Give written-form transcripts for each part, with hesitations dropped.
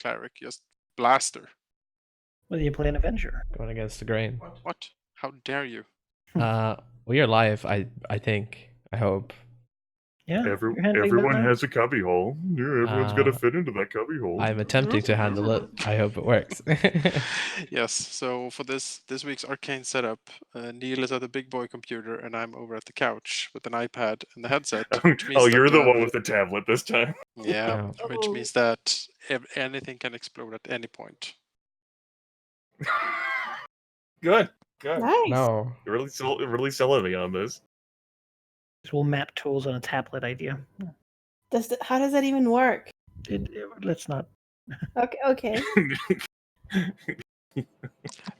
cleric, just blaster. Whether you play an Avenger. Going against the grain. What? How dare you? We are live, I think. I hope. Yeah. Everyone has a cubby hole. Yeah, everyone's got to fit into that cubby hole. I'm attempting to handle it. I hope it works. Yes, so for this week's arcane setup, Neil is at the big boy computer and I'm over at the couch with an iPad and the headset. Oh, you're the one with the tablet this time. Yeah, which means that anything can explode at any point. Good. Nice. No. You're really selling me on this. This will map tools on a tablet idea. How does that even work? Let's not. Okay.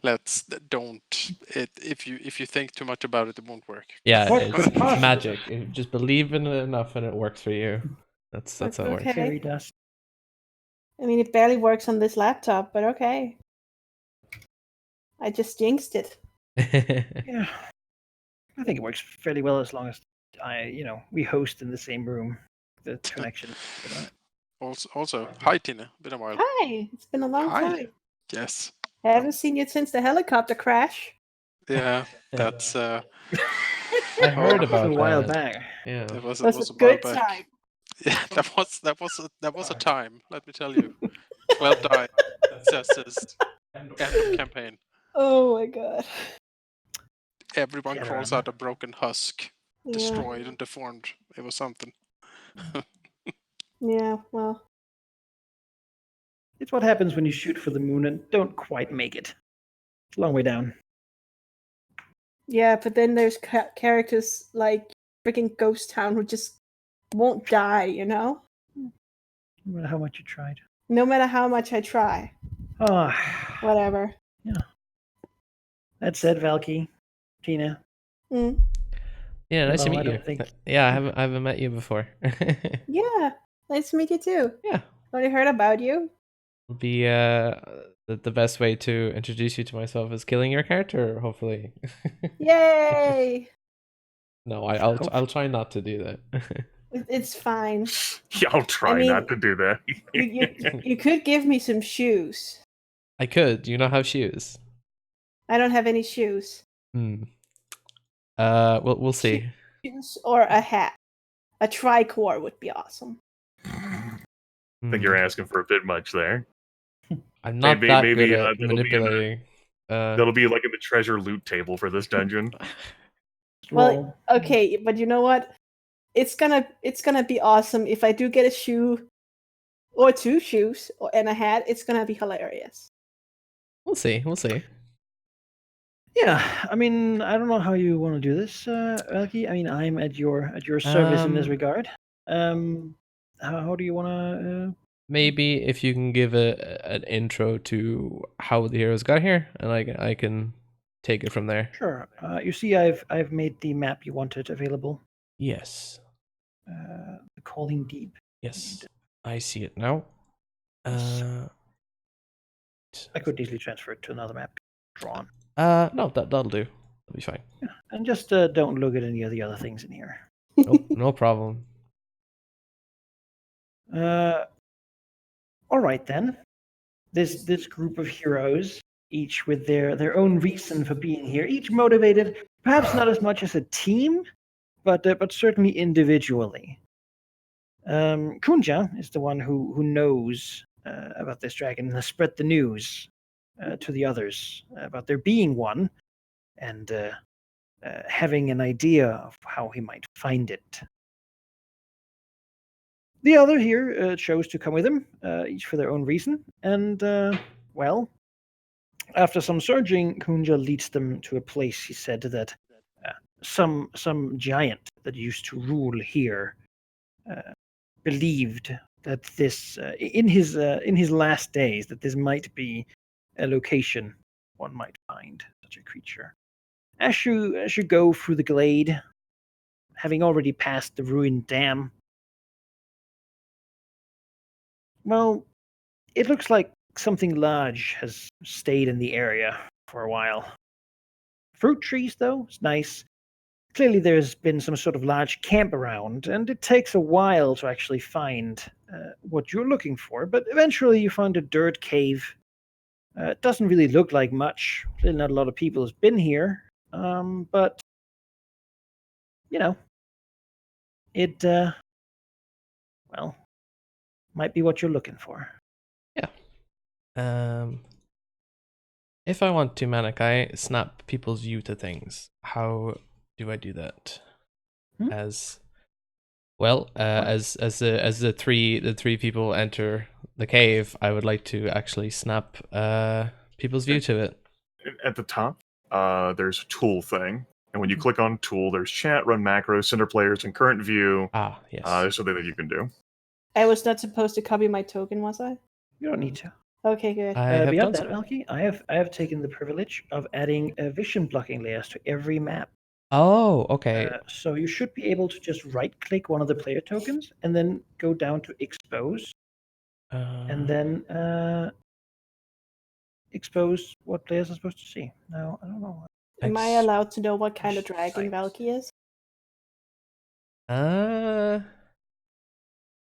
Let's don't. If you think too much about it, it won't work. Yeah, What it's could possibly- magic. You just believe in it enough and it works for you. That's how it works. Okay. Fairy dust. I mean, it barely works on this laptop, but okay. I just jinxed it. Yeah. I think it works fairly well as long as we host in the same room. The connection. Also, hi Tina, been a while. Hi, it's been a long Hi. time. Yes. I haven't seen you since the helicopter crash. Yeah, that's. I heard about a while that. back. Yeah. It was It was a while good back. time. Yeah, that was a time. Let me tell you. 12 died. Successes. End of campaign. Oh my god. Everyone Yeah. crawls out a broken husk, Yeah. destroyed and deformed. It was something. Yeah, well. It's what happens when you shoot for the moon and don't quite make it. It's a long way down. Yeah, but then there's characters like freaking Ghost Town who just won't die, you know? No matter how much you tried. No matter how much I try. Ah, Whatever. that said, Valky, Tina. Mm. Yeah, nice to Hello, meet I you. don't think- Yeah, I haven't met you before. Yeah, nice to meet you too. Yeah. Only heard about you. The best way to introduce you to myself is killing your character, hopefully. Yay! No, I'll try not to do that. It's fine. Yeah, I'll try I mean- not to do that. You could give me some shoes. I could. Do you not have shoes? I don't have any shoes. We'll see. Shoes or a hat. A tricorn would be awesome. I think you're asking for a bit much there. I'm not maybe- that maybe, good that'll at be in the- manipulating. That'll be like in the treasure loot table for this dungeon. Well, Roll. okay, but you know what? It's gonna be awesome if I do get a shoe or two shoes and a hat. It's gonna be hilarious. We'll see. Yeah, I mean, I don't know how you want to do this, Valky. I mean, I'm at your service in this regard. How do you want to? Maybe if you can give an intro to how the heroes got here, and I can take it from there. Sure. You see, I've made the map you wanted available. Yes. The Calling Deep. Yes. I see it now. I could easily transfer it to another map drawn. No, that'll do. That'll be fine. Yeah. And just don't look at any of the other things in here. Nope, no problem. All right then. This group of heroes, each with their own reason for being here, each motivated, perhaps not as much as a team, but certainly individually. Kunja is the one who knows about this dragon and has spread the news to the others about there being one, and having an idea of how he might find it. The other here chose to come with him, each for their own reason, and well, after some searching, Kunja leads them to a place he said that some giant that used to rule here believed that this in his last days that this might be a location one might find such a creature. As you go through the glade, having already passed the ruined dam, well, it looks like something large has stayed in the area for a while. Fruit trees, though, it's nice. clearly there's been some sort of large camp around, and it takes a while to actually find what you're looking for. But eventually you find a dirt cave. It doesn't really look like much. Clearly not a lot of people has been here. But, it, well, might be what you're looking for. If I want to, Manikai, snap people's view to things, how do I do that? As the three people enter the cave, I would like to actually snap people's view to it. At the top, there's a tool thing. And when you click on tool, there's chat, run macros, center players, and current view. Ah, yes. There's something that you can do. I was not supposed to copy my token, was I? You don't need to. Okay, good. I have Beyond done that, Valky, I have taken the privilege of adding vision blocking layers to every map. Oh, okay. So you should be able to just right-click one of the player tokens and then go down to expose, and then expose what players are supposed to see. Now, I don't know. Am I allowed to know what kind of dragon Valky is? I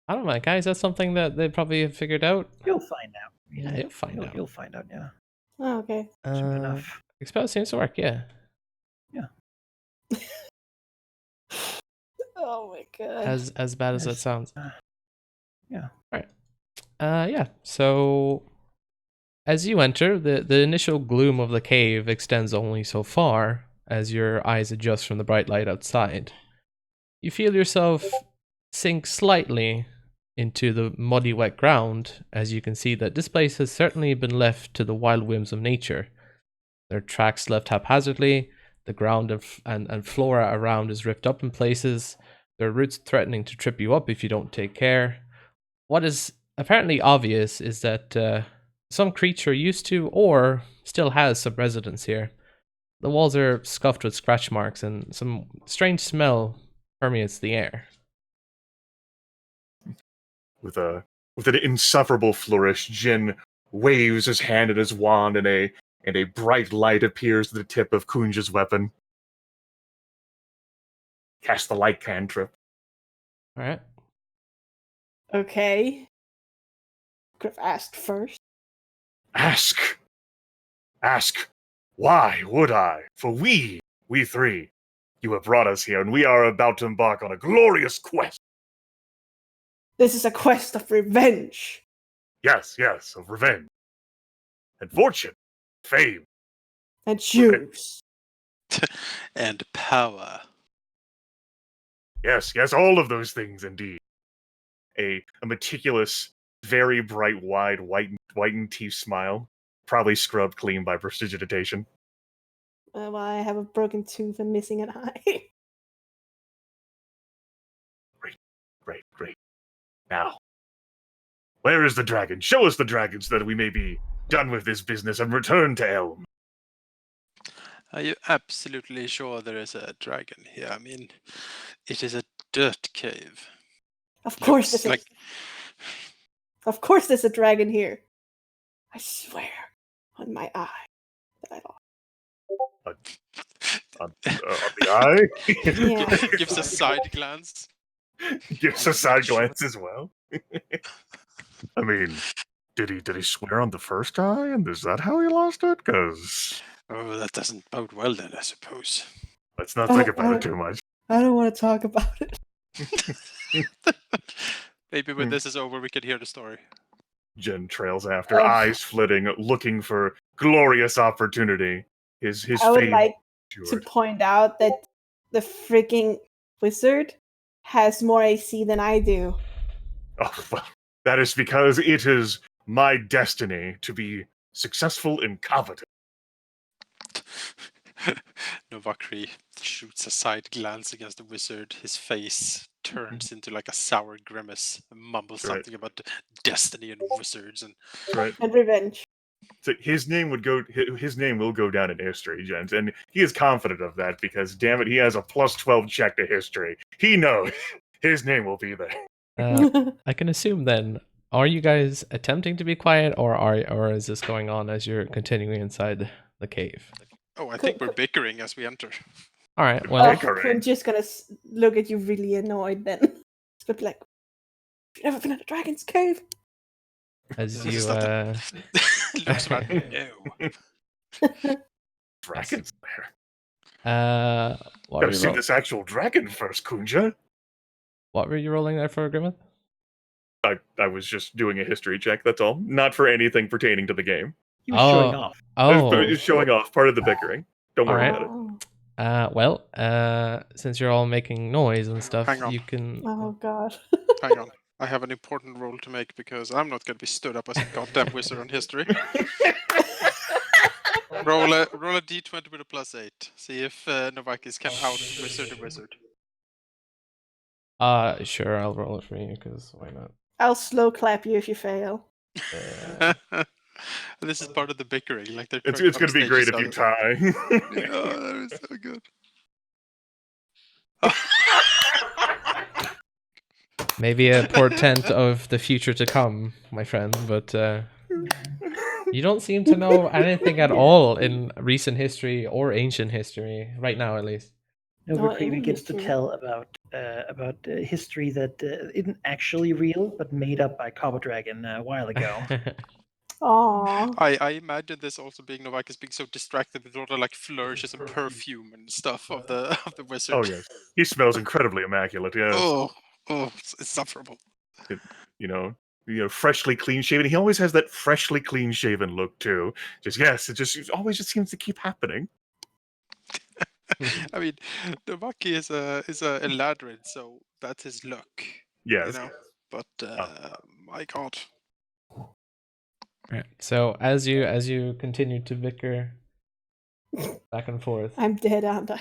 don't know, guys. That's something that they probably have figured out. You'll find out. Yeah, you'll find out. You'll find out. Yeah. Oh, okay. Soon enough. Expose seems to work. Yeah. Yeah. Oh my god. As bad as that sounds. Yeah. All right. Yeah. So, as you enter, the initial gloom of the cave extends only so far as your eyes adjust from the bright light outside. You feel yourself sink slightly into the muddy, wet ground, as you can see that this place has certainly been left to the wild whims of nature. There are tracks left haphazardly, the ground and flora around is ripped up in places, there are roots threatening to trip you up if you don't take care. What is apparently obvious is that some creature used to or still has some residence here. The walls are scuffed with scratch marks and some strange smell permeates the air. With an insufferable flourish, Jin waves his hand and his wand, and a bright light appears at the tip of Kunja's weapon. Cast the light cantrip. All right. Okay. Could have asked first. Ask. Why would I? For we three, you have brought us here, and we are about to embark on a glorious quest. This is a quest of revenge. Yes, of revenge. And fortune. Fame. And shoes. And power. Yes, all of those things indeed. A meticulous, very bright, wide, whitened teeth smile, probably scrubbed clean by prestidigitation. Well, I have a broken tooth and missing an eye. Great. Now, where is the dragon? Show us the dragon so that we may be done with this business and return to Elm. Are you absolutely sure there is a dragon here? I mean, it is a dirt cave. Of course Of course there's a dragon here. I swear on my eye that I On the eye? Yeah. Gives a side glance. Gives a side glance as well. I mean, did he swear on the first eye, and is that how he lost it? Because Oh, that doesn't bode well then, I suppose. let's not think about it too much. I don't want to talk about it. Maybe when this is over, we can hear the story. Jin trails after, eyes flitting, looking for glorious opportunity. His I would fame like to assured. point out that the freaking wizard has more AC than I do. Oh, well, that is because it is my destiny to be successful and competent. Novakri shoots a side glance against the wizard. His face turns into like a sour grimace, and mumbles something about destiny and wizards and And revenge. So his name will go down in history, gents, and he is confident of that because, damn it, he has a +12 check to history. He knows his name will be there. I can assume then. Are you guys attempting to be quiet, or is this going on as you're continuing inside the cave? Oh, I think we're bickering as we enter. All right. Well, I'm just gonna look at you really annoyed then. It's gonna be like, you've never been in a dragon's cave. as This you is not looks around. No. Dragon's lair. What were Gotta you see this actual dragon first, Kunja. What were you rolling there for, Grimmeth? I was just doing a history check, that's all. Not for anything pertaining to the game. He was showing off. It's showing off, part of the bickering. Don't worry about it. Well, since you're all making noise and stuff, Hang on. you can. Oh god. Hang on. I have an important role to make because I'm not going to be stood up as a goddamn wizard on history. roll a d20 with a +8. See if Novakis can out-wizard a wizard. Sure, I'll roll it for you, because why not? I'll slow clap you if you fail. This is part of the bickering. Like it's going to be great if you tie. Oh, that is so good. Maybe a portent of the future to come, my friend, but you don't seem to know anything at all in recent history or ancient history, right now at least. Nova begins to tell about history that isn't actually real, but made up by Copper Dragon a while ago. Aww. I imagine this also being Novakis being so distracted with all the like flourishes and perfume and stuff of the wizard. Oh yes, he smells incredibly immaculate. Yes. Oh, it's insufferable. Freshly clean shaven. He always has that freshly clean shaven look too. It always seems to keep happening. I mean, Novaki is a labyrinth, so that's his look. Yes. But my God. Right. So as you continue to bicker back and forth, I'm dead, aren't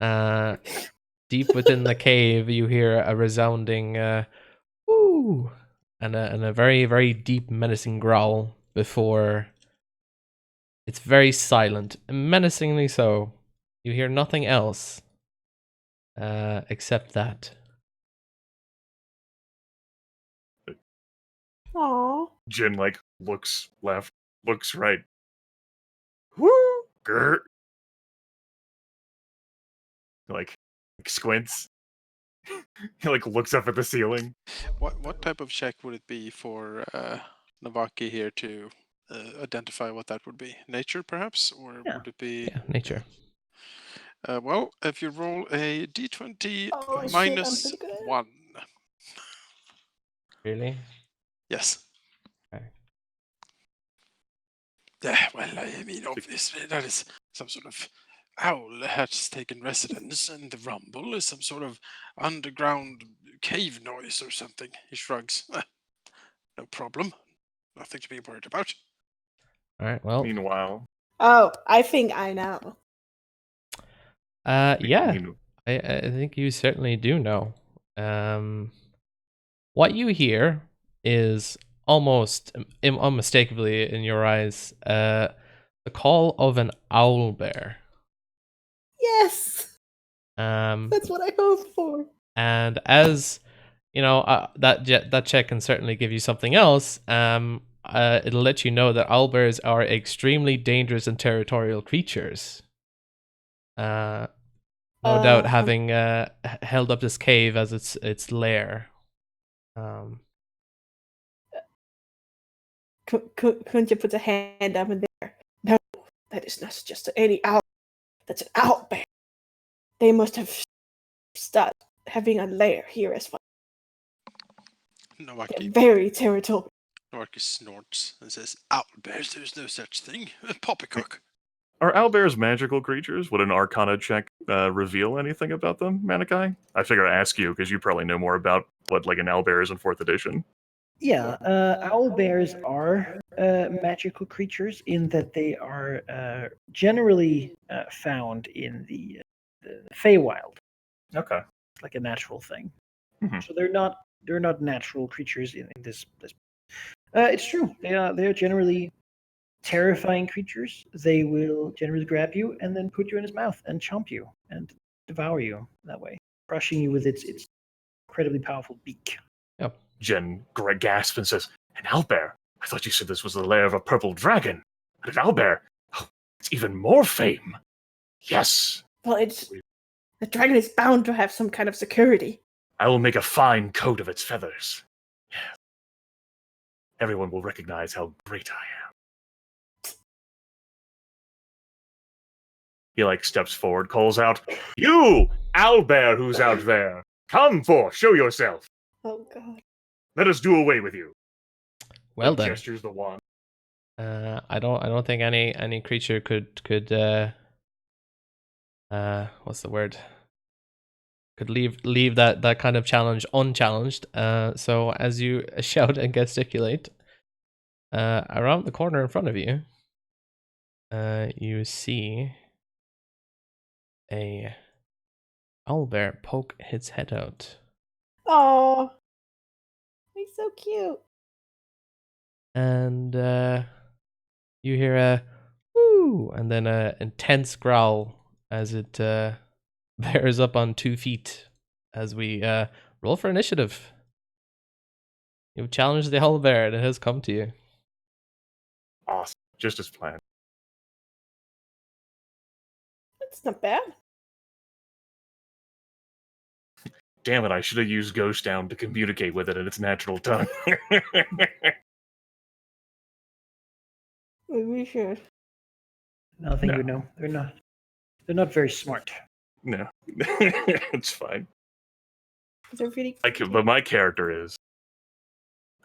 I? Deep within the cave, you hear a resounding "woo" and a very, very deep, menacing growl before it's very silent, menacingly so. You hear nothing else except that. Aww. Jin looks left, looks right. Woo! Grr. Squints. He looks up at the ceiling. What type of check would it be for Novaki here to identify what that would be? Nature, perhaps, or would it be? Yeah, nature. Well, if you roll a d20 -1. Really? Yes. Okay. Yeah, well, I mean, obviously, that is some sort of owl has taken residence, and the rumble is some sort of underground cave noise or something. He shrugs. No problem. Nothing to be worried about. All right, well. Meanwhile. Oh, I think I know. Yeah, I think you certainly do know. What you hear is almost unmistakably in your eyes the call of an owlbear. Yes. That's what I hoped for. And as you know, that check can certainly give you something else. It'll let you know that owlbears are extremely dangerous and territorial creatures. No doubt having held up this cave as its lair. Kunja puts a hand up in there. No, that is not just any owl. That's an owlbear. They must have started having a lair here as well. Novaki. They're very territorial. Novaki snorts and says, "Owlbears, there's no such thing. Poppycock." Are owlbears magical creatures? Would an Arcana check reveal anything about them, Manikai? I figure I'd ask you, because you probably know more about what an owlbear is in 4th edition. Yeah, owlbears are magical creatures in that they are generally found in the Feywild. Okay. It's like a natural thing. Mm-hmm. So they're not natural creatures in this. It's true. They are generally terrifying creatures. They will generally grab you and then put you in his mouth and chomp you and devour you that way, crushing you with its incredibly powerful beak. Yep. Jen gasps and says, "An owlbear? I thought you said this was the lair of a purple dragon. But an owlbear? Oh, it's even more fame. Yes." Well, it's The dragon is bound to have some kind of security. I will make a fine coat of its feathers. Yeah. Everyone will recognize how great I am. He steps forward, calls out, "You, owlbear who's out there! Come forth, show yourself! Oh god. Let us do away with you." Well then. Gestures the wand. I don't think any creature could what's the word? Could leave that kind of challenge unchallenged. So as you shout and gesticulate, around the corner in front of you, you see a owlbear poke its head out. Oh, he's so cute. And you hear a woo, and then a intense growl as it bears up on 2 feet. As we roll for initiative. You've challenged the owlbear, and it has come to you. Awesome, just as planned. That's not bad. Damn it, I should have used Ghost Down to communicate with it in its natural tongue. Maybe we should. Nothing No. you know. They're not very smart. No, it's fine. They're really But my character is.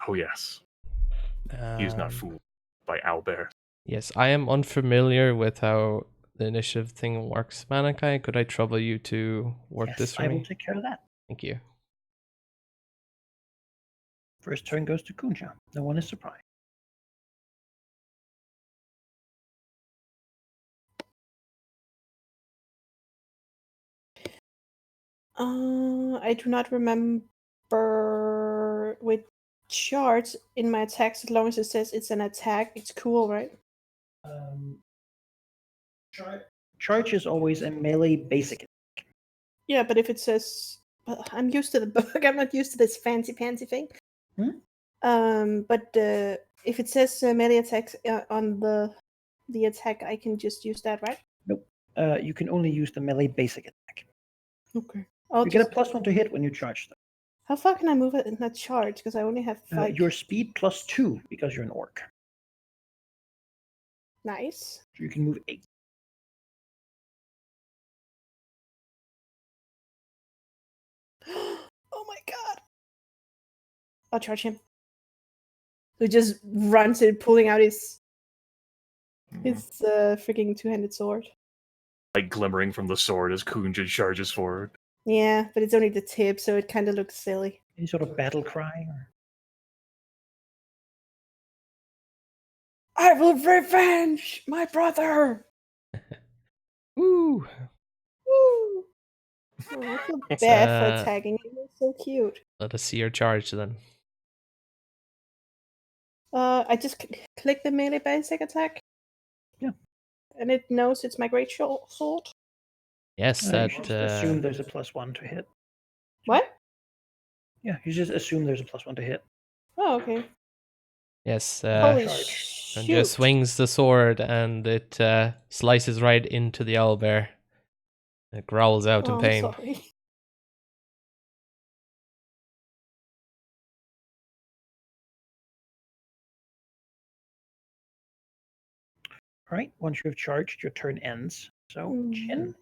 Oh yes, he is not Um, fooled by owlbear. Yes, I am unfamiliar with how the initiative thing works, Manakai. Could I trouble you to work Yes, this for I will me? take care of that. Thank you. First turn goes to Kunja. No one is surprised. I do not remember with charge in my attacks. As long as it says it's an attack, it's cool, right? Charge is always a melee basic. Yeah, but if it says, I'm used to the book. I'm not used to this fancy thing. But if it says melee attacks on the attack, I can just use that, right? Nope. You can only use the melee basic attack. Okay. You get a +1 to hit when you charge them. How far can I move it in that charge? Because I only have 5. Your speed +2 because you're an orc. Nice. So you can move 8. Oh my god. I'll charge him. So he just runs in, pulling out his freaking 2-handed sword. Glimmering from the sword as Kunja charges forward. Yeah, but it's only the tip, so it kind of looks silly. Any sort of battle cry? Or... I will revenge my brother! Woo! Woo! Oh, I feel bad for attacking him. It's so cute. Let us see your charge then. I just click the melee basic attack. Yeah. And it knows it's my great sword. Yes, you that should just assume there's a +1 to hit. What? Yeah, you just assume there's a +1 to hit. Oh, okay. yes. Holy And shoot. just swings the sword, and it slices right into the owlbear. It growls out in I'm pain. sorry. All right, once you have charged, your turn ends. So, Jen?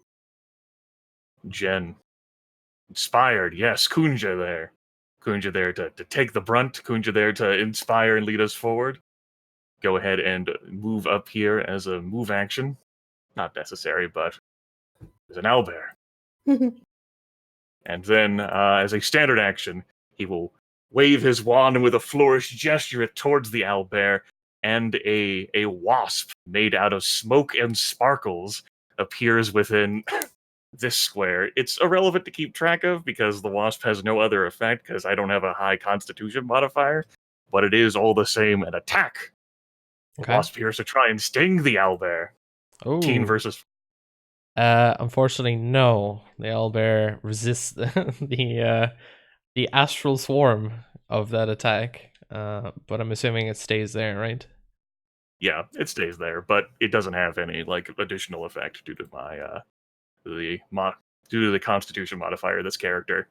Jen. Inspired, yes, Kunja there. Kunja there to take the brunt. Kunja there to inspire and lead us forward. Go ahead and move up here as a move action. Not necessary, but as an owlbear. And then, as a standard action, he will wave his wand and with a flourish gesture it towards the owlbear, and a wasp made out of smoke and sparkles appears within this square. It's irrelevant to keep track of because the wasp has no other effect because I don't have a high constitution modifier, but it is all the same an attack. The wasp appears to try and sting the owlbear. Oh. Teen versus... Unfortunately, no. The owlbear resists the astral swarm of that attack. But I'm assuming it stays there, right? Yeah, it stays there, but it doesn't have any additional effect due to my due to the Constitution modifier of this character.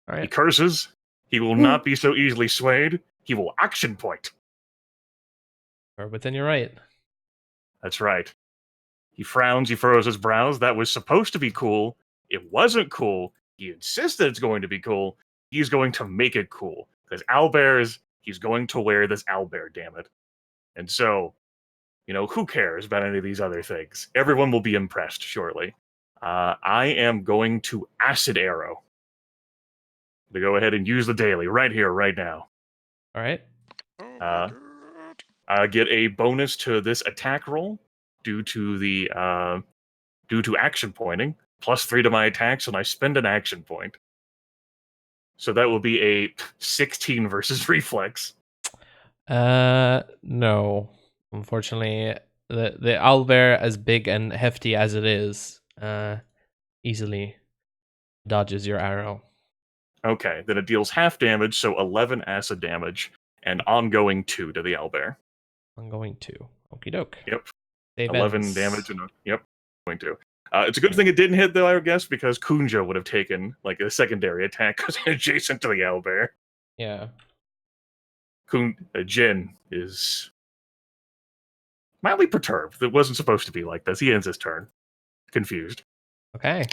All He right. curses. He will not be so easily swayed. He will action point. Or within your right. That's right. He frowns. He furrows his brows. That was supposed to be cool. It wasn't cool. He insisted it's going to be cool. He's going to make it cool. Because owlbears, he's going to wear this owlbear, damn it. And so, who cares about any of these other things? Everyone will be impressed shortly. I am going to Acid Arrow to go ahead and use the daily right here, right now. All right. Oh my Uh, god. I get a bonus to this attack roll due to action pointing, +3 to my attacks, and I spend an action point. So that will be a 16 versus reflex. No. Unfortunately, the owlbear, as big and hefty as it is, easily dodges your arrow. Okay, then it deals half damage, so 11 acid damage, and ongoing 2 to the owlbear. I'm going to. Okie doke. Yep. Save 11 ends. damage, and going to. It's a good thing it didn't hit, though, I guess, because Kunja would have taken like a secondary attack because adjacent to the owlbear. Yeah. Jin is mildly perturbed. It wasn't supposed to be like this. He ends his turn confused. Okay.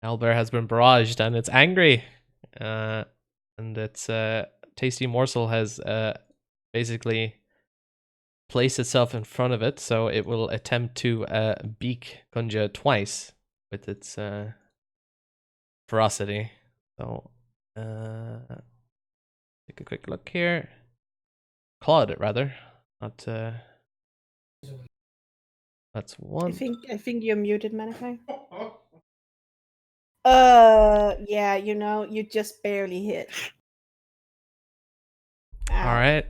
Owlbear has been barraged and it's angry. And its tasty morsel has basically placed itself in front of it, so it will attempt to beak Kunja twice with its ferocity. So, take a quick look here. Clawed it, rather. Not, that's one. I think you're muted, Manikai. Yeah, you just barely hit. Ow. All right.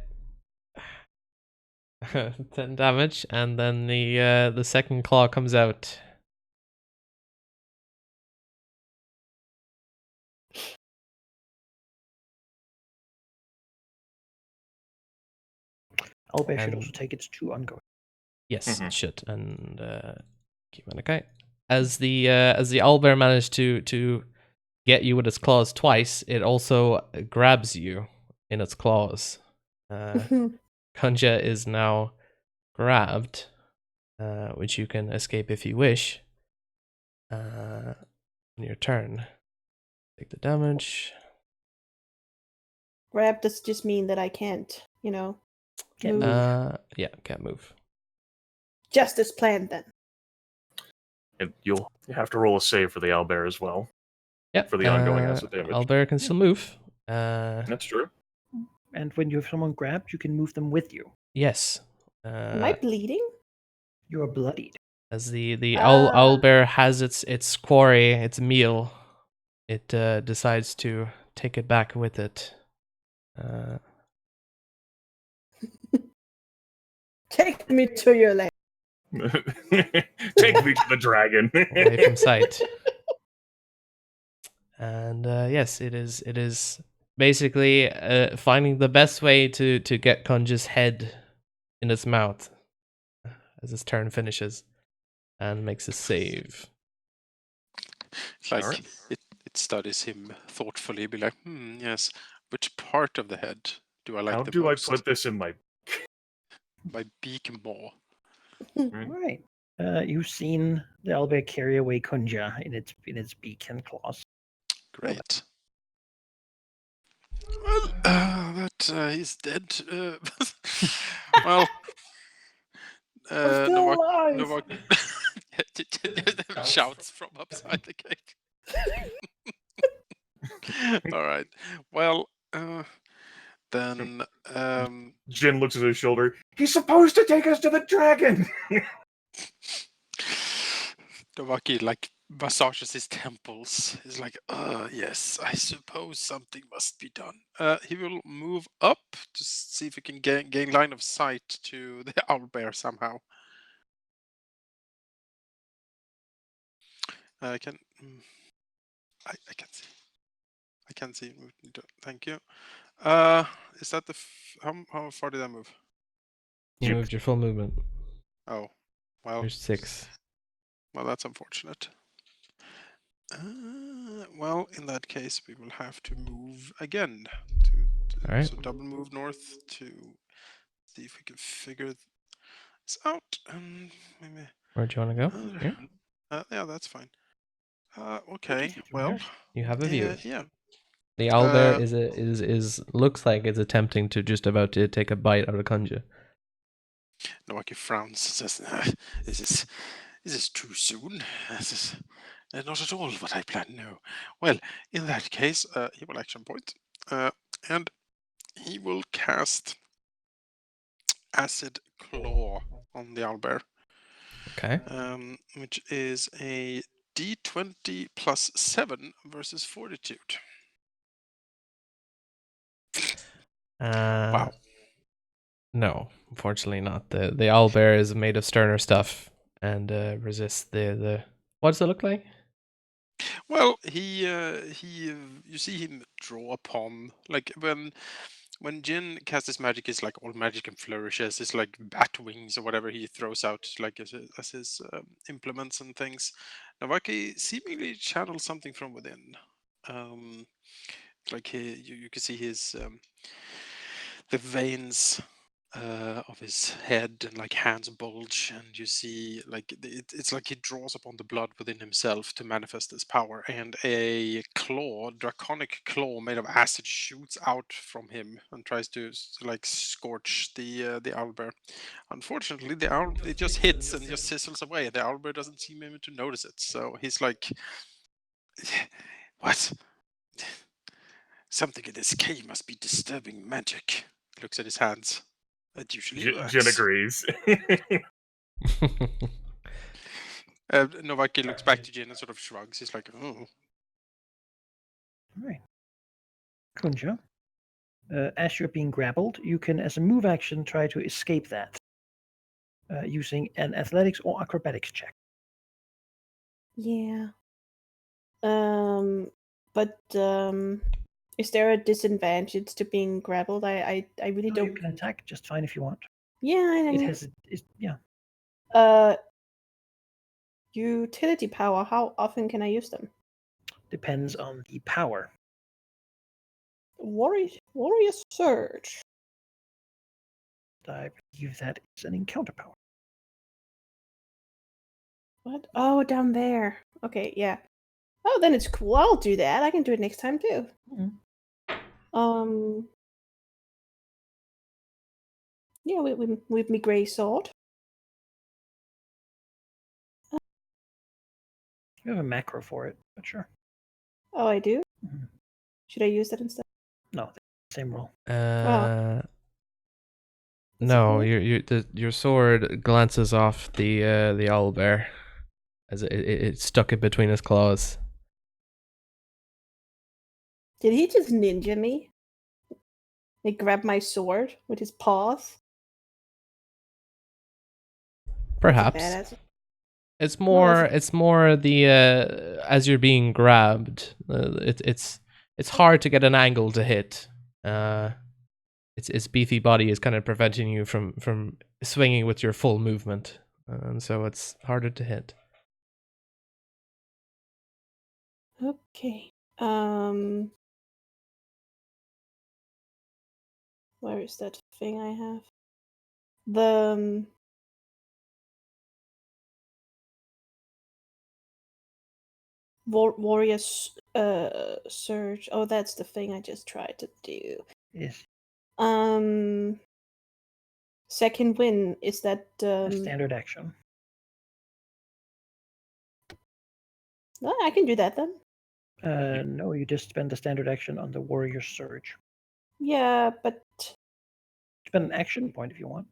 10 damage, and then the second claw comes out. Owlbear should And- also take its 2 ongoing. Yes, Mhm. it should. And keep on okay. As the owlbear managed to get you with its claws twice, it also grabs you in its claws. Kunja is now grabbed, which you can escape if you wish. On your turn, take the damage. Grab does just mean that I can't, Can't move. move. Yeah, can't move. Just as planned then. And you'll have to roll a save for the owlbear as well. Yeah, For the ongoing acid damage. Owlbear can still move. That's true. And when you have someone grabbed, you can move them with you. Yes. Am I bleeding? You are bloodied. As the Ah. owlbear has its quarry, its meal, it decides to take it back with it. Take me to your lair. Take me to the dragon. Away from sight. And yes, it is basically finding the best way to get Kunja's head in its mouth as his turn finishes and makes a save. It's like Alright. it studies him thoughtfully, be like, yes, which part of the head do I like How the do most? I put this in my... My beak more. Right. You've seen the owlbear carry away Kunja in its beak and claws. Great. Well, that he's dead. Well, I'm still alive. Novak shouts from upside the cake. All right. Well, then. Jin looks at his shoulder. He's supposed to take us to the dragon! Novaki like massages his temples. He's like, yes, I suppose something must be done. He will move up to see if he can gain line of sight to the owlbear somehow. I can see. I can see. Thank you. Is that the how far did I move? You moved your full movement. Oh, well. There's 6. Well, that's unfortunate. Well, in that case, we will have to move again. All right. So double move north to see if we can figure this out. Maybe. Where do you want to go? Here? Yeah, that's fine. Okay. from Well, here. You have a view. yeah. The owlbear is looks like it's attempting to just about to take a bite out of Kunja. Nowaki frowns and says, "This is too soon. This is not at all what I planned. No. Well, in that case, he will action point, and he will cast Acid Claw on the owlbear, Okay. which is a D20 plus 7 versus Fortitude. Wow. No, unfortunately not. The owlbear is made of sterner stuff and resists the. What does it look like? Well, you see him draw upon, like when Jin casts his magic, is like all magic and flourishes. It's like bat wings or whatever he throws out, like as his implements and things. Navaki seemingly channels something from within. Like you can see his the veins of his head and like hands bulge, and you see like it's like he draws upon the blood within himself to manifest his power, and a draconic claw made of acid shoots out from him and tries to like scorch the owlbear. Unfortunately, the owl, it just hits and just sizzles away. The owlbear doesn't seem even to notice it, so he's like, what? Something in this cave must be disturbing magic. He looks at his hands. It usually works. Jin agrees. Novaki looks back to Jin and sort of shrugs. He's like, oh. All right. Kunja, as you're being grappled, you can, as a move action, try to escape that using an athletics or acrobatics check. Yeah. But is there a disadvantage to being grappled? I really No, don't. you can attack just fine if you want. Yeah, I It know. has, yeah. Utility power. How often can I use them? Depends on the power. Warrior Surge. I believe that is an encounter power. What? Oh, down there. Okay, yeah. Oh, then it's cool. I'll do that. I can do it next time too. Mhm. Yeah, with me grey sword. You have a macro for it, but sure. Oh, I do. Mhm. Should I use that instead? No, same roll. No, your sword glances off the owlbear as it stuck it between his claws. Did he just ninja me? He grabbed my sword with his paws. Perhaps. Badass. It's more the as you're being grabbed. It's hard to get an angle to hit. Its beefy body is kind of preventing you from swinging with your full movement, and so it's harder to hit. Okay. Where is that thing I have? The warrior surge. Oh, that's the thing I just tried to do. Yes. Second win, is that A standard action. No, I can do that then. No, you just spend a standard action on the warrior surge. Yeah, but Spend an action point if you want.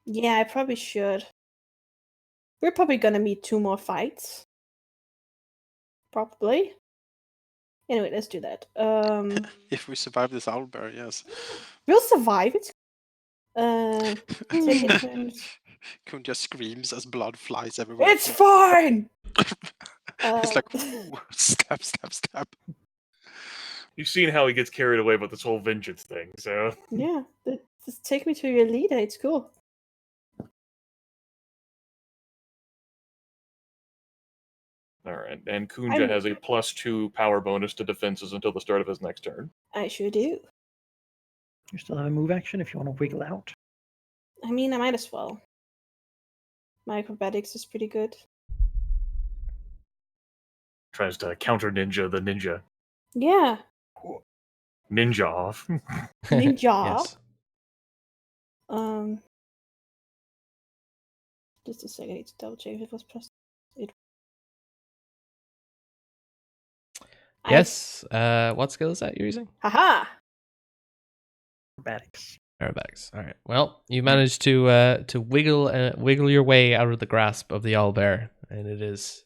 yeah, I probably should. We're probably gonna meet 2 more fights. Probably. Anyway, let's do that. If we survive this owlbear, yes. We'll survive it. Take it turns. Kunja screams as blood flies everywhere. It's fine. He's like, ooh, stab, stab, stab. You've seen how he gets carried away with this whole vengeance thing, so Yeah, just take me to your leader. It's cool. All right, and Kunja has a +2 power bonus to defenses until the start of his next turn. I sure do. You still have a move action if you want to wiggle out. I mean, I might as well. My acrobatics is pretty good. Tries to counter ninja the ninja. Yeah. Ninja off. Ninja. Yes. Just a second, I need to double check if it was plus. Yes. What skill is that you're using? Haha! Acrobatics. Aerobatics. All right. Well, you managed to wiggle your way out of the grasp of the owlbear, and it is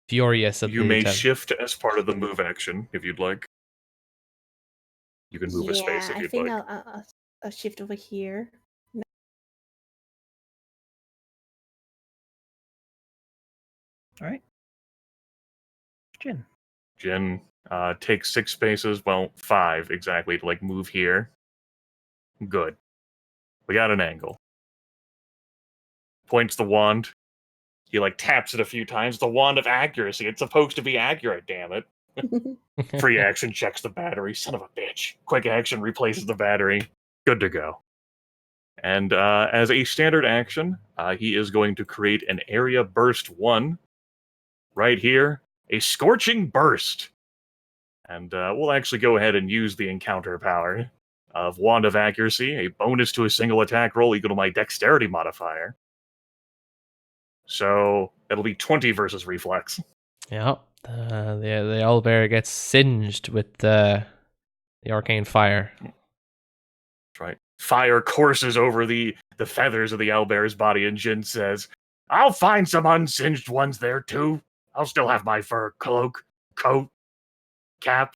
furious at You the may attempt. shift as part of the move action if you'd like. You can move a space if I you'd think like. I'll shift over here. All right. Jin. Jin takes 6 spaces, well, 5 exactly, to like move here. Good. We got an angle. Points the wand. He like taps it a few times. The wand of accuracy. It's supposed to be accurate, damn it. Free action checks the battery. Son of a bitch. Quick action replaces the battery. Good to go. And as a standard action, he is going to create an area burst 1 right here. A scorching burst. And we'll actually go ahead and use the encounter power of Wand of Accuracy, a bonus to a single attack roll equal to my dexterity modifier. So it'll be 20 versus reflex. Yeah. The owlbear gets singed with the arcane fire. That's right. Fire courses over the feathers of the owlbear's body, and Jin says, I'll find some unsinged ones there too. I'll still have my fur cloak, coat, cap.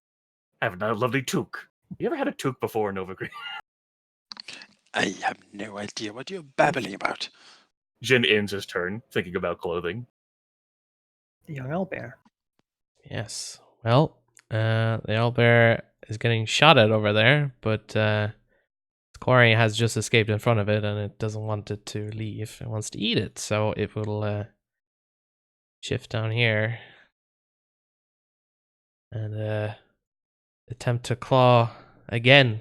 I have a lovely toque. You ever had a toque before, Nova Green? I have no idea what you're babbling about. Jin ends his turn, thinking about clothing. The young owlbear. Yes. Well, the owlbear is getting shot at over there, but quarry has just escaped in front of it, and it doesn't want it to leave. It wants to eat it, so it will shift down here and attempt to claw again.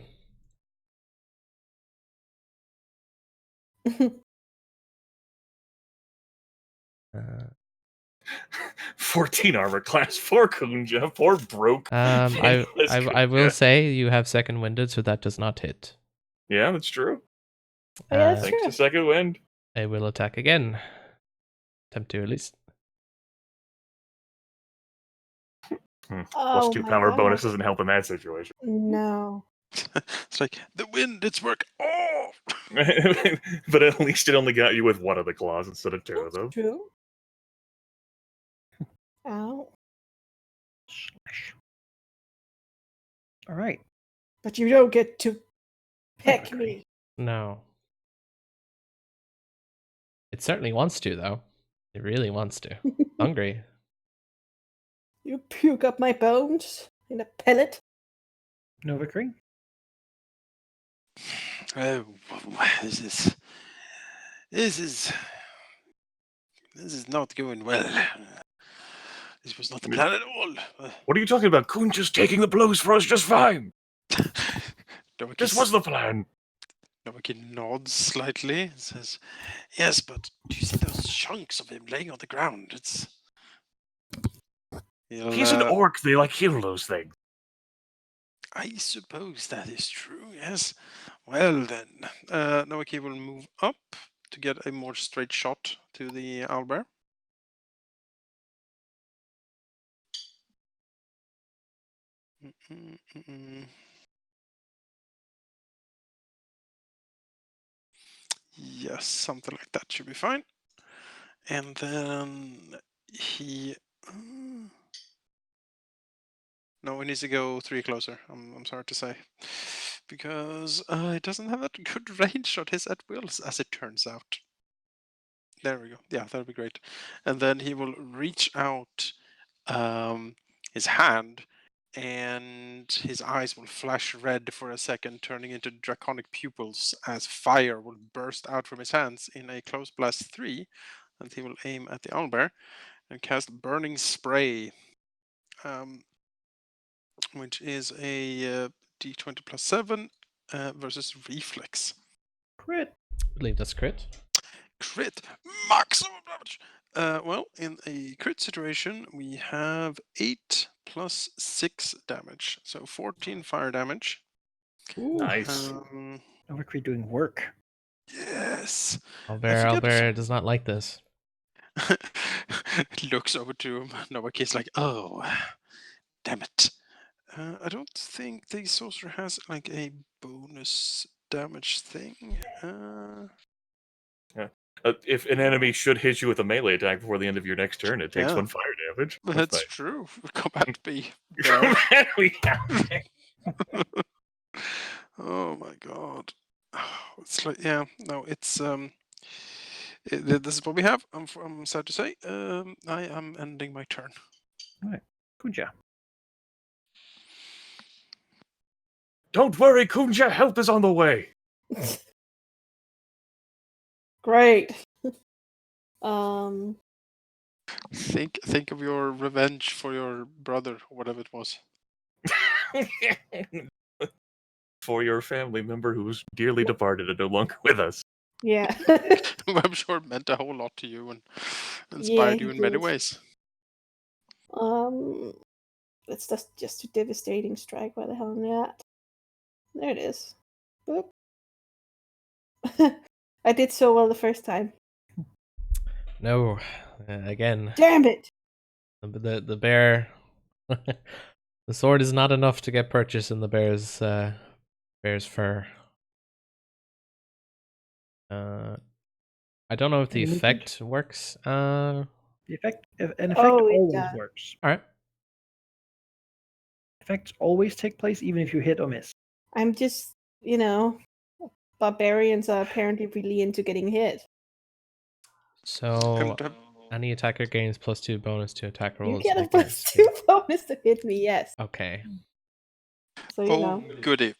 14 armor class, 4 Kunja, 4 broke. I will say you have second winded, so that does not hit. Yeah, that's true. Yeah, that's Thanks true. to second wind. It will attack again. Attempt to at least. Plus 2 my power God. bonus doesn't help in that situation. No. It's like, the wind, it's work. Oh! But at least it only got you with 1 of the claws instead of 2 of them. True. Ow. Slash. All right. But you don't get to peck me. No. It certainly wants to, though. It really wants to. Hungry. You puke up my bones in a pellet. Nova Green. Oh, this is not going well. This was not the plan at all. What are you talking about? Kunja's taking the blows for us just fine. This was the plan. Novaki nods slightly and says, yes, but do you see those chunks of him laying on the ground? He's an orc. They heal those things. I suppose that is true, yes. Well then, Novaki will move up to get a more straight shot to the owlbear. Yes, something like that should be fine. And then he... No, it needs to go 3 closer, I'm sorry to say. Because it doesn't have that good range on his at wills, as it turns out. There we go. Yeah, that'll be great. And then he will reach out his hand, and his eyes will flash red for a second, turning into draconic pupils as fire will burst out from his hands in a close blast 3, and he will aim at the owlbear. and cast Burning Spray, which is a d20 plus 7 versus Reflex. Crit. I believe that's crit. Crit maximum damage. Well, in a crit situation, we have 8 plus 6 damage, so 14 fire damage. Ooh, Nice. Overcree doing work. Yes. Owlbear does not like this. Looks over to him. Novaki's like, oh, damn it. I don't think the sorcerer has like a bonus damage thing. If an enemy should hit you with a melee attack before the end of your next turn, it takes Yeah. 1 fire damage. That's true. Combat B. Oh my god. It's like, yeah, no, it's this is what we have. I'm sad to say. I am ending my turn. Right. Kunja. Don't worry, Kunja, help is on the way. Great. Think of your revenge for your brother, whatever it was. For your family member who's dearly departed and no longer with us. Yeah. I'm sure it meant a whole lot to you and Yeah, inspired you he in many did. ways. It's just a devastating strike. Where the hell am I at? There it is. Boop. I did so well the first time. No, again, Damn it! the bear. The sword is not enough to get purchased in the bear's fur. I don't know if the Any effect works. The effect, an effect Oh, it always does. works. All right. Effects always take place, even if you hit or miss. I'm just, barbarians are apparently really into getting hit. So And, any attacker gains +2 bonus to attack You rolls get a against you. +2 bonus to hit me, yes. Okay. So you know. goody.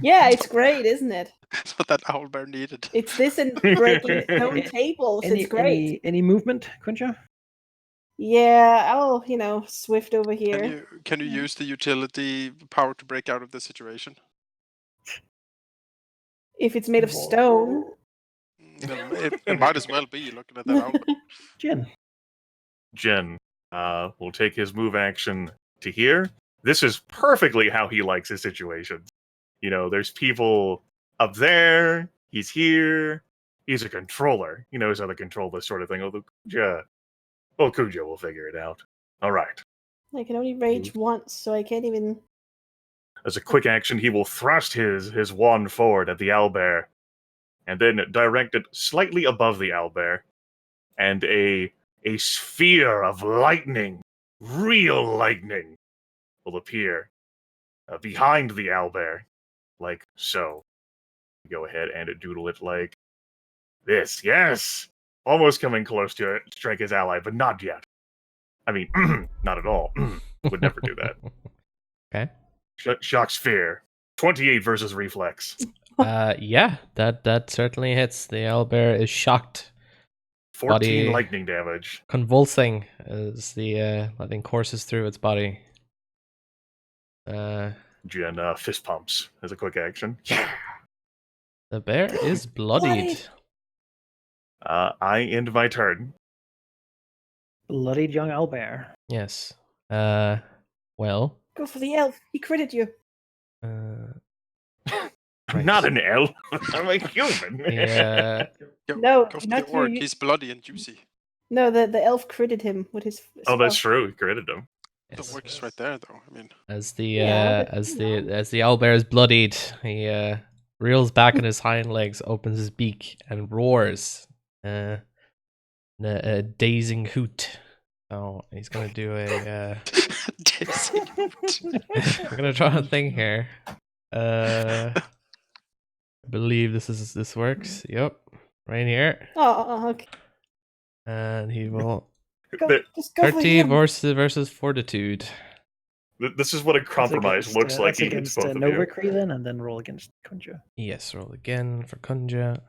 Yeah, it's great, isn't it? That's what that owlbear needed. It's this and breaking its own tables. It's great. Any movement, Kunja? Yeah, I'll, swift over here. Can you use the utility power to break out of the situation? If it's made of stone. It might as well be, looking at that owlbear. Jin will take his move action to here. This is perfectly how he likes his situations. There's people up there. He's here. He's a controller. He knows how to control this sort of thing. Kunja will figure it out. All right. I can only rage once, so I can't even... As a quick action, he will thrust his wand forward at the owlbear, and then direct it slightly above the owlbear, and a sphere of lightning, real lightning, will appear behind the owlbear, like so. Go ahead and doodle it like this. Yes! Almost coming close to strike his ally, but not yet. I mean, not at all. Would never do that. Okay. Shock sphere. 28 versus reflex. Yeah, that certainly hits. The owlbear is shocked. 14 Body lightning damage. Convulsing as the lightning courses through its body. Jen fist pumps as a quick action. The bear is bloodied. I end my turn. bloodied young owlbear. Yes. Well. Go for the elf. He critted you. I'm not an elf. I'm a human. Yeah. No, go for not the orc. you. He's bloody and juicy. No, the elf critted him with his Oh, that's spell. true. He critted him. Yes. The orc is right there, though. I mean, As the Yeah, but, as the owlbear is bloodied, he reels back on his hind legs, opens his beak, and roars. A dazing hoot. So he's gonna do a. I'm gonna try a thing here. I believe this works. Yep, right here. Oh, okay. And he will Just go for 30 him. versus fortitude. This is what a compromise looks like. That's He hits against both of you. Novakree then, and then roll against Kunja. Yes, roll again for Kunja.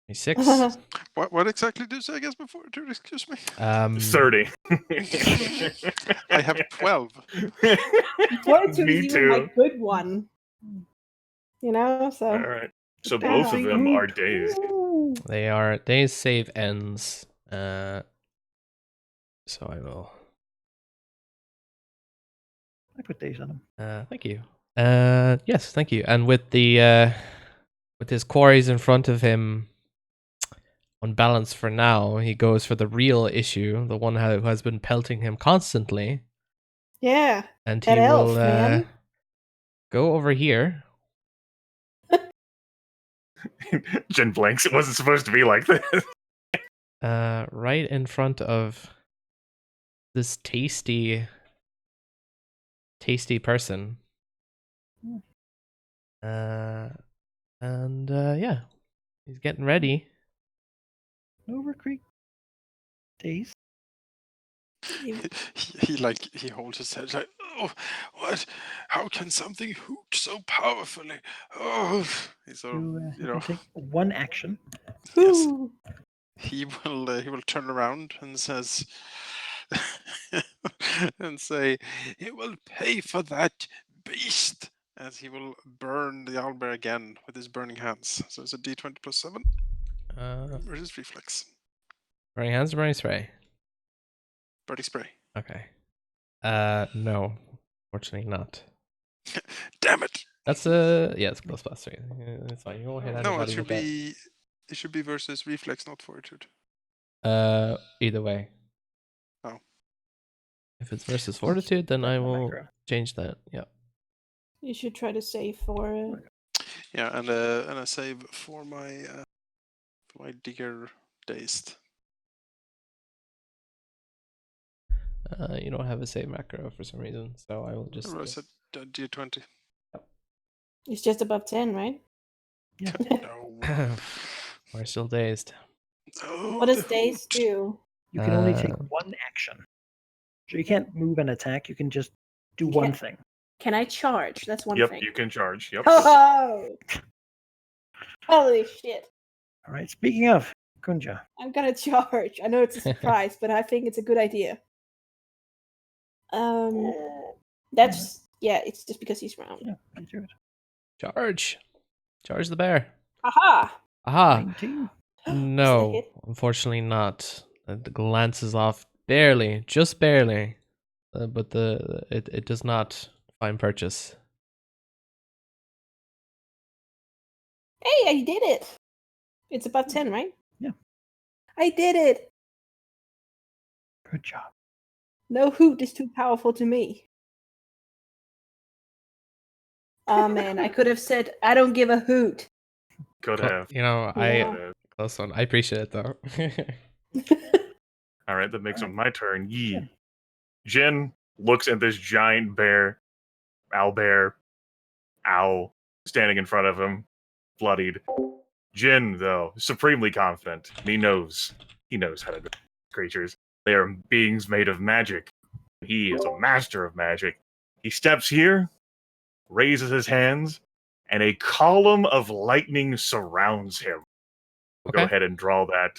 26. What exactly do you say, I guess, before? Excuse me. 30. I have 12. 42 Me is even my too. good one. You know, so. All right. So both of them are dazed. They are day's save ends. So I will. I put days on them. Thank you. Yes, thank you. And with the with his quarries in front of him unbalanced for now, he goes for the real issue, the one who has been pelting him constantly. Yeah. And That he elf, will man. go over here. Jen blanks. It wasn't supposed to be like this. Right in front of this tasty person. Yeah, he's getting ready. Over Creek. Days. He holds his head like, oh, what? How can something hoot so powerfully? Oh, he's sort of, You can take one action. yes. Ooh. He will turn around and says, and say, "He will pay for that beast." As he will burn the owlbear again with his burning hands. So it's a D20 plus 7 versus reflex. Burning hands or burning spray? Burning spray. Okay. No, fortunately not. Damn it! That's it's plus 3. It's fine. You won't hit anybody No, it should with be. It should be versus reflex, not fortitude. that. Either way. Oh. If it's versus fortitude, then I will change that. Yeah. You should try to save for it. Yeah, and a save for my digger dazed. You don't have a save macro for some reason, so I will just. I said D20. It's just above 10, right? Yeah. No. We're still dazed. Oh, What does the daze hoot. do? You can only take one action. So you can't move and attack. You can just do one thing. Can I charge? That's one Yep, thing. you can charge. Yep. Oh! Holy shit. All right. Speaking of, Kunja. I'm gonna charge. I know it's a surprise, but I think it's a good idea. That's it's just because he's round. Yeah, I do it. Charge the bear. Aha! 19. No, unfortunately not. It glances off barely, just barely, but it does not find purchase. Hey, I did it! It's above 10, right? Yeah. I did it! Good job. No hoot is too powerful to me. Oh man, I could have said, I don't give a hoot. Could have. You know, close one. I appreciate it though. All right, that makes it my turn. Yee. Jin looks at this giant bear, owlbear, owl, standing in front of him, bloodied. Jin, though, supremely confident. He knows how to do creatures. They are beings made of magic. He is a master of magic. He steps here, raises his hands, and a column of lightning surrounds him. Okay. Go ahead and draw that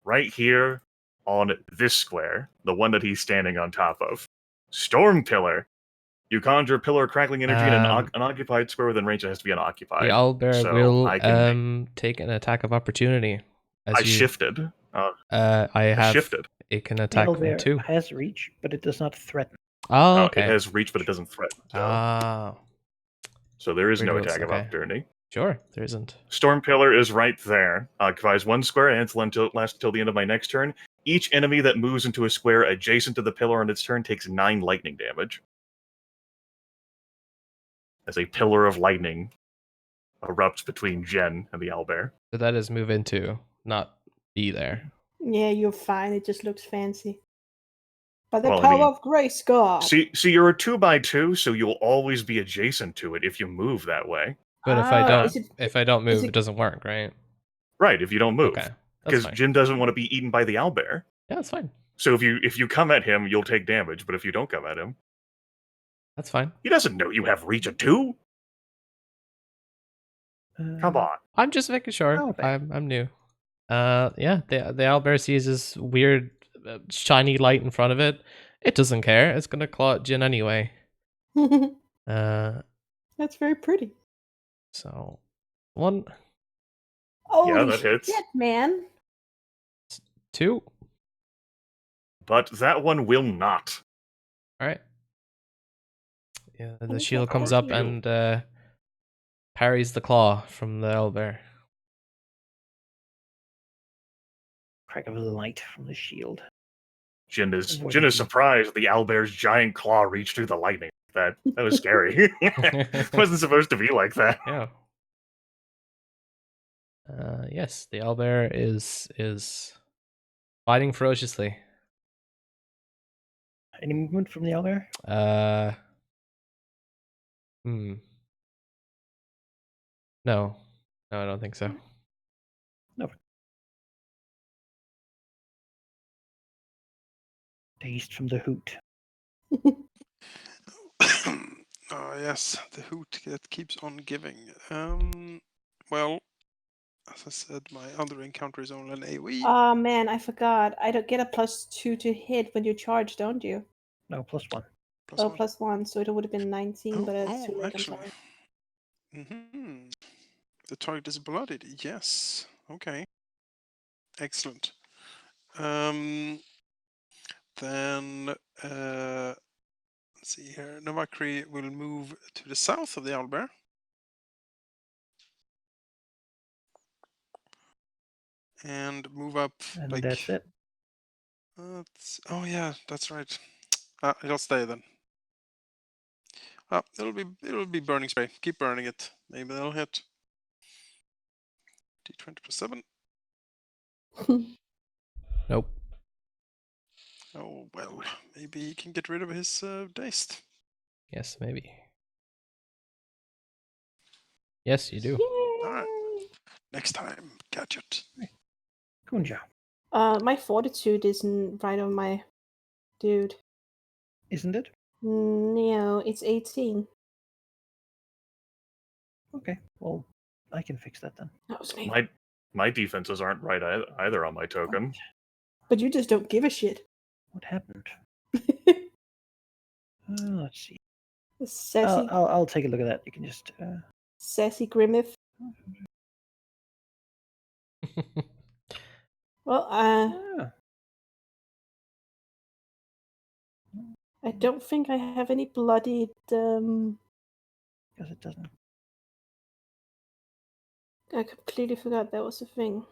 right here on this square, the one that he's standing on top of. Storm Pillar. You conjure pillar crackling energy in an unoccupied square within range that has to be unoccupied. The owlbear So will I can take an attack of opportunity. I shifted. I have shifted. It can attack me Owlbear too. has reach, but it does not threaten. Oh, okay. It has reach, but it doesn't threaten. So there is no attack of opportunity. Sure, there isn't. Storm Pillar is right there. Occupies one square and it's lasts until the end of my next turn. Each enemy that moves into a square adjacent to the pillar on its turn takes 9 lightning damage. As a pillar of lightning erupts between Jen and the owlbear. So that is move into, not be there. Yeah, you're fine. It just looks fancy. By the power of grace, God. See, you're a 2x2, so you'll always be adjacent to it if you move that way. But if I don't move, it doesn't work, right? Right, if you don't move. Okay, because Jin doesn't want to be eaten by the owlbear. Yeah, that's fine. So if you come at him, you'll take damage, but if you don't come at him, that's fine. He doesn't know you have reach of 2. Come on. I'm just making sure. Okay. I'm new. Yeah, the owlbear sees this weird shiny light in front of it. It doesn't care. It's gonna claw at Jin anyway. That's very pretty. So one, Holy that hits. shit, man. 2. But that one will not. All right. Yeah, the Thank shield you. comes Oh, up you. and parries the claw from the owlbear. Crack of light from the shield. Jin is Avoiding surprised the owlbear's giant claw reached through the lightning. That was scary. Wasn't supposed to be like that. Yeah. Yes, the owlbear is fighting ferociously. Any movement from the owlbear? No, I don't think so. Dazed from the hoot. Yes, the hoot that keeps on giving. Well, as I said, my other encounter is only an AoE. Oh man, I forgot. I don't get a +2 to hit when you charge, don't you? No, +1. Plus Oh, one. +1, so it would have been 19, but it's too late. Actually. I'm sorry. The target is bloodied. Yes. Okay. Excellent. Then let's see here. Novakri will move to the south of the owlbear. And move up. And like, that's it. oh yeah, that's right. It'll stay then. It'll be burning spray. Keep burning it. Maybe that'll hit. D20 plus 7. Nope. Oh well, maybe he can get rid of his dazed. Yes, maybe. Yes, you do. Alright. Next time, gadget. Kunja, My fortitude isn't right on my dude. isn't it? No, it's 18. Okay, well, I can fix that then. That was me. My defenses aren't right either on my token. But you just don't give a shit. What happened? Let's see. Sassy, I'll take a look at that. You can just. sassy Grimmith. Well, I don't think I have any bloodied. Because it doesn't. I completely forgot that was a thing.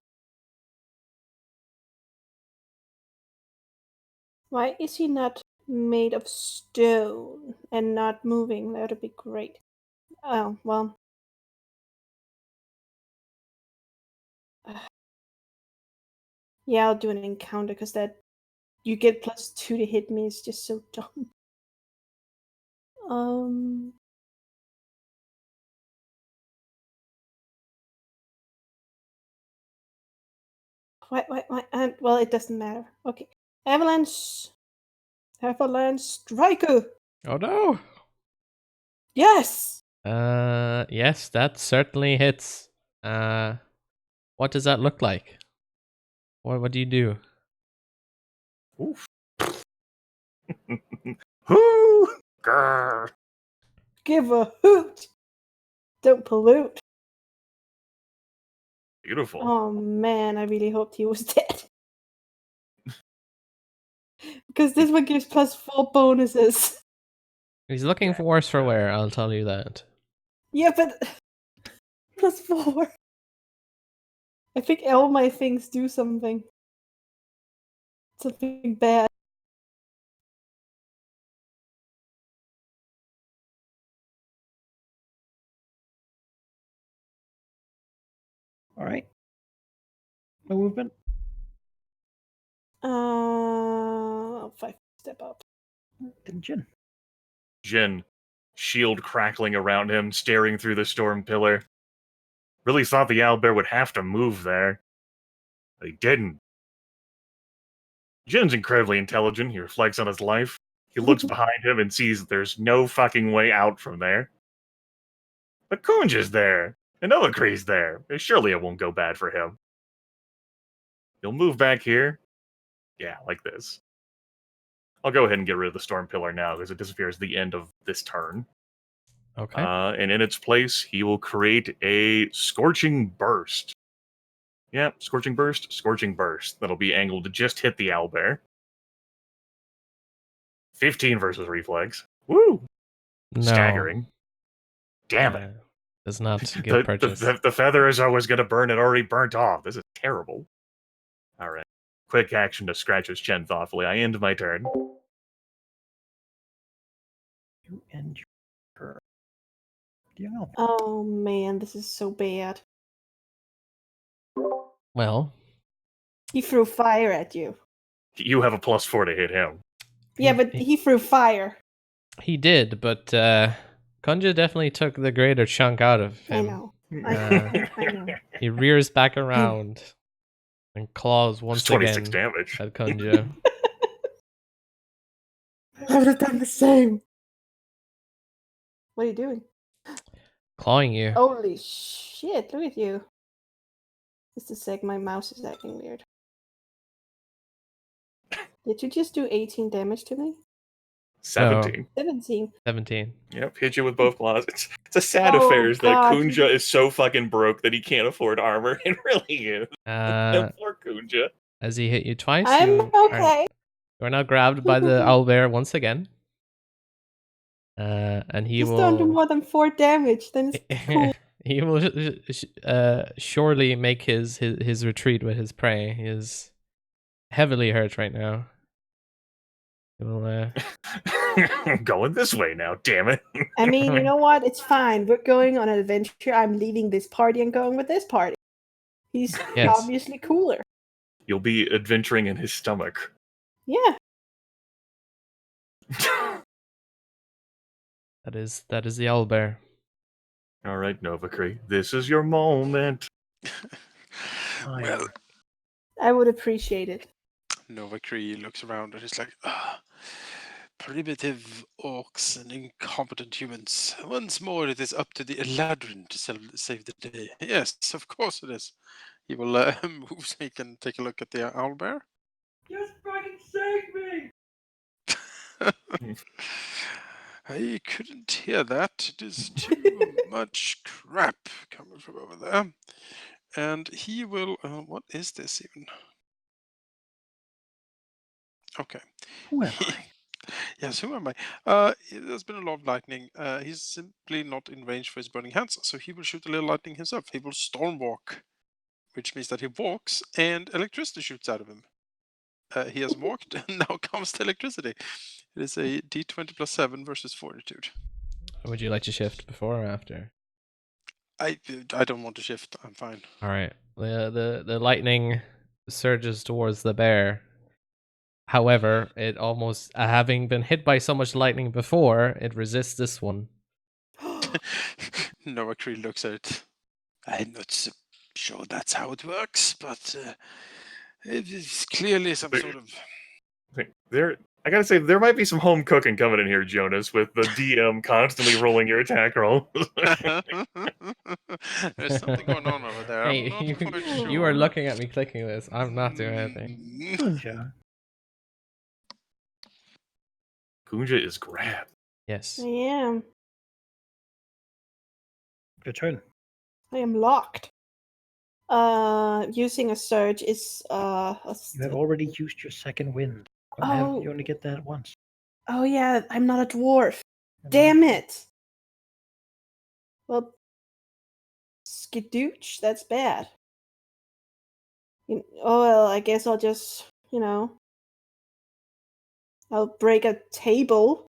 Why is he not made of stone and not moving? That would be great. Oh, well. Yeah, I'll do an encounter because that you get +2 to hit me is just so dumb. Why? Well, it doesn't matter. Okay. Avalanche Striker! Oh no! Yes! Yes, that certainly hits. What does that look like? What do you do? Oof. Hoo! Grr. Give a hoot! Don't pollute. Beautiful. Oh man, I really hoped he was dead. Because this one gives +4 bonuses. He's looking for worse for wear, I'll tell you that. Yeah, but +4. I think all my things do something. Something bad. All right. No movement. 5 step up. Didn't Jin? Jin, shield crackling around him, staring through the storm pillar. Really thought the owlbear would have to move there. But he didn't. Jin's incredibly intelligent. He reflects on his life. He looks behind him and sees that there's no fucking way out from there. But Kunja's there. And Novacree's there. Surely it won't go bad for him. He'll move back here. Yeah, like this. I'll go ahead and get rid of the Storm Pillar now because it disappears at the end of this turn. Okay. And in its place, he will create a Scorching Burst. Yeah, Scorching Burst, Scorching Burst. That'll be angled to just hit the owlbear. 15 versus Reflex. Woo! No. Staggering. Damn it. Does not get purchased. The feather is always going to burn. It already burnt off. This is terrible. All right. Quick action to scratch his chin thoughtfully. I end my turn. You and your yeah. Oh man, this is so bad. Well, He threw fire at you. You have a +4 to hit him. Yeah, but he threw fire. he did, but Kunja definitely took the greater chunk out of him. I know. I know. He rears back around and claws once 26 again damage. at Kunja. I would have done the same. What are you doing? Clawing you. Holy shit, look at you. Just a sec, my mouse is acting weird. Did you just do 18 damage to me? 17. 17. 17. Yep, hit you with both claws. It's a sad Oh, affair that God. Kunja is so fucking broke that he can't afford armor. It really is. Poor Kunja. As he hit you twice, I'm you okay. are now grabbed by the owlbear once again. And he Just will. don't do more than 4 damage, then it's cool. He will surely make his retreat with his prey. He is heavily hurt right now. He will, I'm going this way now, damn it. I mean, you know what? It's fine. We're going on an adventure. I'm leaving this party and going with this party. He's Yes. obviously cooler. You'll be adventuring in his stomach. Yeah. that is the owlbear. All right, Novacree, this is your moment. Well, I would appreciate it. Novacree looks around and is like, primitive orcs and incompetent humans. Once more, it is up to the Eladrin to save the day. Yes, of course it is. He will move so he can take a look at the owlbear. Just fucking save me! I couldn't hear that. It is too much crap coming from over there. And he will. What is this even? Okay. Who am I? Yes, who am I? There's been a lot of lightning. He's simply not in range for his burning hands, so he will shoot a little lightning himself. He will storm walk, which means that he walks and electricity shoots out of him. He has walked, and now comes the electricity. It is a d20 plus 7 versus fortitude. Would you like to shift before or after? I don't want to shift. I'm fine. All right. The lightning surges towards the bear. However, it almost having been hit by so much lightning before, it resists this one. Novacree looks at it. I'm not so sure that's how it works, but it is clearly some sort of. I gotta say, there might be some home cooking coming in here, Jonas, with the DM constantly rolling your attack roll. There's something going on over there. I'm Hey, not quite sure. you are looking at me clicking this. I'm not doing anything. Kunja. Kunja is grabbed. Yes. I am. Your turn. I am locked. Using a surge is You have already used your second wind. You only get that once. Oh yeah, I'm not a dwarf. Damn it. Well, skidooch, that's bad. Oh well, I guess I'll just, I'll break a table.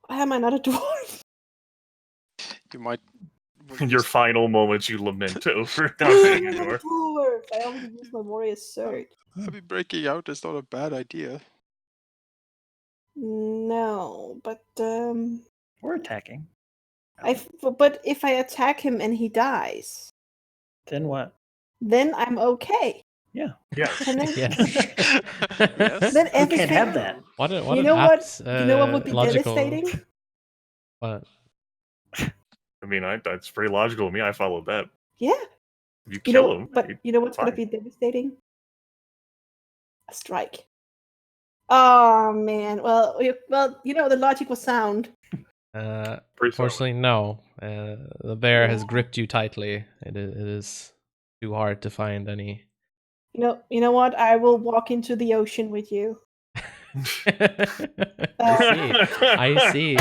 Why am I not a dwarf? You might. In your final moments, you lament over I'm not being a not a dwarf. dwarf. I only use my warrior surge. I mean, breaking out is not a bad idea. No, but Or attacking. but if I attack him and he dies, Then what? then I'm okay. Yeah. Yes. And then, Yes. Yes. then Who can't everything. have that? What a You an know what? apt, You know what would be logical. devastating? What? I mean, that's pretty logical to me. I followed that. Yeah. If you You kill know, him, but you know what's gonna fine. be devastating? A strike. Oh man. Well, the logic was sound. Uh, Pretty solid. Unfortunately, no. The bear has Yeah. gripped you tightly. It is too hard to find any. You know what? I will walk into the ocean with you. I see.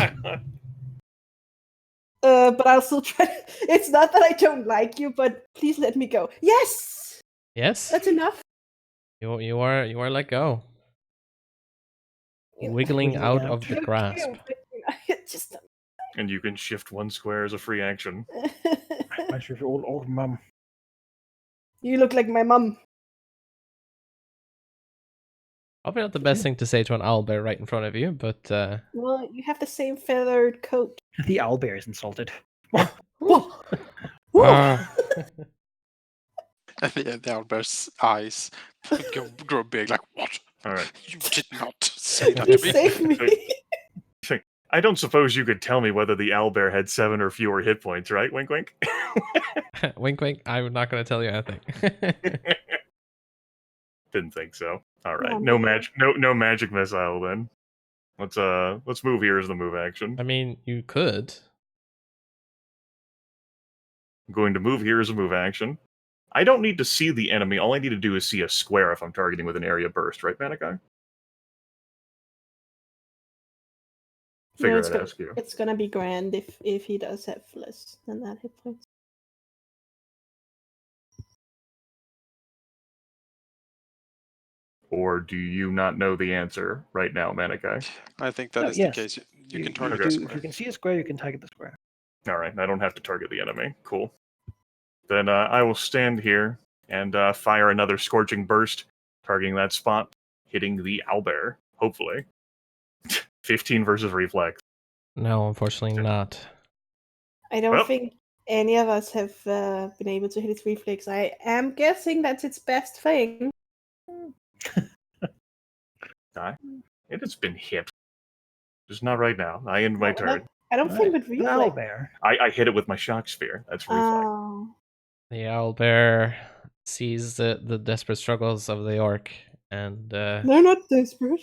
But I'll still try. It's not that I don't like you, but please let me go. Yes, Yes, that's enough. you are let go, You know, wiggling Wiggling out out. of the grasp. It's just. And you can shift 1 square as a free action. Reminds me of your old orc mum. You look like my mum. Probably not the best thing to say to an owlbear right in front of you, but Well, you have the same feathered coat. The owlbear is insulted. Whoa. Ah. And the owlbear's eyes grow big, like, what? All right. You did not say that You to me. saved me. I don't suppose you could tell me whether the owlbear had 7 or fewer hit points, right? Wink, wink. Wink, wink. I'm not going to tell you anything. Didn't think so. All right. Oh, No man. magic. No magic missile then. Let's move here as the move action. I mean, you could. I'm going to move here as a move action. I don't need to see the enemy. All I need to do is see a square if I'm targeting with an area burst, right, Manikai? Figure I'd ask you. It's gonna be grand if he does have less than that hit points. Or do you not know the answer right now, Manikai? I think that No, is yes. the case. You can You target Okay. the If square. you can see a square, you can target the square. All right, I don't have to target the enemy. Cool. Then I will stand here and fire another Scorching Burst, targeting that spot, hitting the owlbear, hopefully. 15 versus Reflex. No, unfortunately not. I don't Well- think any of us have been able to hit its reflex. I am guessing that's its best thing. It has been hit. Just not right now. I end my No, turn. I don't think Right. with The reflex. owlbear. I hit it with my Shock Sphere. That's Reflex. Oh. The owlbear sees the desperate struggles of the orc and They're not desperate.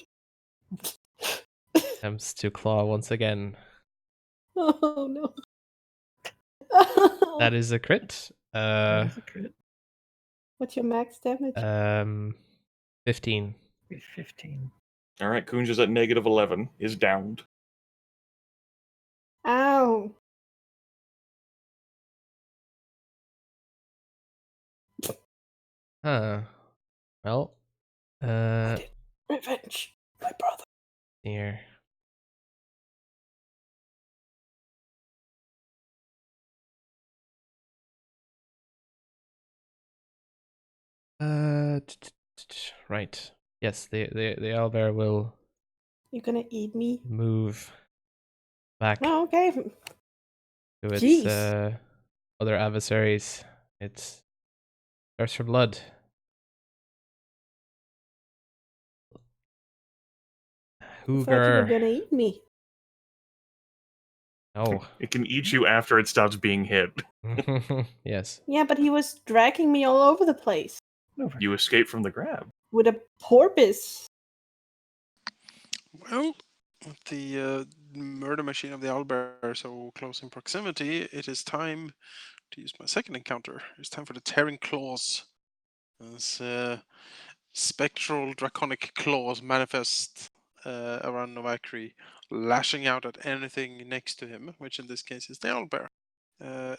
attempts to claw once again. Oh no. That is a crit. That is a crit. What's your max damage? 15. 15. All right, Kunja's at negative 11. Is downed. Ow. Huh. Well, Revenge, my brother. here. Right. Yes, the owlbear will You're gonna eat me? move back Oh, okay. to its Jeez. other adversaries. It's thirst for blood. I thought you were Hooger. gonna eat me. Oh. It can eat you after it stops being hit. Yes. Yeah, but he was dragging me all over the place Over. You escape from the grab. with a porpoise. Well, with the murder machine of the owlbear so close in proximity, it is time to use my second encounter. It's time for the tearing claws. As spectral draconic claws manifest around Novakri, lashing out at anything next to him, which in this case is the owlbear.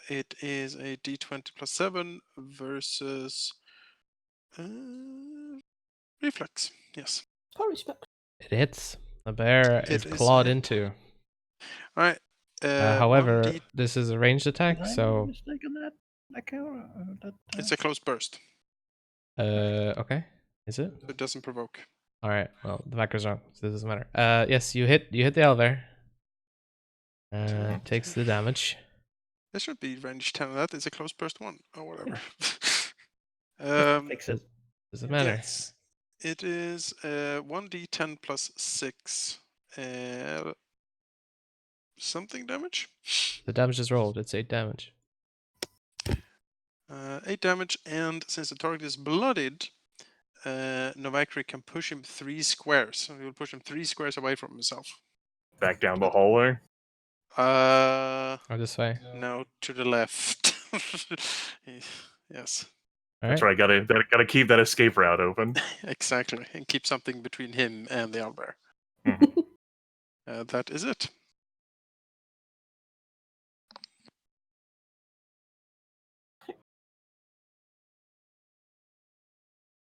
It is a d20 plus 7 versus reflex. Yes. Oh, respect. It hits. The bear It is is clawed a- into. All right. However, 1d this is a ranged attack, Did I make a so mistake on that? it's a close burst. okay. Is it? So it doesn't provoke. All right. Well, the Vicker's wrong, so it doesn't matter. Yes, you hit the owlbear. Takes the damage. There should be range 10 of that. It's a close burst 1 or whatever. Fix it. Does it matter? Yes. It is 1d10 plus 6. Something damage? The damage is rolled. It's 8 damage. 8 damage, and since the target is bloodied, Novakri can push him 3 squares. So he will push him 3 squares away from himself. Back down the hallway. Or this way. No, to the left. Yes, All That's right. right. Gotta keep that escape route open. exactly. And keep something between him and the owlbear. Mhm. That is it.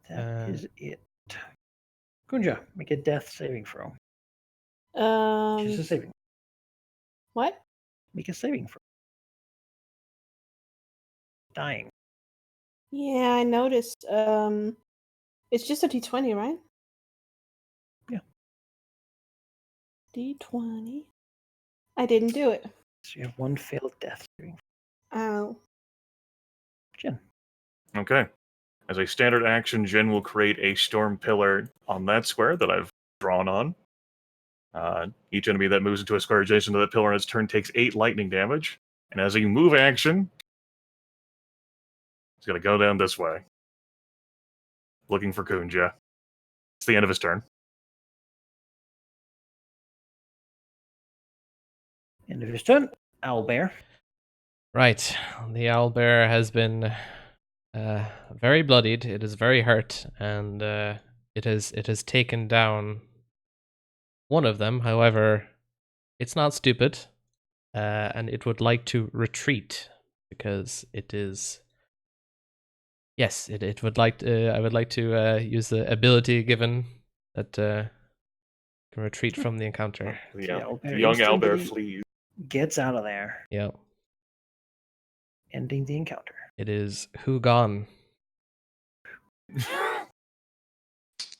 That is it. Kunja, make a death saving throw. Just a saving. What? Make a saving throw. Dying. Yeah, I noticed. It's just a d20, right? Yeah. D20. I didn't do it. So you have 1 failed death saving. Oh. Jen. Okay. As a standard action, Jin will create a storm pillar on that square that I've drawn on. Each enemy that moves into a square adjacent to that pillar on its turn takes 8 lightning damage. And as a move action, he's going to go down this way, looking for Kunja. It's the end of his turn. End of his turn. Owlbear. Right. The owlbear has been very bloodied. It is very hurt, and it has taken down one of them. However, it's not stupid, and it would like to retreat because it is. Yes, it would like. I would like to use the ability given that can retreat from the encounter. Yeah, owlbear the young owlbear instantly flees. gets out of there, Yeah, ending the encounter. it is who gone.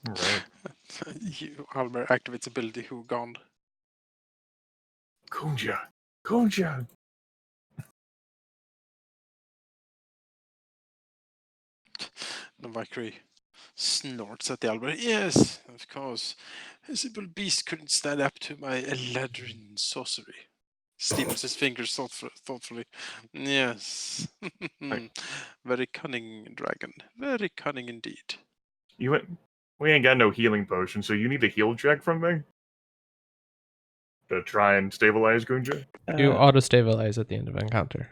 Right. Owlbear activates ability Who Gone. Kunja. Novakri snorts at the owlbear. Yes, of course. A simple beast couldn't stand up to my Eladrin sorcery. Steams his fingers thoughtfully. Yes. Very cunning dragon. Very cunning indeed. We ain't got no healing potion, so you need a heal check from me to try and stabilize Kunja. You auto stabilize at the end of an encounter,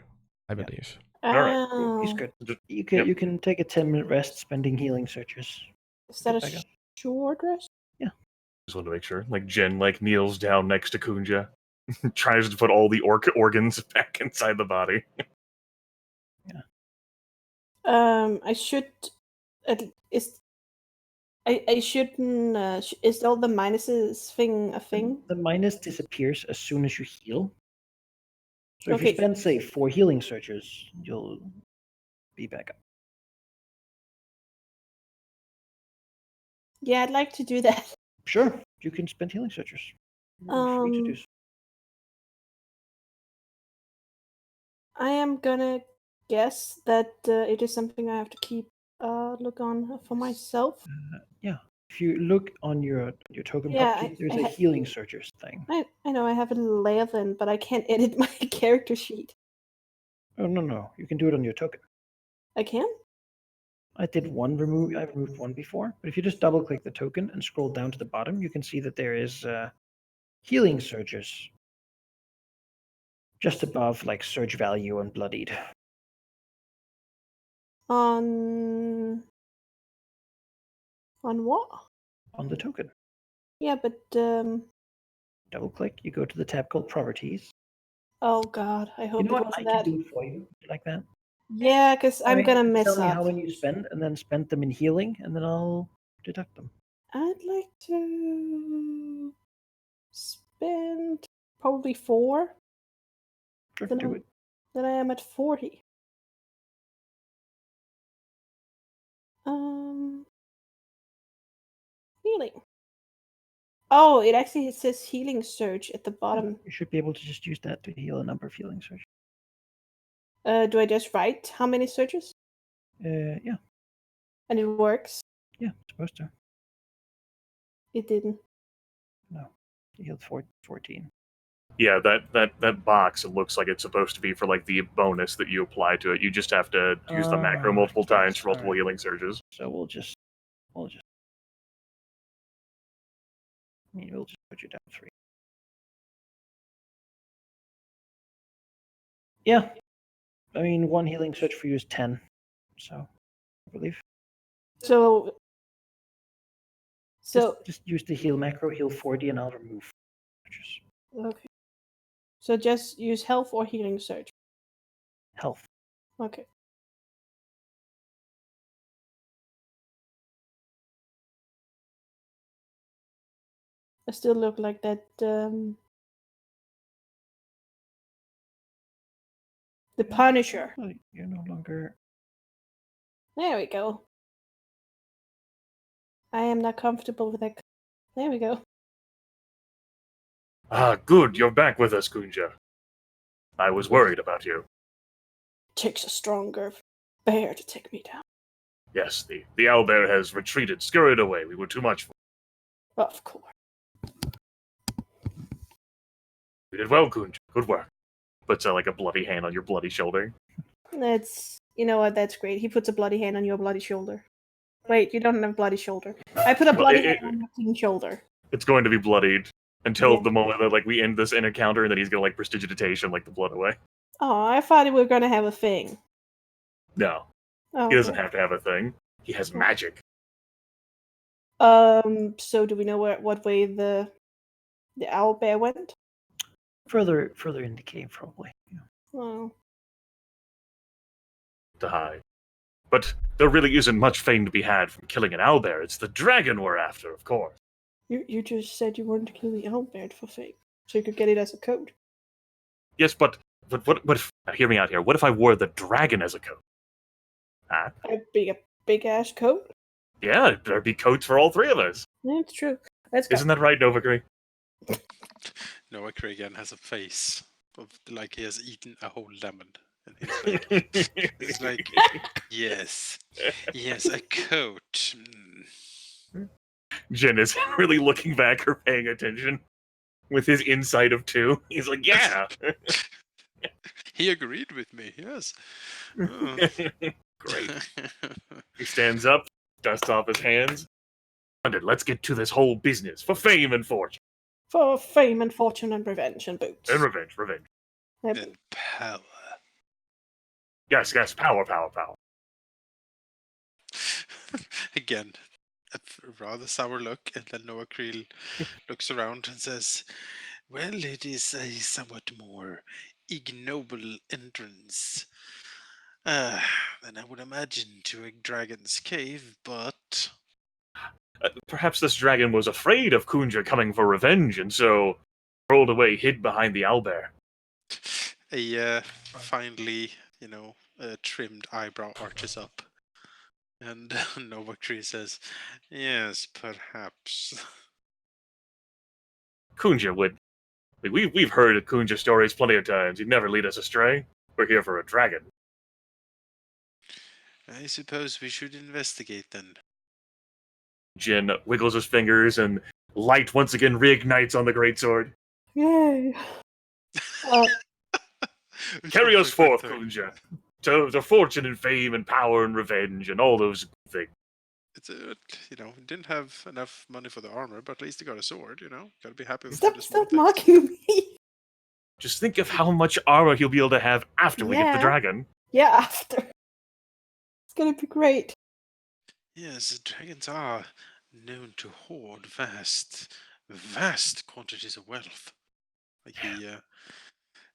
I believe. Alright, Oh. He's good. Just- You can take a 10-minute rest spending healing searches. Is that Get back a up. short rest? Just wanted to make sure. Like Jen, kneels down next to Kunja, tries to put all the organs back inside the body. I should. I shouldn't. Is all the minuses thing a thing? The minus disappears as soon as you heal. So if Okay. you spend, say, 4 healing searches, you'll be back up. Yeah, I'd like to do that. Sure, you can spend healing searches. You're free to do so. I am gonna guess that it is something I have to keep look on for myself. Yeah. If you look on your token Yeah, property, there's I a healing searches thing. I know I have a 11, but I can't edit my character sheet. Oh no, you can do it on your token. I can? I've removed one before, but if you just double click the token and scroll down to the bottom, you can see that there is healing surges just above like surge value and bloodied. On what? On the token. Yeah, but Double click, you go to the tab called properties. oh god, I hope You know it what? I wasn't can that. do it for you. You like that? Yeah, because I'm gonna mess tell me up. how many you spend, and then spend them in healing, and then I'll deduct them. I'd like to spend probably 4. Sure, Then do it. Then I am at 40. Healing. Oh, it actually says healing surge at the bottom. You should be able to just use that to heal a number of healing surges. Do I just write how many surges? Yeah. And it works? Yeah, supposed to. It didn't. No, he healed 14. Yeah, that box, it looks like it's supposed to be for like the bonus that you apply to it. You just have to use the macro multiple times for multiple healing surges. So we'll just we'll just put you down 3. Yeah. I mean, 1 healing surge for you is 10. So, I believe. So Just use the heal macro, heal 40, and I'll remove. okay. So just use health or healing surge. Health. Okay. I still look like that. The Punisher. Well, you're no longer. There we go. I am not comfortable with that. There we go. Ah, good, you're back with us, Kunja. I was worried about you. Takes a stronger bear to take me down. Yes, the owlbear has retreated, scurried away. We were too much for him. Of course. You did well, Kunja. Good work. Puts like a bloody hand on your bloody shoulder. That's, you know what, that's great. He puts a bloody hand on your bloody shoulder. Wait, you don't have a bloody shoulder. I put a bloody hand on your clean shoulder. It's going to be bloodied until the moment that like we end this encounter, and then he's gonna like prestidigitation like the blood away. Oh, I thought we were gonna have a thing. No, Oh, he doesn't have to have a thing. He has magic. So do we know what way the owlbear went? Further in the cave, probably. Yeah. Oh. To hide. But there really isn't much fame to be had from killing an owlbear. It's the dragon we're after, of course. You just said you wanted to kill the owlbear for fake, so you could get it as a coat. Yes, but what if, hear me out here, what if I wore the dragon as a coat? Huh? A big ass coat? Yeah, there'd be coats for all 3 of us. Yeah, it's true. Let's go. Isn't that right, Novagri? Noah Cregan has a face of like he has eaten a whole lemon. And it's like, yes, a coat. Jin is really looking back or paying attention with his insight of 2. He's like, yeah. He agreed with me, yes. Great. He stands up, dusts off his hands. Let's get to this whole business for fame and fortune. For fame and fortune and revenge and boots. And revenge. And power. Yes, power. Again, a rather sour look, and then Noah Creel looks around and says, well, it is a somewhat more ignoble entrance than I would imagine to a dragon's cave, but... Perhaps this dragon was afraid of Kunja coming for revenge, and so rolled away, hid behind the owlbear. A finely, trimmed eyebrow arches up. And Novakri says, yes, perhaps. Kunja would... We've heard of Kunja stories plenty of times. He'd never lead us astray. We're here for a dragon. I suppose we should investigate then. Jin wiggles his fingers and light once again reignites on the greatsword. Yay! Carry us forth, Kunja. To fortune and fame and power and revenge and all those things. It's didn't have enough money for the armor, but at least he got a sword, Gotta be happy with Stop mocking me! Just think of how much armor he'll be able to have after we get the dragon. Yeah, after. It's gonna be great. Yes, dragons are known to hoard vast quantities of wealth.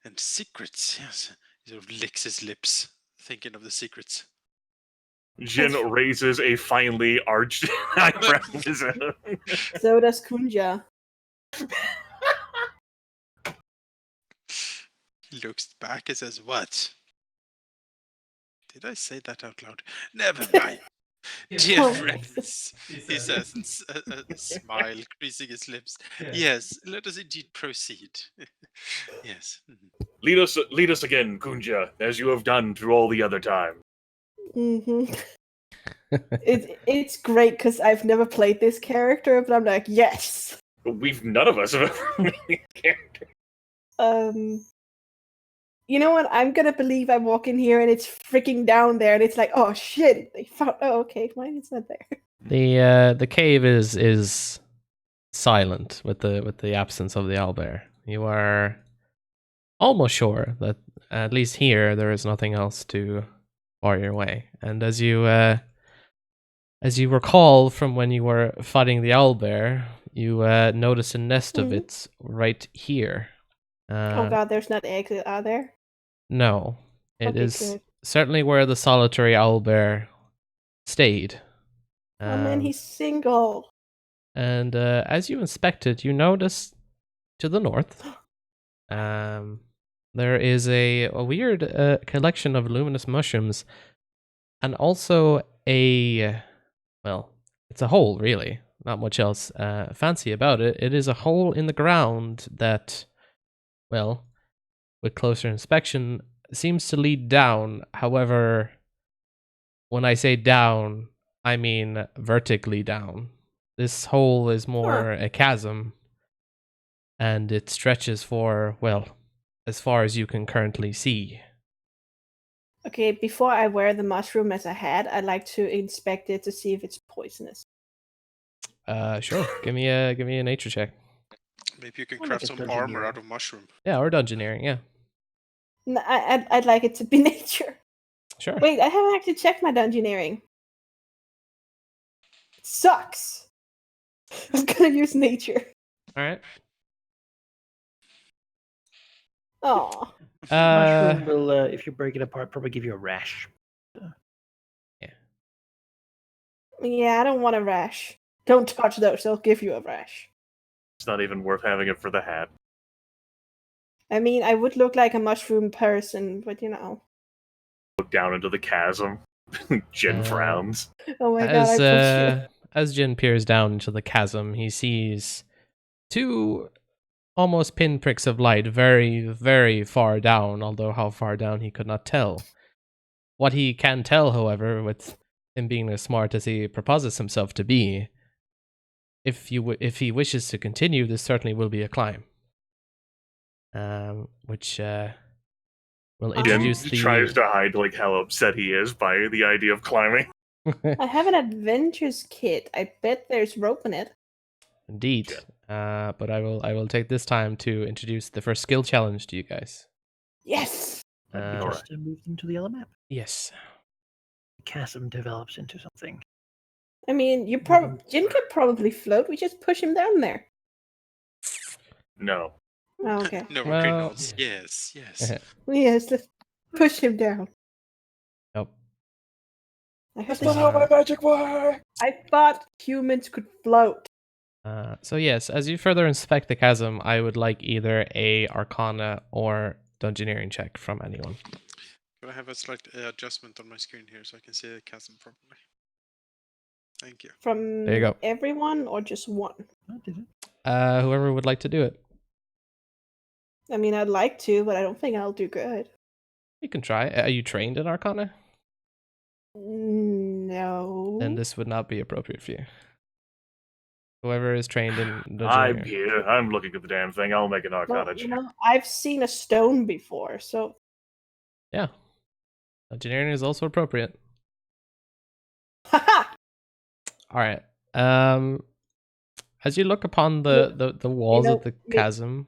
And secrets, yes. He sort of licks his lips, thinking of the secrets. Jin raises a finely arched eyebrow. So does Kunja. He looks back and says, what? Did I say that out loud? Never mind. Dear friends, he says, a smile creasing his lips. Yes, let us indeed proceed. Yes. Lead us again, Kunja, as you have done through all the other time. Mm-hmm. It's great because I've never played this character, but I'm like, yes. None of us have ever made this character. You know what? I'm gonna believe I walk in here and it's freaking down there, and it's like, oh shit, they found. Oh, okay, why it's not there? The cave is silent with the absence of the owlbear. You are almost sure that at least here there is nothing else to bar your way. And as you recall from when you were fighting the owlbear, you notice a nest of it right here. Oh god, there's not eggs out there. No, it Okay, is good. certainly where the solitary owlbear stayed. Oh man, he's single. And as you inspect it, you notice to the north, there is a weird collection of luminous mushrooms, and also it's a hole, really. Not much else fancy about it. It is a hole in the ground that, well, with closer inspection, seems to lead down. However, when I say down, I mean vertically down. This hole is more a chasm, and it stretches for, well, as far as you can currently see. Okay, before I wear the mushroom as a hat, I'd like to inspect it to see if it's poisonous. Sure. Give me a nature check. Maybe you can Or craft like a some dungeoneering. armor out of mushroom. Yeah, or dungeoneering. Yeah, I'd like it to be nature. sure. Wait, I haven't actually checked my dungeoneering. It sucks. I'm gonna use nature. All right. Oh, Mushroom will, if you break it apart, probably give you a rash. yeah, I don't want a rash. Don't touch those; they'll give you a rash. It's not even worth having it for the hat. I mean, I would look like a mushroom person, but you know. Look down into the chasm. Jin frowns. Oh my god, I pushed you. As Jin peers down into the chasm, he sees two almost pinpricks of light very, very far down, although how far down he could not tell. What he can tell, however, with him being as smart as he proposes himself to be, if he wishes to continue, this certainly will be a climb. Which will introduce Jin tries to hide like how upset he is by the idea of climbing. I have an adventures kit. I bet there's rope in it. Indeed. But I will take this time to introduce the first skill challenge to you guys. Yes. Just to move them to the other map. Yes. The chasm develops into something. I mean, Jin could probably float. We just push him down there. No. Oh, okay. No, Well- green nods. Yes, yes. Yes, let's push him down. Nope. That's not how my magic works! I thought humans could float. So yes, as you further inspect the chasm, I would like either a Arcana or Dungeoneering check from anyone. Can I have a slight adjustment on my screen here so I can see the chasm properly? Thank you. From There you go. everyone or just one? Oh, did it? Whoever would like to do it, I mean, I'd like to, but I don't think I'll do good. you can try. Are you trained in Arcana? No. Then this would not be appropriate for you. Whoever is trained in I'm Dungeoneering. here. I'm looking at the damn thing. I'll make an Arcana Well, check. you know, I've seen a stone before, so Yeah. Dungeoneering is also appropriate. haha. All right. As you look upon the walls of the chasm,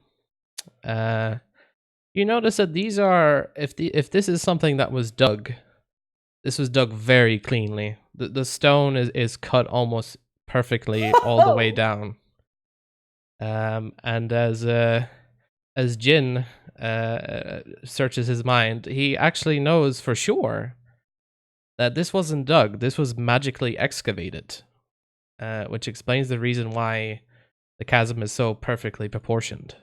you notice that these are if this is something that was dug, this was dug very cleanly. The stone is cut almost perfectly all the way down. And as Jin searches his mind, he actually knows for sure that this wasn't dug. This was magically excavated, which explains the reason why the chasm is so perfectly proportioned.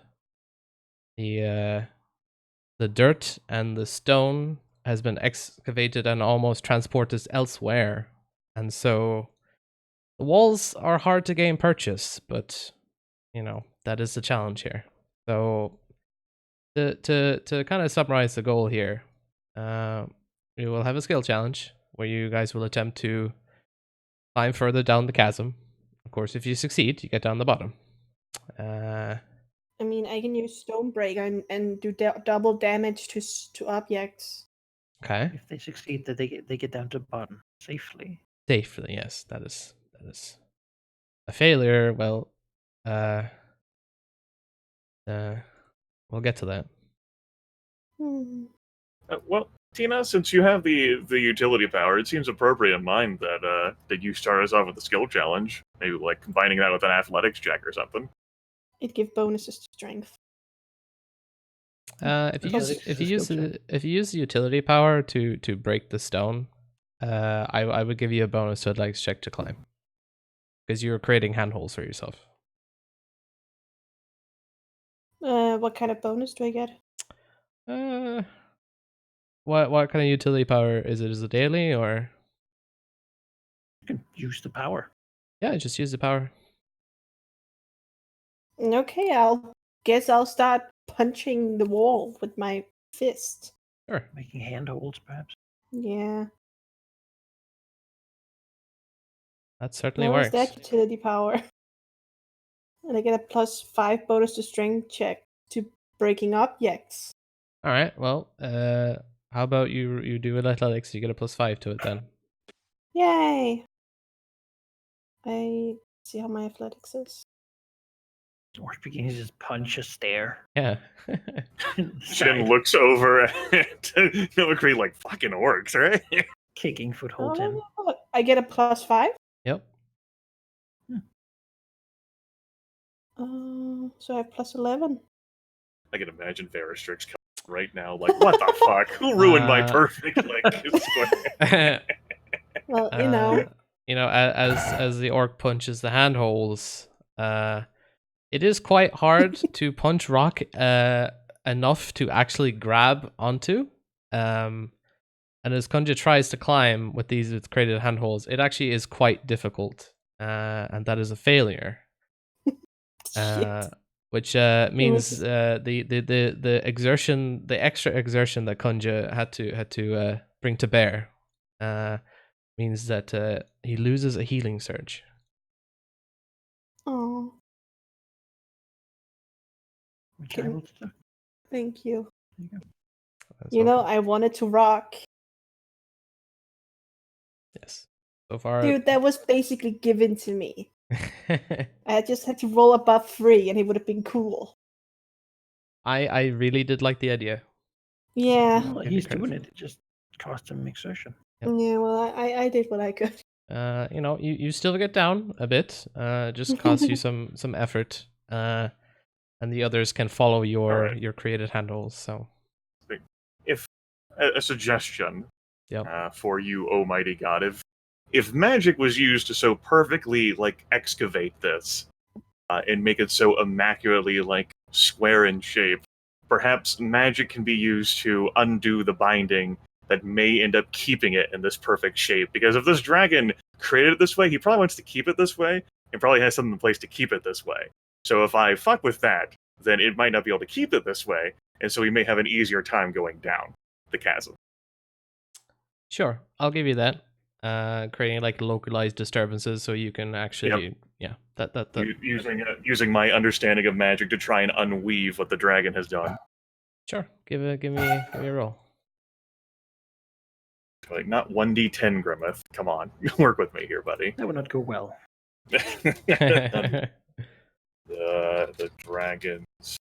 The dirt and the stone has been excavated and almost transported elsewhere, and so the walls are hard to gain purchase, but you know that is the challenge here. So to kind of summarize the goal here, we will have a skill challenge where you guys will attempt to climb further down the chasm. Of course, if you succeed, you get down the bottom. I mean, I can use Stonebreaker and do double damage to objects. Okay. If they succeed, that they get down to the bottom safely. Safely, yes. That is a failure. Well, we'll get to that. Hmm. Well, Tina, since you have the utility power, it seems appropriate in mind that you start us off with a skill challenge. Maybe like combining that with an athletics check or something. It gives bonuses to strength. If you use Athletics is a skill the utility power to break the stone, I would give you a bonus to athletics check to climb, because you're creating handholds for yourself. What kind of bonus do I get? What kind of utility power is it? Is it daily or? You can use the power. Yeah, just use the power. Okay, I'll start punching the wall with my fist. Sure. Making handholds, perhaps. Yeah. That certainly Now works. is that utility power? And I get a +5 bonus to strength check to breaking objects. All right. Well, how about you do athletics? You get a +5 to it then. Yay! I see how my athletics is. Orc begins to just punch a stare. Yeah. Jin looks over at Mimicry like fucking orcs, right? Kicking footholds in. Oh, I get a +5. Yep. So I have +11. I can imagine Varistrix coming right now, like, what the fuck? Who ruined my perfect like square? Well, as the orc punches the handholds, it is quite hard to punch rock enough to actually grab onto. And as Kunja tries to climb with these created handholds, it actually is quite difficult, and that is a failure. Shit. Which means the exertion, the extra exertion that Kunja had to bring to bear, means that he loses a healing surge. Oh, Which Can- I will do. thank you. There you go. That's You know, welcome. I wanted to rock. Yes. So far, Dude, that was basically given to me. I just had to roll above 3 and it would have been cool. I really did like the idea. Yeah. Well, Give you he's credit doing for it. It just cost him exertion. Yep. Yeah, well, I did what I could. You still get down a bit. Just costs you some effort. And the others can follow your created handles. So, If a suggestion yep. for you, Almighty God, if magic was used to so perfectly like excavate this and make it so immaculately like square in shape, perhaps magic can be used to undo the binding that may end up keeping it in this perfect shape. Because if this dragon created it this way, he probably wants to keep it this way and probably has something in place to keep it this way. So if I fuck with that, then it might not be able to keep it this way, and so we may have an easier time going down the chasm. Sure, I'll give you that. Creating like localized disturbances so you can actually, that. Using my understanding of magic to try and unweave what the dragon has done. Sure, give me a roll. Like, not 1d10, Grimmeth. Come on, work with me here, buddy. That would not go well. The dragon's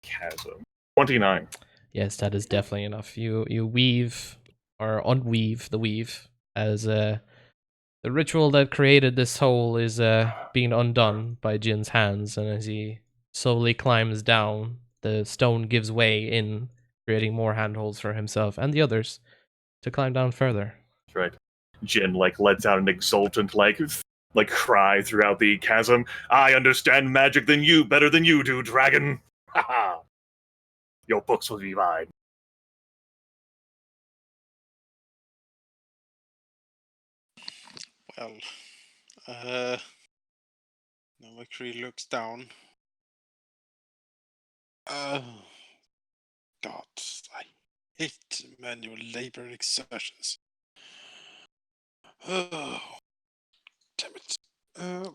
chasm. 29. Yes, that is definitely enough. You weave or unweave the weave as the ritual that created this hole is being undone by Jin's hands, and as he slowly climbs down, the stone gives way in, creating more handholds for himself and the others to climb down further. That's right. Jin lets out an exultant cry throughout the chasm. I understand magic better than you do, dragon. Ha! Your books will be mine. Well, now McCree looks down. God, I hate manual labor exertions. Oh, damn it.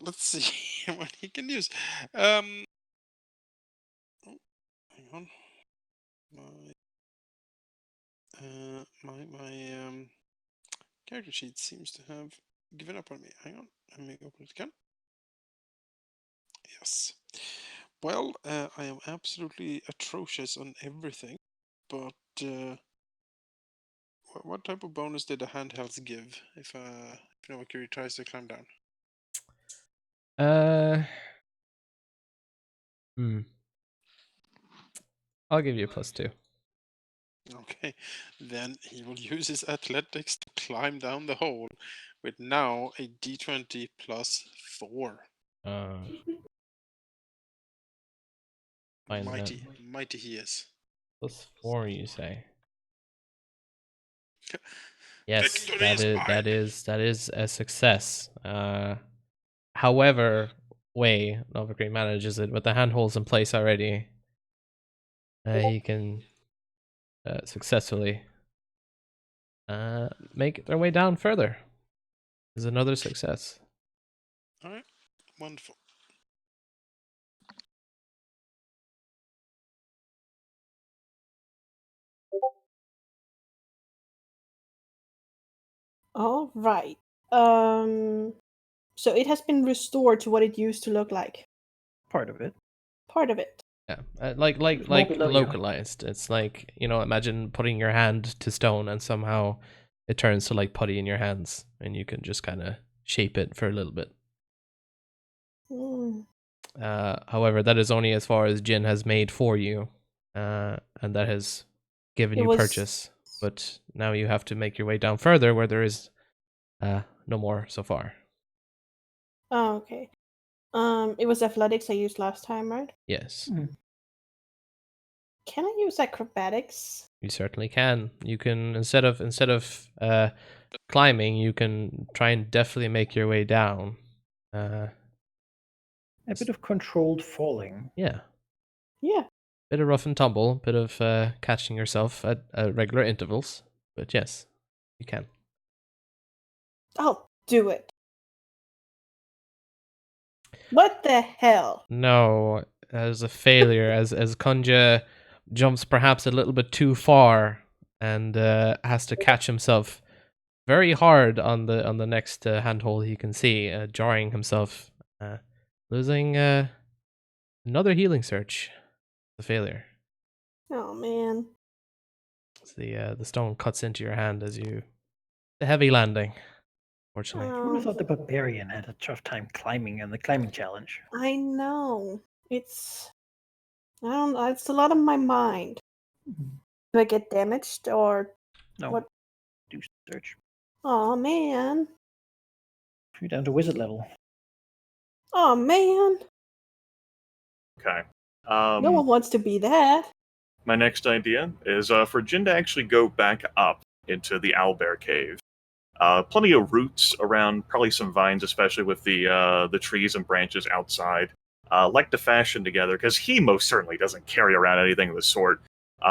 Let's see what he can use. Oh, hang on. My character sheet seems to have given up on me. Hang on, let me open it again. Yes. Well, I am absolutely atrocious on everything, but what type of bonus did the handhelds give if Valkyrie tries to climb down? I'll give you a +2. Okay, then he will use his athletics to climb down the hole with now a d20 +4. Fine Mighty, then. mighty he is. +4, you say? Yes, Victory is mine. that is a success. However way Novagreen manages it with the handholds in place already, he can successfully make their way down further. Is another success. All right, wonderful. All right. So it has been restored to what it used to look like. Part of it. Part of it. Yeah, It's more below you. localized. It's like, imagine putting your hand to stone and somehow it turns to like putty in your hands, and you can just kind of shape it for a little bit. Mm. However, that is only as far as Jin has made for you, and that has given you purchase. But now you have to make your way down further, where there is no more so far. Oh, okay. It was athletics I used last time, right? Yes, Can I use acrobatics? you certainly can. You can instead of climbing, you can try and definitely make your way down. A bit of controlled falling. Yeah. Yeah. Bit of rough and tumble, bit of catching yourself at regular intervals. But yes, you can. I'll do it. What the hell? No, as a failure, as Kunja jumps perhaps a little bit too far and has to catch himself very hard on the next handhold he can see, jarring himself, losing another healing search. The failure. Oh man. As the stone cuts into your hand as you the heavy landing. Fortunately, Who would have thought the barbarian had a tough time climbing in the climbing challenge? I know. It's I don't know, it's a lot on my mind. Do I get damaged or No. what? Do search. Oh man. You're down to wizard level. Oh man. Okay. No one wants to be that. My next idea is for Jin to actually go back up into the owlbear cave. Plenty of roots around, probably some vines, especially with the trees and branches outside. Like to fashion together, because he most certainly doesn't carry around anything of the sort.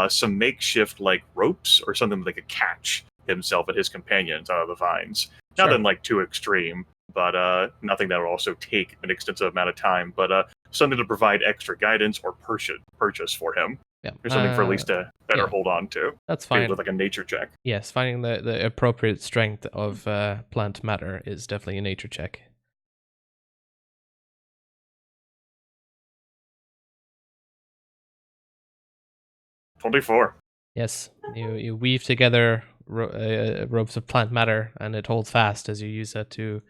Some makeshift like ropes or something that they could catch himself and his companions out of the vines. Sure. Nothing like too extreme, but nothing that will also take an extensive amount of time. But something to provide extra guidance or purchase for him. yeah, Or something for at least to better yeah. hold on to. That's Maybe fine. with like a nature check. Yes, finding the appropriate strength of plant matter is definitely a nature check. $24. Yes, you weave together ropes of plant matter, and it holds fast as you use that to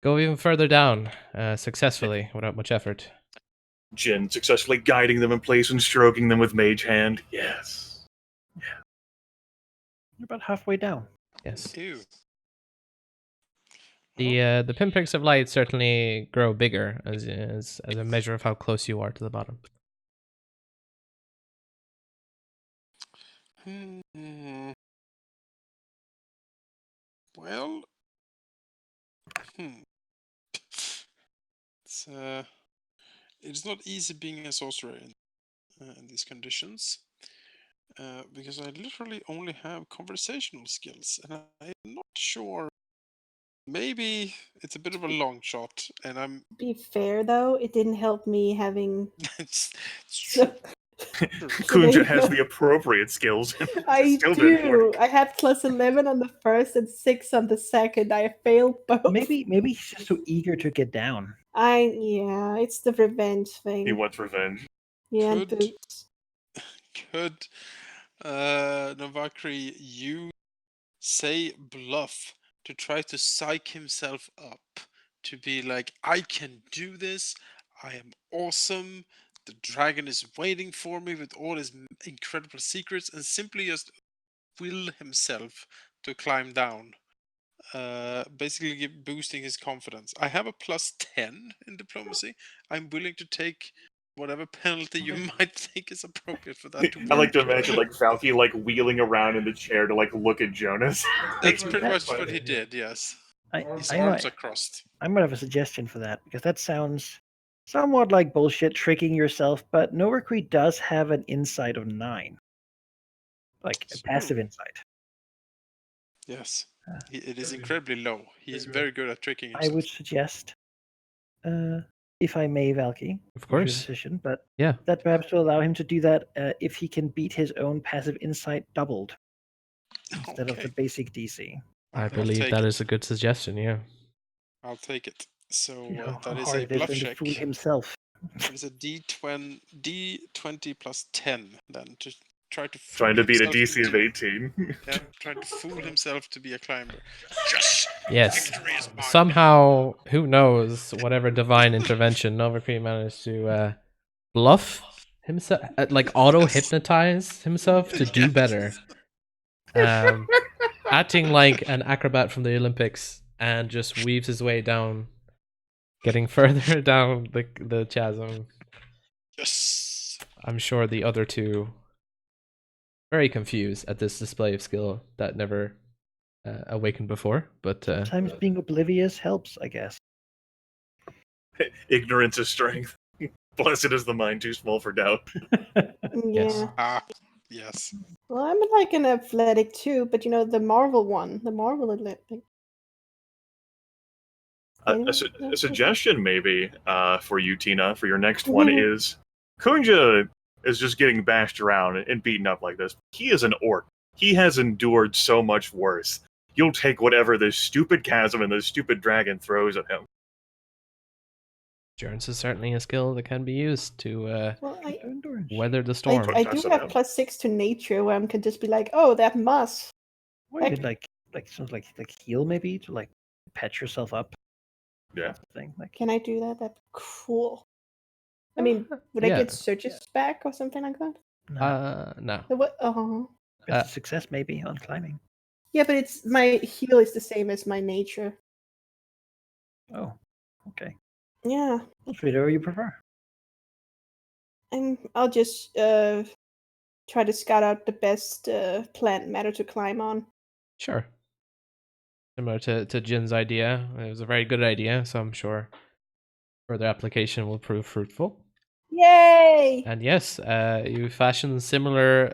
go even further down successfully without much effort. Jin successfully guiding them in place and stroking them with mage hand. Yes. You're about halfway down. Yes. Ew. The pinpricks of light certainly grow bigger as a measure of how close you are to the bottom. Well, it's not easy being a sorcerer in these conditions, because I literally only have conversational skills, and I'm not sure Maybe it's a bit of a long shot, and I'm. To be fair, though, it didn't help me having. it's So, true. True. Kunja has the appropriate skills. I Still didn't do. work. I had +11 on the first and 6 on the second. I failed both. Maybe he's just so eager to get down. Yeah, it's the revenge thing. He wants revenge. Yeah, and Could- boots. Could Novakri use say bluff to try to psych himself up to be like, I can do this, I am awesome, the dragon is waiting for me with all his incredible secrets, and simply just will himself to climb down, basically boosting his confidence. I have a +10 in diplomacy. I'm willing to take whatever penalty you might think is appropriate for that to work. I like to imagine like Valky like wheeling around in the chair to like look at Jonas. That's Like, pretty that's much what he did, yes. His I arms might, are crossed. I might have a suggestion for that, because that sounds somewhat like bullshit tricking yourself, but Novercree does have an insight of 9. Like a passive insight. Yes. It is incredibly low. He is very good at tricking I himself. would suggest, if I may, Valky, Of your course. decision, but Yeah. that perhaps will allow him to do that if he can beat his own passive insight doubled instead of the Okay, basic DC. I I'll believe take that it. is a good suggestion, yeah. I'll take it. So See how that is hard a it is bluff for him to check. fool himself. That is a D20 plus 10 then to try to fool Trying to beat a himself DC of into- 18. Yeah, trying to fool himself to be a climber. Yes! Yes. Victory is mine! Somehow, who knows, whatever divine intervention, Novercree managed to bluff himself, like auto-hypnotize himself to do better. Acting like an acrobat from the Olympics, and just weaves his way down, getting further down the chasm. Yes! I'm sure the other two very confused at this display of skill that never awakened before, but Sometimes being oblivious helps, I guess. Ignorance is strength. Blessed is the mind too small for doubt. Yes. Yeah. Yes. Well, I'm like an athletic too, but you know, the Marvel one, the Marvel athletic. A suggestion maybe for you, Tina, for your next one is Kunja is just getting bashed around and beaten up like this. He is an orc. He has endured so much worse. You'll take whatever this stupid chasm and this stupid dragon throws at him. Endurance is certainly a skill that can be used to Well, weather the storm. I do have +6 to nature, where I can just be like, oh, that moss. Or you could like heal maybe to like patch yourself up. Yeah. Thing. Like, Can I do that? That's cool. I mean, would I yeah. get searches back or something like that? No. What? Oh. it's a success maybe on climbing. Yeah, but it's my heal is the same as my nature. Oh, okay. Yeah. Which video you prefer? And I'll just try to scout out the best plant matter to climb on. Sure. Similar to Jin's idea. It was a very good idea, so I'm sure further application will prove fruitful. Yay! And yes, you fashion similar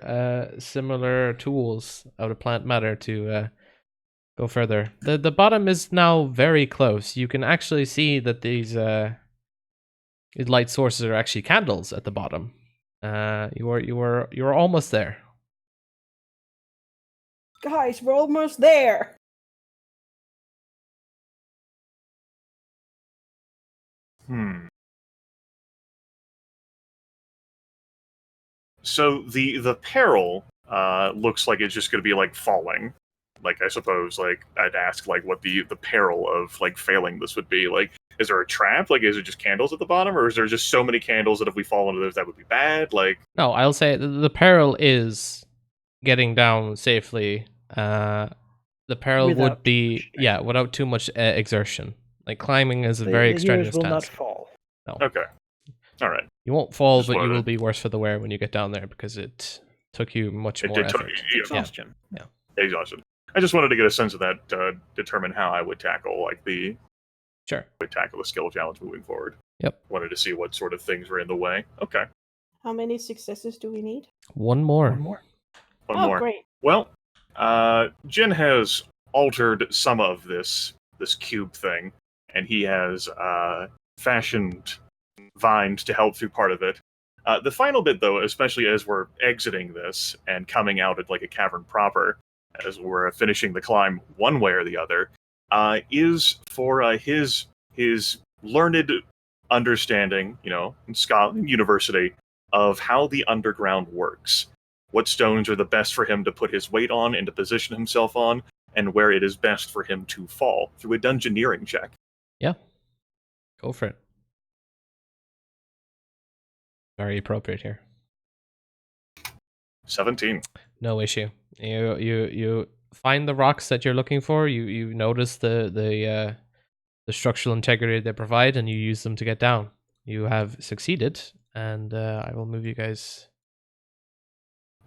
tools out of plant matter to go further. The bottom is now very close. You can actually see that these light sources are actually candles at the bottom. You were almost there. Guys, we're almost there. So the peril looks like it's just going to be like falling. Like I suppose, like I'd ask like what the peril of like failing this would be. Like, is there a trap? Like, is it just candles at the bottom, or is there just so many candles that if we fall into those, that would be bad? Like, No, I'll say the peril is getting down safely. The peril would Without be too much without too much exertion. Like climbing is a The very heroes extraneous will not task. fall. No, okay, all right. you won't fall, Just but you wanted will to- be worse for the wear when you get down there because it took you much It more did effort. Exhaustion. exhaustion. I just wanted to get a sense of that to determine how I would tackle like the Sure. skill challenge moving forward. Yep. Wanted to see what sort of things were in the way. Okay, How many successes do we need? One more. One more. one Oh, more. great. Well, Jin has altered some of this cube thing, and he has fashioned vines to help through part of it. The final bit, though, especially as we're exiting this and coming out at like a cavern proper, as we're finishing the climb one way or the other, is for his learned understanding, in Scotland University, of how the underground works. What stones are the best for him to put his weight on and to position himself on, and where it is best for him to fall through a dungeoneering check. Yeah. Go for it. Very appropriate here. 17. No issue. You find the rocks that you're looking for. You notice the structural integrity they provide, and you use them to get down. You have succeeded, and I will move you guys.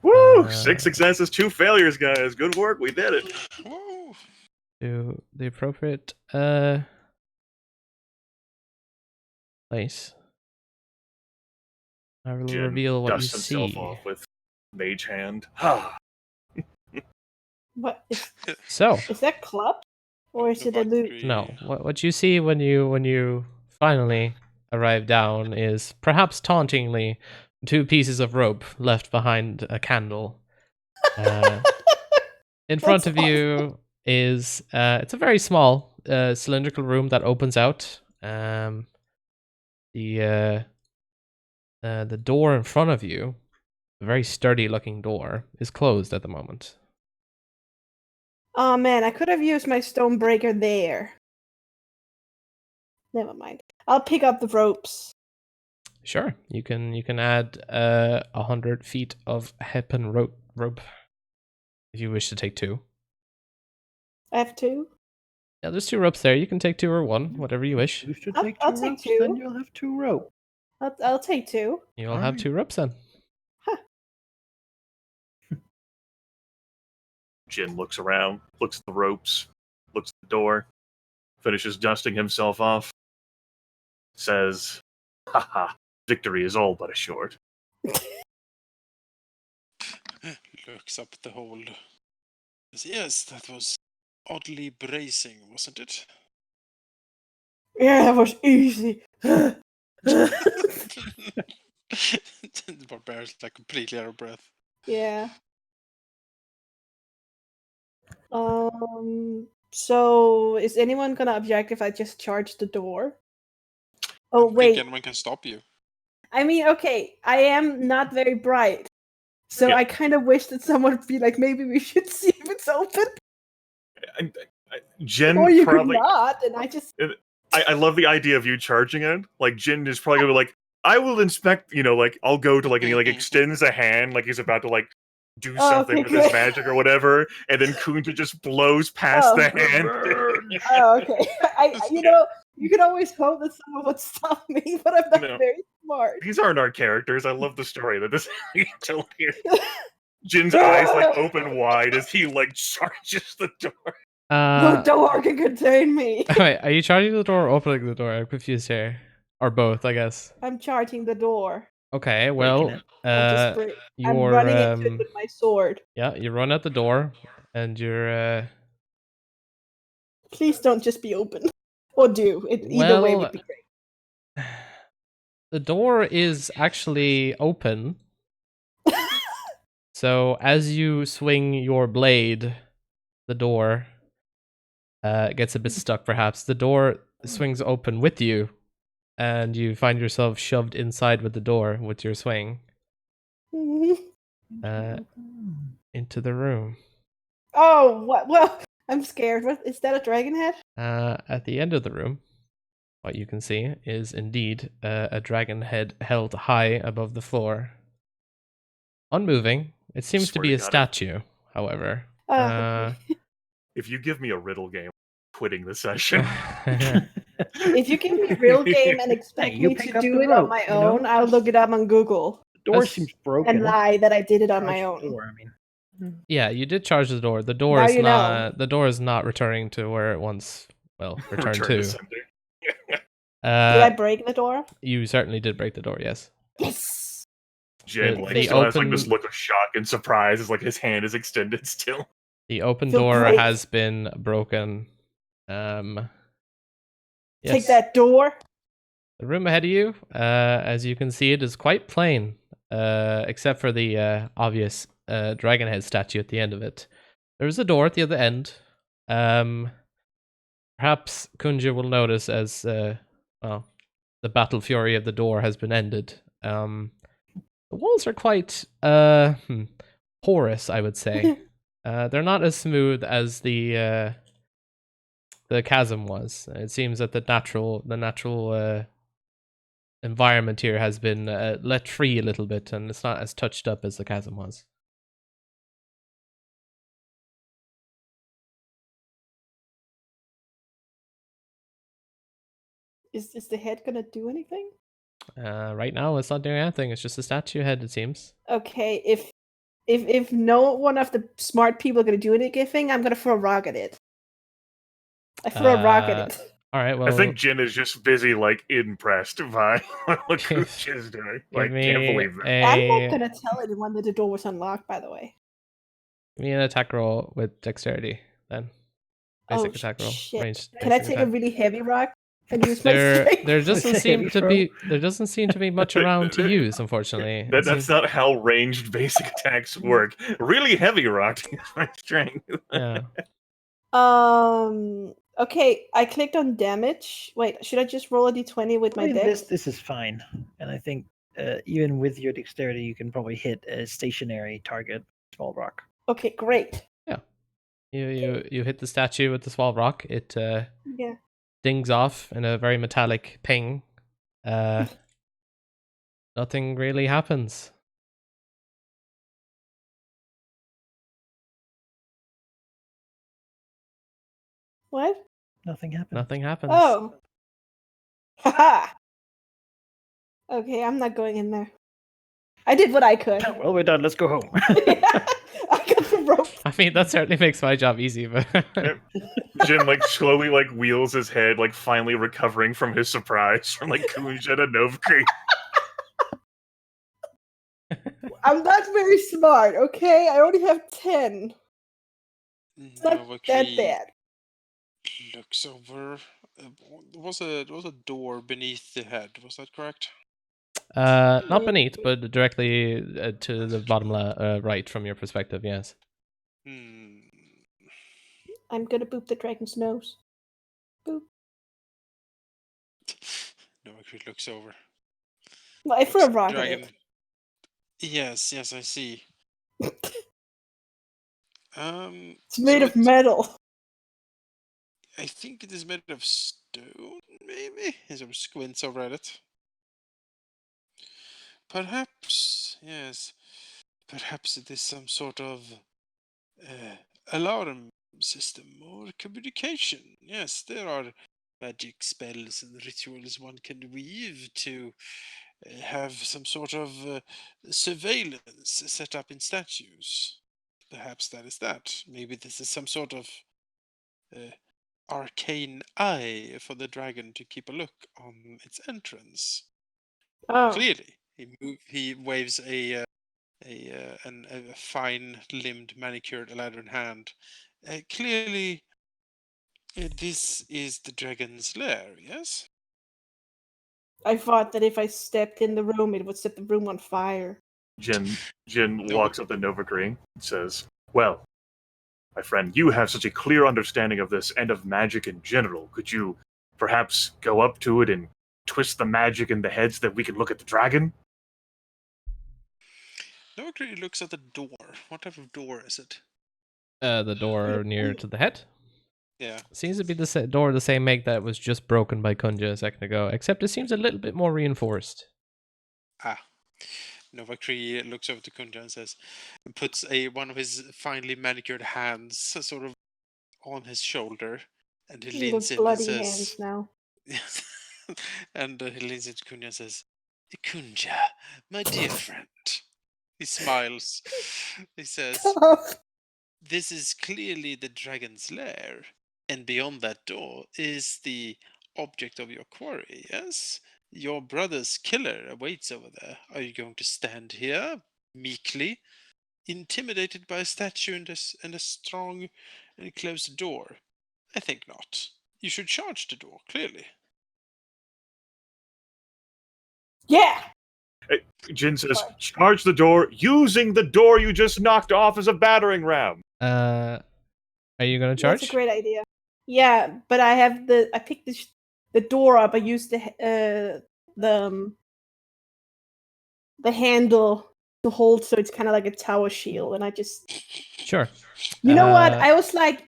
Woo! 6 successes, 2 failures, guys. Good work. We did it. Woo. To the appropriate place. I will Jin reveal what you dusts himself see. off with mage hand. What So, is that club, or is it a loot? no, what you see when you finally arrive down is, perhaps tauntingly, 2 pieces of rope left behind a candle. In front of you is it's a very small cylindrical room that opens out. The door in front of you, a very sturdy looking door, is closed at the moment. Oh man, I could have used my stone breaker there. Never mind. I'll pick up the ropes. Sure, you can add 100 feet of hairpin rope if you wish to take 2. I have 2. Yeah, there's 2 ropes there. You can take 2 or 1, whatever you wish. Choose to I'll- take I'll 2 take ropes, 2. then you'll have 2 rope. I'll take 2. You'll have 2 ropes then. Jin looks around, looks at the ropes, looks at the door, finishes dusting himself off, says, "Haha, victory is all but assured." Looks up the hole. Yes, that was oddly bracing, wasn't it? Yeah, that was easy. The barbarian's like completely out of breath. Yeah. So is anyone gonna object if I just charge the door? Oh I don't wait. think anyone can stop you. I mean, okay, I am not very bright. So Yeah. I kind of wish that someone would be like, maybe we should see if it's open. Jin Or you probably. could not, and I just I love the idea of you charging it. Like Jin is probably gonna be like, "I will inspect." Like I'll go to like, and he like extends a hand, like he's about to like do something okay, with his good. magic or whatever, and then Kunta just blows past Oh. the hand. Oh, okay. You can always hope that someone would stop me, but I'm not No. very smart. These aren't our characters. I love the story that this is told here. Jin's eyes like open wide as he like charges the door. No door can contain me. Wait, are you charging the door or opening the door? I'm confused here. Or both, I guess. I'm charging the door. Okay, well, I'm you're running into it with my sword. yeah, you run out the door, and you're Please don't just be open. Or do. Either way would be great. the door is actually open. So as you swing your blade, the door gets a bit stuck, perhaps. The door swings open with you, and you find yourself shoved inside with the door with your swing into the room. Oh, what? Well, I'm scared. What is that? A dragon head? At the end of the room, what you can see is indeed a dragon head held high above the floor. Unmoving. It seems to Swear be to a God. statue, however. Okay. If you give me a riddle game, I'm quitting the session. If you give me a real game and expect you me pick to up do the it rope, on my you know? own, I'll look it up on Google The door That's- seems broken. and lie that I did it on my Charge the own. door, I mean. Yeah, you did charge the door. The door Now is you know. not. The door is not returning to where it once. Well, returned Return to. sender. Did I Uh, break the door? you certainly did break the door. Yes. Yes. Jin The- like the still has like open- this look of shock and surprise as like his hand is extended still. The open Feel door great. has been broken, Take Yes. that door. The room ahead of you, as you can see, it is quite plain, except for the obvious dragon head statue at the end of it. There is a door at the other end. Perhaps Kunja will notice as well, the battle fury of the door has been ended. The walls are quite porous, I would say. They're not as smooth as the chasm was. It seems that the natural environment here has been let free a little bit, and it's not as touched up as the chasm was. Is the head gonna do anything? Right now, it's not doing anything. It's just a statue head, it seems. Okay, if no one of the smart people are gonna do anything, I'm gonna throw a rock at it. I throw a rock at it. All right. Well, I think Jin is just busy, like, impressed by what Give- Kuch is doing. give Like, me can't believe that. I'm not gonna tell anyone that the door was unlocked, by the way. Give me an attack roll with dexterity, then. Basic attack roll. Shit. Ranged Can I basic take a attack. really heavy rock and use my There strength? doesn't It's a heavy seem to be much around to use, unfortunately. It That's seems- not how ranged basic attacks work. Really heavy rock is my strength. yeah. Okay, I clicked on damage. Wait, should I just roll a d20 with I my mean, dex? this is fine, and I think even with your dexterity, you can probably hit a stationary target, small rock. Okay, great. You hit the statue with the small rock. It Yeah. dings off in a very metallic ping. Nothing really happens. What? Nothing happened. Nothing happens. Oh. Haha. Okay, I'm not going in there. I did what I could. Well, we're done. Let's go home. I got the rope. I mean, that certainly makes my job easy, but Jin, like, slowly, like, wheels his head, like, finally recovering from his surprise from, like, Kunja to Novkri. I'm not very smart, okay? I only have 10. It's not that Novakri bad. looks over. There was a door beneath the head. Was that correct? not beneath, but directly to the bottom right from your perspective. Yes. I'm gonna boop the dragon's nose. Boop. Novakri looks over. Well, I threw a rock at Dragon. it. Yes, I see. It's made so of metal. I think it is made of stone, maybe? He sort of squints over at it. Perhaps, yes. Perhaps it is some sort of alarm system or communication. Yes, there are magic spells and rituals one can weave to have some sort of surveillance set up in statues. Perhaps that is that. Maybe this is some sort of arcane eye for the dragon to keep a look on its entrance. Oh. Clearly, he waves a fine-limbed, manicured Eladrin hand. Clearly, this is the dragon's lair. Yes. I thought that if I stepped in the room, it would set the room on fire. Jin No. walks up to Novakri and says, "Well, my friend, you have such a clear understanding of this and of magic in general. Could you perhaps go up to it and twist the magic in the head so that we can look at the dragon?" Novakri looks at the door. What type of door is it? The door near to the head. Yeah. Seems to be the door the same make that was just broken by Kunja a second ago, except it seems a little bit more reinforced. Novakri looks over to Kunja and says, and puts one of his finely manicured hands sort of on his shoulder, and he leans Those in and bloody says, hands now. and he leans into Kunja and says, "Kunja, my dear friend." He smiles. He says, "This is clearly the dragon's lair, and beyond that door is the object of your quarry, yes? Your brother's killer awaits over there. Are you going to stand here, meekly, intimidated by a statue and a strong and closed door? I think not. You should charge the door, clearly. Yeah. Jin says, charge the door using the door you just knocked off as a battering ram. Are you gonna charge? That's a great idea. Yeah, but I picked the door up. I used the handle to hold, so it's kind of like a tower shield, and I just. Sure. You know what? I was like,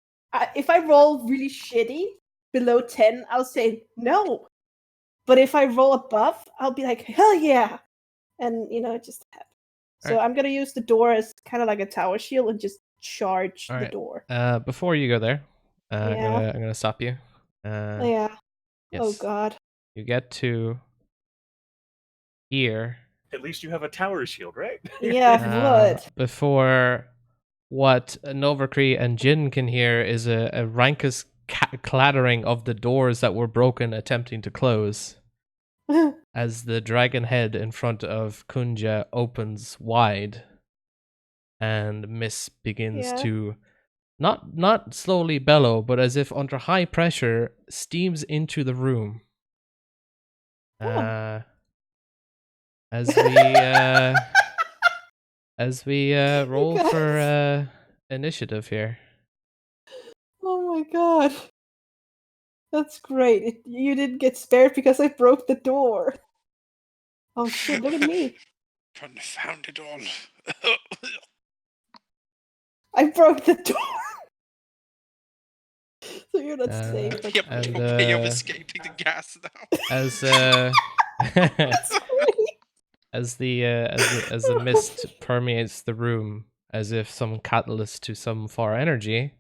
if I roll really shitty below 10, I'll say no. But if I roll above, I'll be like, hell yeah. And, it just happens. So Alright. I'm going to use the door as kind of like a tower shield and just charge the Alright. door. Before you go there, Yeah. I'm gonna stop you. Yeah. Yes. Oh, God. You get to here. At least you have a tower shield, right? Yeah, blood. Before what Novercree and Jin can hear is a rankus clattering of the doors that were broken attempting to close as the dragon head in front of Kunja opens wide and mist begins to not slowly bellow, but as if under high pressure steams into the room. As we roll for initiative here. Oh my god. That's great. You didn't get spared because I broke the door. Oh shit, look at me. Confound it all. I broke the door. So you're not safe. Yep, and, no way of escaping the gas now. As That's great. as the mist permeates the room as if some catalyst to some far energy,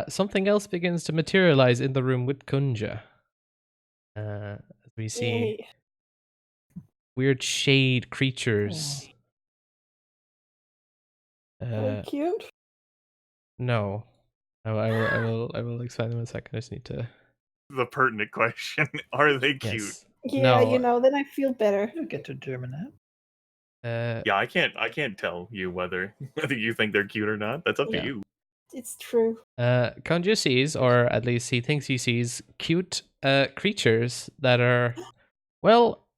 something else begins to materialize in the room with Kunja. We see Yay. weird shade creatures. Very cute. No. I will explain them in a second. I just need to. The pertinent question: are they cute? Yes. Yeah, No. then I feel better. You'll get to determine that. Yeah, I can't tell you whether you think they're cute or not. That's up to you. It's true. Kunja sees, or at least he thinks he sees, cute creatures that are, well,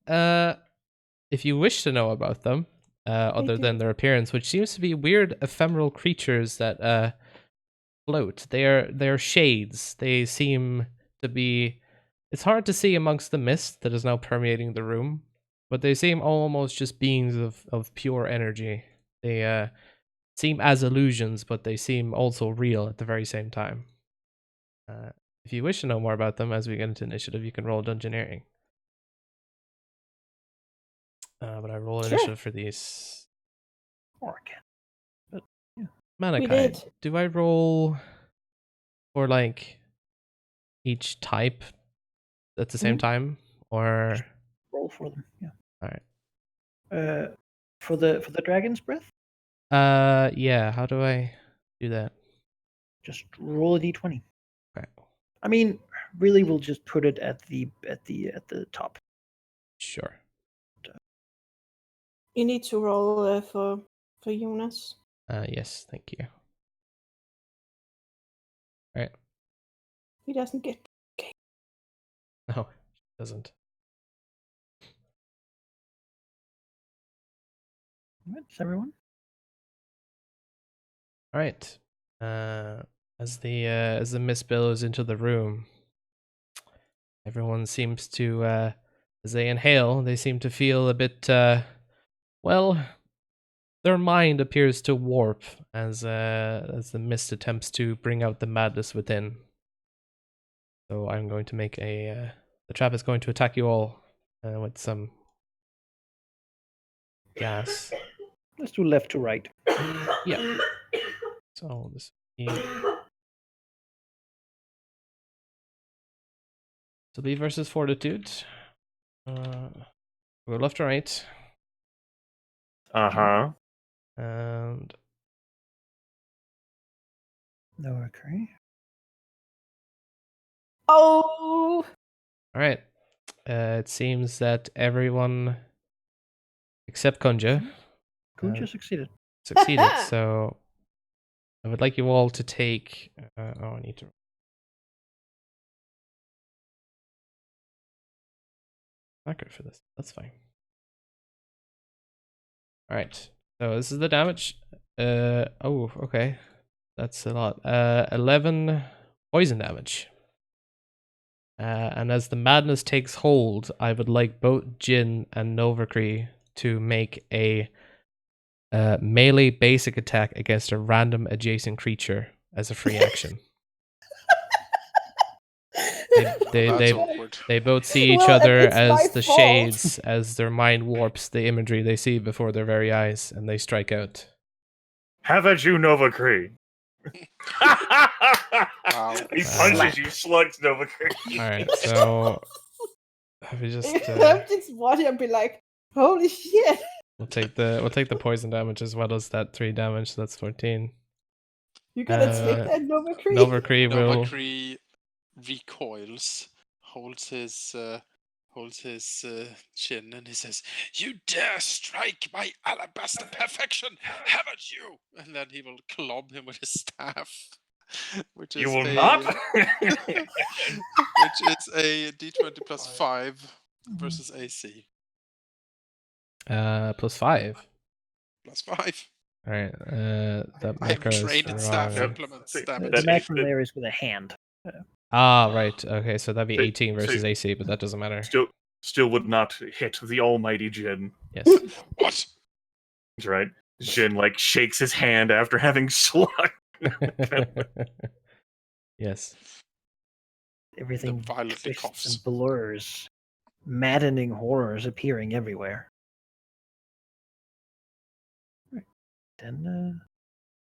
if you wish to know about them, other than their appearance, which seems to be weird ephemeral creatures that float. They're shades. They seem to be. It's hard to see amongst the mist that is now permeating the room, but they seem almost just beings of pure energy. They seem as illusions, but they seem also real at the very same time. If you wish to know more about them as we get into initiative, you can roll Dungeoneering. But I roll initiative for these. Orc. But yeah. Mankind. Do I roll for like each type at the same time, or roll for them? Yeah. All right. For the dragon's breath. Yeah. How do I do that? Just roll a d20. Okay. I mean, really, we'll just put it at the top. Sure. You need to roll for Jonas. Yes. Thank you. All right. He doesn't get. No, it doesn't. That's everyone. All right. As the mist billows into the room, everyone seems to, as they inhale, they seem to feel a bit, well, their mind appears to warp as the mist attempts to bring out the madness within. So I'm going to make the trap is going to attack you all with some gas. Let's do left to right. Yeah. So this. So be versus fortitude. Go left to right. And No, okay. Oh. All right. It seems that everyone except Kunja succeeded. succeeded. So I would like you all to take. I need to. not good for this. That's fine. All right. So this is the damage. Oh, okay. That's a lot. 11 poison damage. And as the madness takes hold, I would like both Jin and Novacree to make a melee basic attack against a random adjacent creature as a free action. That's awkward. They both see each Well, other it's my as the fault. shades, as their mind warps the imagery they see before their very eyes, and they strike out. Have at you, Nova Cree. Wow. He punches you, slugs Nova Cree. All right, so we just I'm just watching and be like, holy shit. we'll take the poison damage as well as that 3 damage. So that's 14. You're gonna take that, Nova Cree? Novacree will. Novacree recoils, holds his chin, and he says, "You dare strike my alabaster perfection! Have at you!" And then he will club him with his staff, which is You will not? which is a d20 plus 5 versus AC. Plus 5. Plus 5. All right. That I have macro is trained in staff wrong. implements The damage. macro there is with a hand. Ah, right. Okay, so that'd be So- 18 versus so- AC, but that doesn't matter. Still would not hit the almighty Jin. Yes. What? That's right. Jin like shakes his hand after having slugged. Yes. Everything violently twists coughs. and blurs. Maddening horrors appearing everywhere. Right. Then,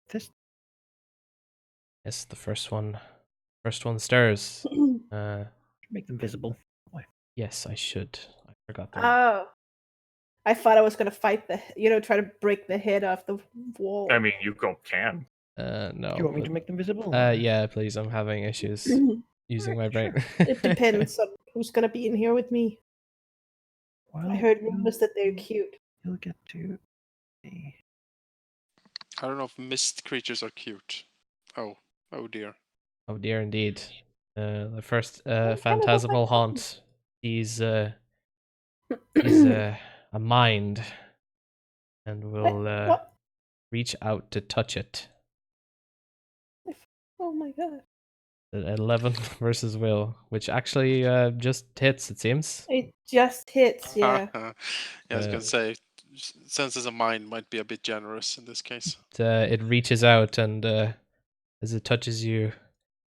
this. Yes, the first one stirs. Make them visible. Yes, I should. I forgot that. Oh. I thought I was gonna fight try to break the head off the wall. I mean, you can. No. Do you want me to make them visible? Yeah, please. I'm having issues using my brain. It depends on who's gonna be in here with me. Well, I heard rumors that they're cute. You'll get to see. I don't know if mist creatures are cute. Oh dear. Oh dear, indeed. The first kind of phantasmal like haunt. He's a mind, and will What? reach out to touch it. Oh my god. 11 versus will, which actually just hits, it seems. It just hits, yeah. Yeah, I was gonna say, senses of mind might be a bit generous in this case. It reaches out, and as it touches you,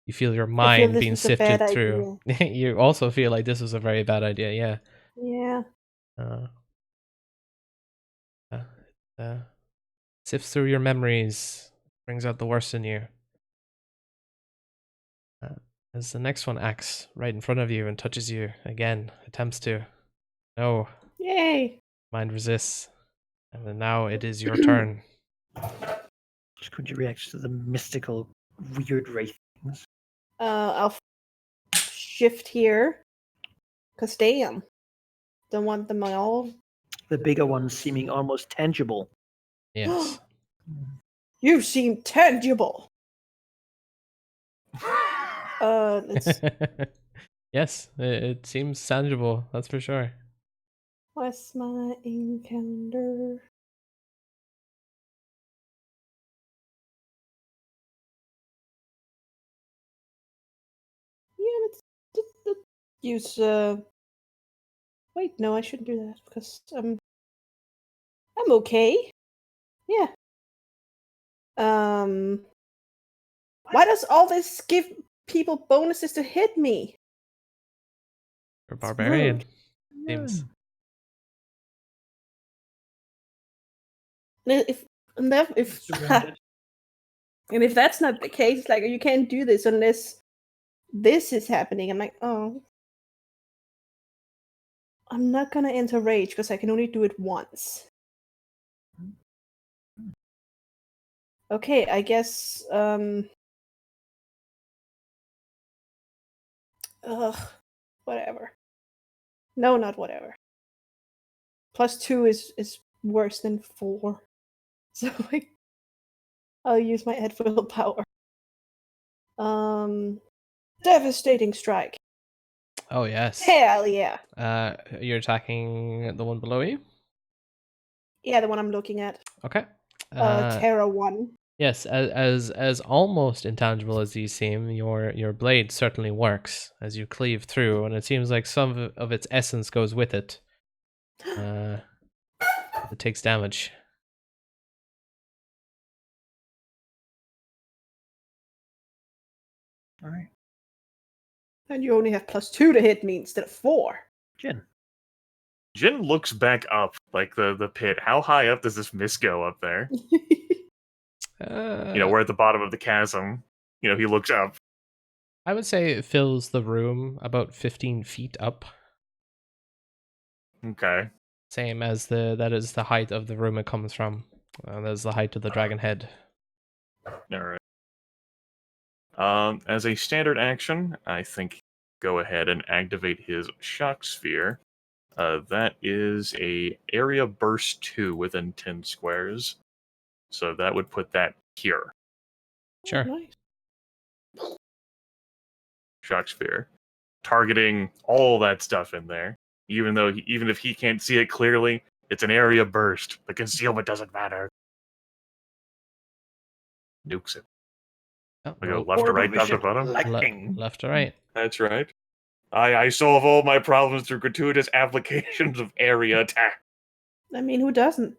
you feel your I feel mind this being was a bad sifted through. You also feel like this was a very bad idea, yeah. Yeah. Sifts through your memories, brings out the worst in you. As the next one acts right in front of you and touches you again, attempts to. No, Yay. mind resists. And then now it is your turn. Just could you react to the mystical, weird wraith things? I'll shift here. Cause damn. Don't want them all. The bigger ones seeming almost tangible. Yes. You seem tangible. Let's Yes, it seems tangible, that's for sure. what's my encounter? Yeah, let's use wait, no, I shouldn't do that because I'm okay. Yeah. Why does all this give people bonuses to hit me? For barbarian, Yeah. seems. If Surrounded. and if that's not the case, like you can't do this unless this is happening. I'm like, oh, I'm not gonna enter rage because I can only do it once. Okay, I guess. Whatever. No, not whatever. +2 is worse than 4, so I'll use my add willpower. Devastating strike. Oh yes. Hell yeah. You're attacking the one below you. Yeah, the one I'm looking at. Okay. Terra 1. Yes, as almost intangible as these seem, your blade certainly works as you cleave through, and it seems like some of its essence goes with it. It takes damage. All right. And you only have +2 to hit me instead of 4. Jin. Jin looks back up, like the pit. How high up does this mist go up there? We're at the bottom of the chasm. He looks up. I would say it fills the room about 15 feet up. Okay. Same as that is the height of the room it comes from. That is the height of the dragon head. All right. As a standard action, I think go ahead and activate his shock sphere. That is a area burst 2 within 10 squares. So that would put that here. Sure. Nice. Shock sphere. Targeting all that stuff in there. Even if he can't see it clearly, it's an area burst. The concealment doesn't matter. Nukes it. Oh, We go roll- left to right, top to Vision, bottom. lightning. left to right. That's right. I solve all my problems through gratuitous applications of area attack. I mean, who doesn't?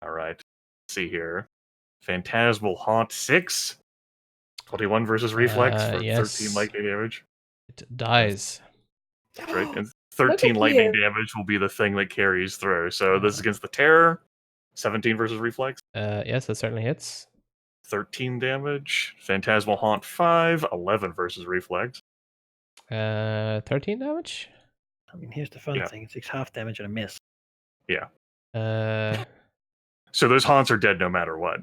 All right. Let's see here. Phantasmal Haunt 6. 21 versus Reflex for yes. 13 lightning damage. It dies. That's right. And 13 at lightning you. damage will be the thing that carries through. So this is against the Terror. 17 versus Reflex. Yes, that certainly hits. 13 damage. Phantasmal Haunt 5. 11 versus Reflex. 13 damage? I mean, here's the fun Yeah. thing. It takes half damage and a miss. So those haunts are dead no matter what.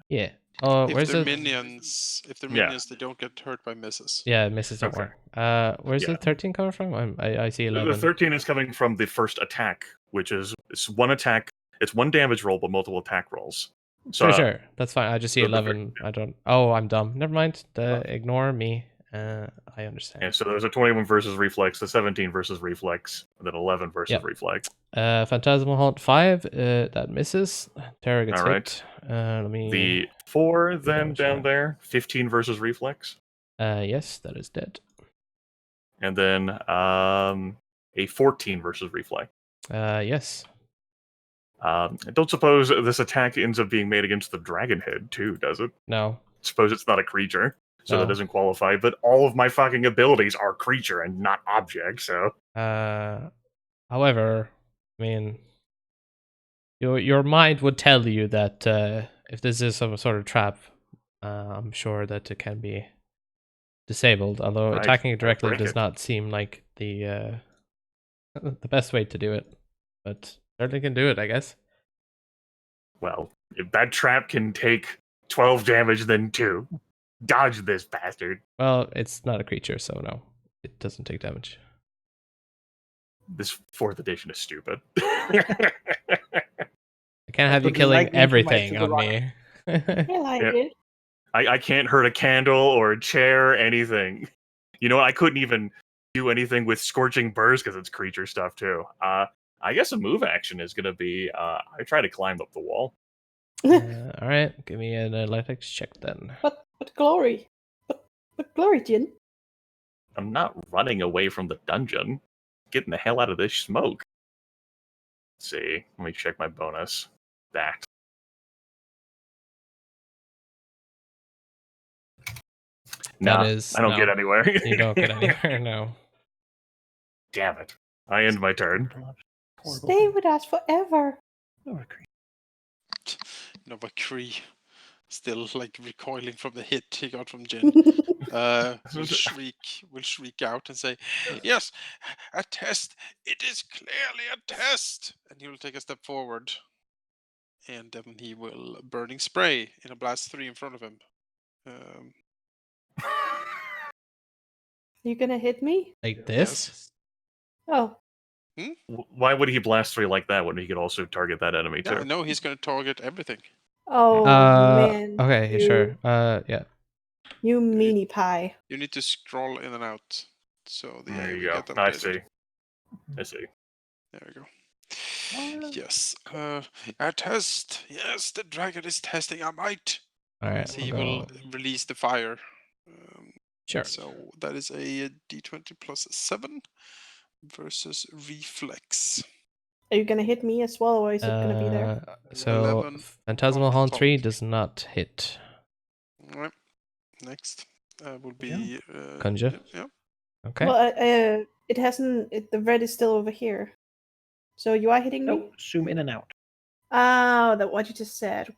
Yeah. Oh, If where's they're the minions, Yeah. they don't get hurt by misses. Yeah, misses don't Okay. work. Where's Yeah. the 13 coming from? I see 11. The 13 is coming from the first attack, which is it's one attack. It's one damage roll, but multiple attack rolls. So Sure. That's fine. I just see the 11. I don't. Oh, I'm dumb. Never mind. Ignore me. I understand. yeah, so there's a 21 versus Reflex, a 17 versus Reflex, and then 11 versus Yep. Reflex. Phantasmal Haunt 5. That misses. Terror gets All right. hit. Let me. The 4 then damage down that. there, 15 versus Reflex, Yes, that is dead. and then a 14 versus Reflex. Yes. I don't suppose this attack ends up being made against the dragon head too, does it? No. Suppose it's not a creature, so No. that doesn't qualify. But all of my fucking abilities are creature and not object, so However, I mean, your mind would tell you that if this is some sort of trap, I'm sure that it can be disabled. Although Right. attacking it directly Break does it. not seem like the best way to do it, but certainly can do it, I guess. well, if that trap can take 12 damage, then 2. Dodge this bastard. Well, it's not a creature, so no, it doesn't take damage. This 4th edition is stupid. I can't have you But killing lightning from everything Ice of the on me. I like Yeah. it. I can't hurt a candle or a chair, anything. You know, I couldn't even do anything with Scorching Burst because it's creature stuff too. I guess a move action is going to be I try to climb up the wall. All right, give me an athletics check then. But glory. But glory, Jin. I'm not running away from the dungeon. Getting the hell out of this smoke. Let's see. Let me check my bonus. That. Nah, is I don't no. get anywhere. You don't get anywhere, no. Damn it. I end my turn. Stay with us forever. Kree, still like recoiling from the hit he got from Jin, will shriek out and say, "Yes, a test. It is clearly a test." And he will take a step forward, and then he will burning spray in a blast 3 in front of him. You gonna hit me? Like this? Oh. Why would he blast 3 like that when he could also target that enemy Yeah, too? no, he's going to target everything. Oh man. Okay, you, sure. Yeah. You meanie pie. You need to scroll in and out So the There AI you will go. get updated. I see. There we go. Well, Yes. A test. Yes, the dragon is testing our might. All right. So I'll he go. will release the fire. Sure. So that is a d20 plus 7 versus reflex. Are you gonna hit me as well, or is it gonna be there? So 11 Phantasmal on Haunt top. 3 does not hit. Right. Next will be Conjure. yeah. Okay. Well, it hasn't. The red is still over here. So you are hitting me? no, zoom in and out. Oh, that what you just said.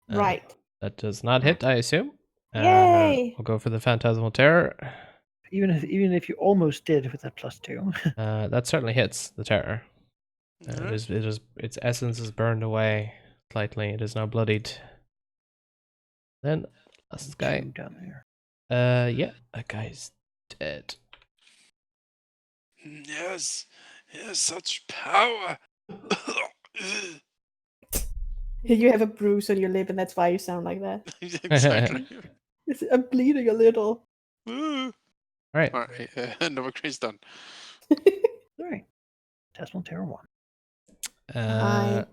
Right. That does not hit, I assume. Yay! We'll go for the Phantasmal Terror. Even if you almost did with that +2. That certainly hits the Terror. Alright. Its essence is burned away slightly. It is now bloodied. Then this guy. 2 down there. Yeah, that guy's dead. Yes. Yes, such power. You have a bruise on your lip, and that's why you sound like that. Exactly. I'm bleeding a little. All Right. right. Nova Cree's done. All right. Phantasmal Terror 1. Hi.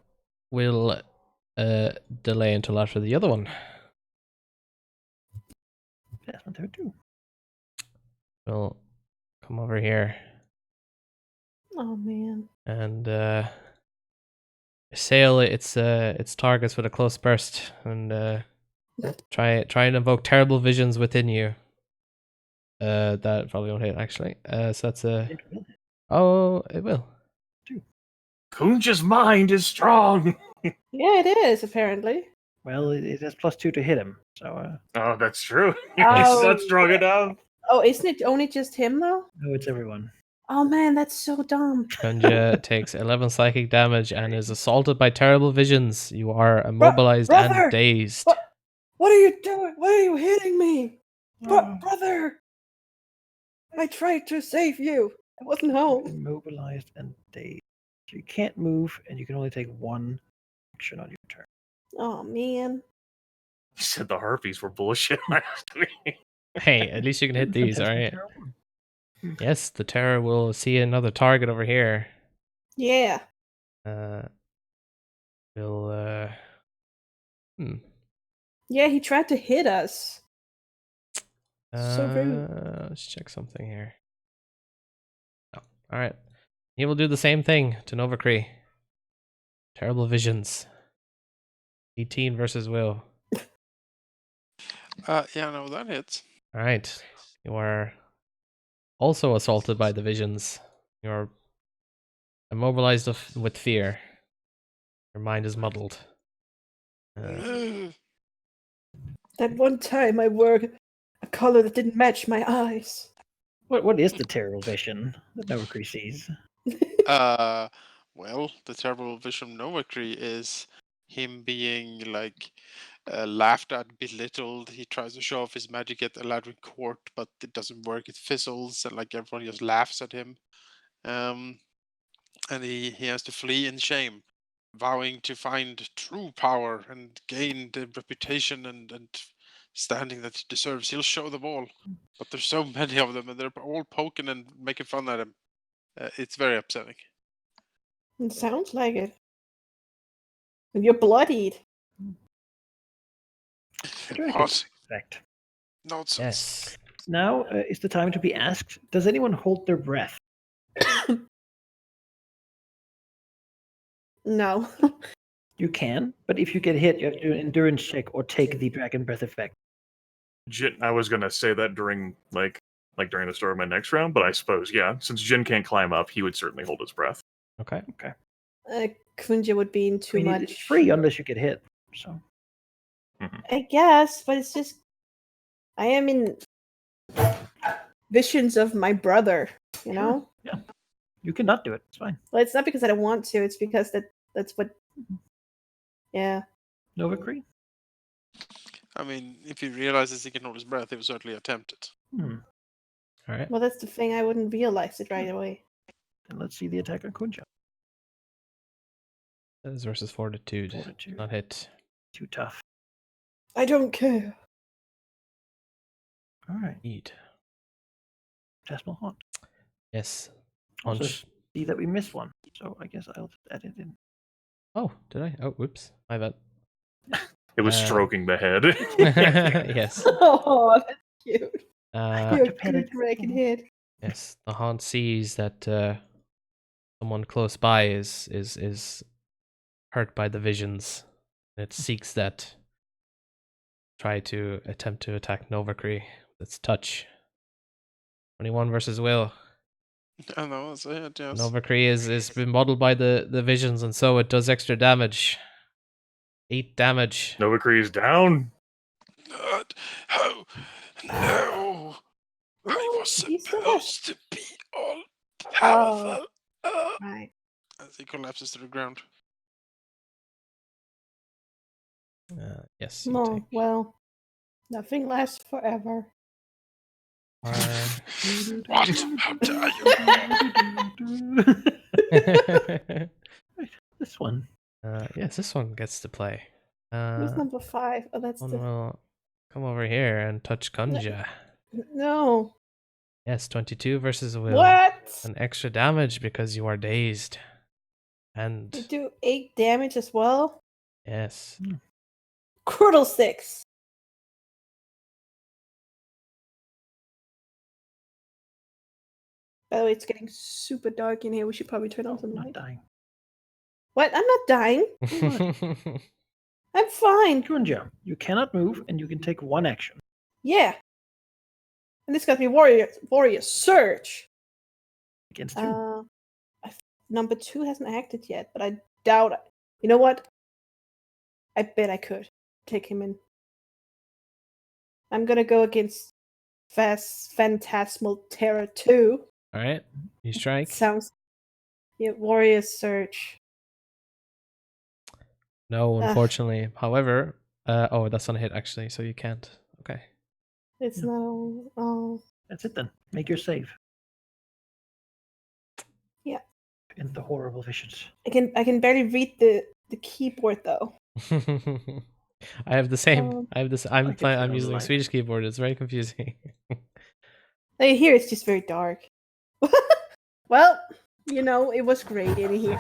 We'll delay until after the other one. Phantasmal Terror 2. We'll come over here Oh man. and assail its targets with a close burst and try and invoke terrible visions within you. That probably won't hit actually. So that's a It will hit. oh, it will. Kunja's mind is strong. Yeah, it is apparently. Well, it has +2 to hit him. So, Oh, that's true. Oh. He's not strong enough. Oh, isn't it only just him though? no, it's everyone. Oh man, that's so dumb. Kunja takes 11 psychic damage and is assaulted by terrible visions. You are immobilized and brother! dazed. What are you doing? Why are you hitting me? Oh, Brother! I tried to save you. I wasn't home. immobilized and dazed. So you can't move, and you can only take 1 action on your turn. Oh man. He said the harpies were bullshit last week. Hey, at least you can hit these, Phantasmal alright? Terror 1. Yes, the terror will see another target over here. Yeah. We'll Yeah, he tried to hit us. So rude. let's check something here. Oh, alright. He will do the same thing to Novacree. Terrible visions. 18 versus Will. Yeah, no, that hits. Alright. You are also assaulted by the visions. You're immobilized with fear. Your mind is muddled. That one time I wore a color that didn't match my eyes. What is the terrible vision that Novacree sees? Well, the terrible vision of Novacree is him being like laughed at, belittled. He tries to show off his magic at Eladrin court, but it doesn't work. It fizzles, and like everyone just laughs at him. And he has to flee in shame, vowing to find true power and gain the reputation and standing that he deserves. He'll show them all, but there's so many of them, and they're all poking and making fun at him. It's very upsetting. It sounds like it. And you're bloodied. What? Effect. Nonsense. Yes. Now is the time to be asked, does anyone hold their breath? No. You can, but if you get hit, you have to do an endurance check or take the dragon breath effect. I was gonna say that during like during the start of my next round, but I suppose since Jin can't climb up, he would certainly hold his breath. Okay. Kunja would be in too much. It's free unless you get hit. So I guess, but it's just I am in visions of my brother, you know? yeah, you cannot do it. It's fine. Well, it's not because I don't want to, it's because that's what yeah. Novacree? I mean, if he realizes he can hold his breath, he will certainly attempt it. All right. Well, that's the thing, I wouldn't realize it right away. And let's see the attack on Kunja. That is versus Fortitude. Fortitude. Not hit. Too tough. I don't care. All right. Eat. Phantasmal Haunt. Yes. Also Hunch. see that we missed one, so I guess I'll just add it in. Oh, did I? Oh, whoops. My bad. It was stroking the head. Yes. Oh, that's cute. Uh, You're to a pet good it. dragon head. yes. The haunt sees that someone close by is hurt by the visions. It seeks that. Try to attempt to attack Novacree with its touch. 21 versus will. I know, that's it, yes. Novacree is been modeled by the visions, and so it does extra damage. 8 damage. Novacree's down. Not, oh, no. I was He still has- supposed to be all powerful. Right. As he collapses to the ground. Yes. You No, take well, nothing lasts forever. What? How dare you? This one. Yes, this one gets to play. Who's number 5? Oh, that's One the. will come over here and touch Kunja. No. Yes, 22 versus will. What? An extra damage because you are dazed. You And do 8 damage as well? yes. Crudel 6. By the way, it's getting super dark in here. We should probably turn on some Not light. dying. What? I'm not dying. I'm fine. Kunja, you cannot move, and you can take one action. Yeah. And this got me warrior surge. Against you. Number 2 hasn't acted yet, but I doubt it. You know what? I bet I could take him in. I'm gonna go against Phantasmal Terror 2. Alright. You strike. Sounds. Yeah, warrior surge. No, Ugh. unfortunately. However, oh, that's on a hit actually, so you can't. Okay. It's not. Oh. That's it then. Make your save. Yeah. And the horrible visions. I can barely read the keyboard though. I have the same. I have this. I'm can turn I'm on using the a light. Swedish keyboard. It's very confusing. Here it's just very dark. Well, it was great in here.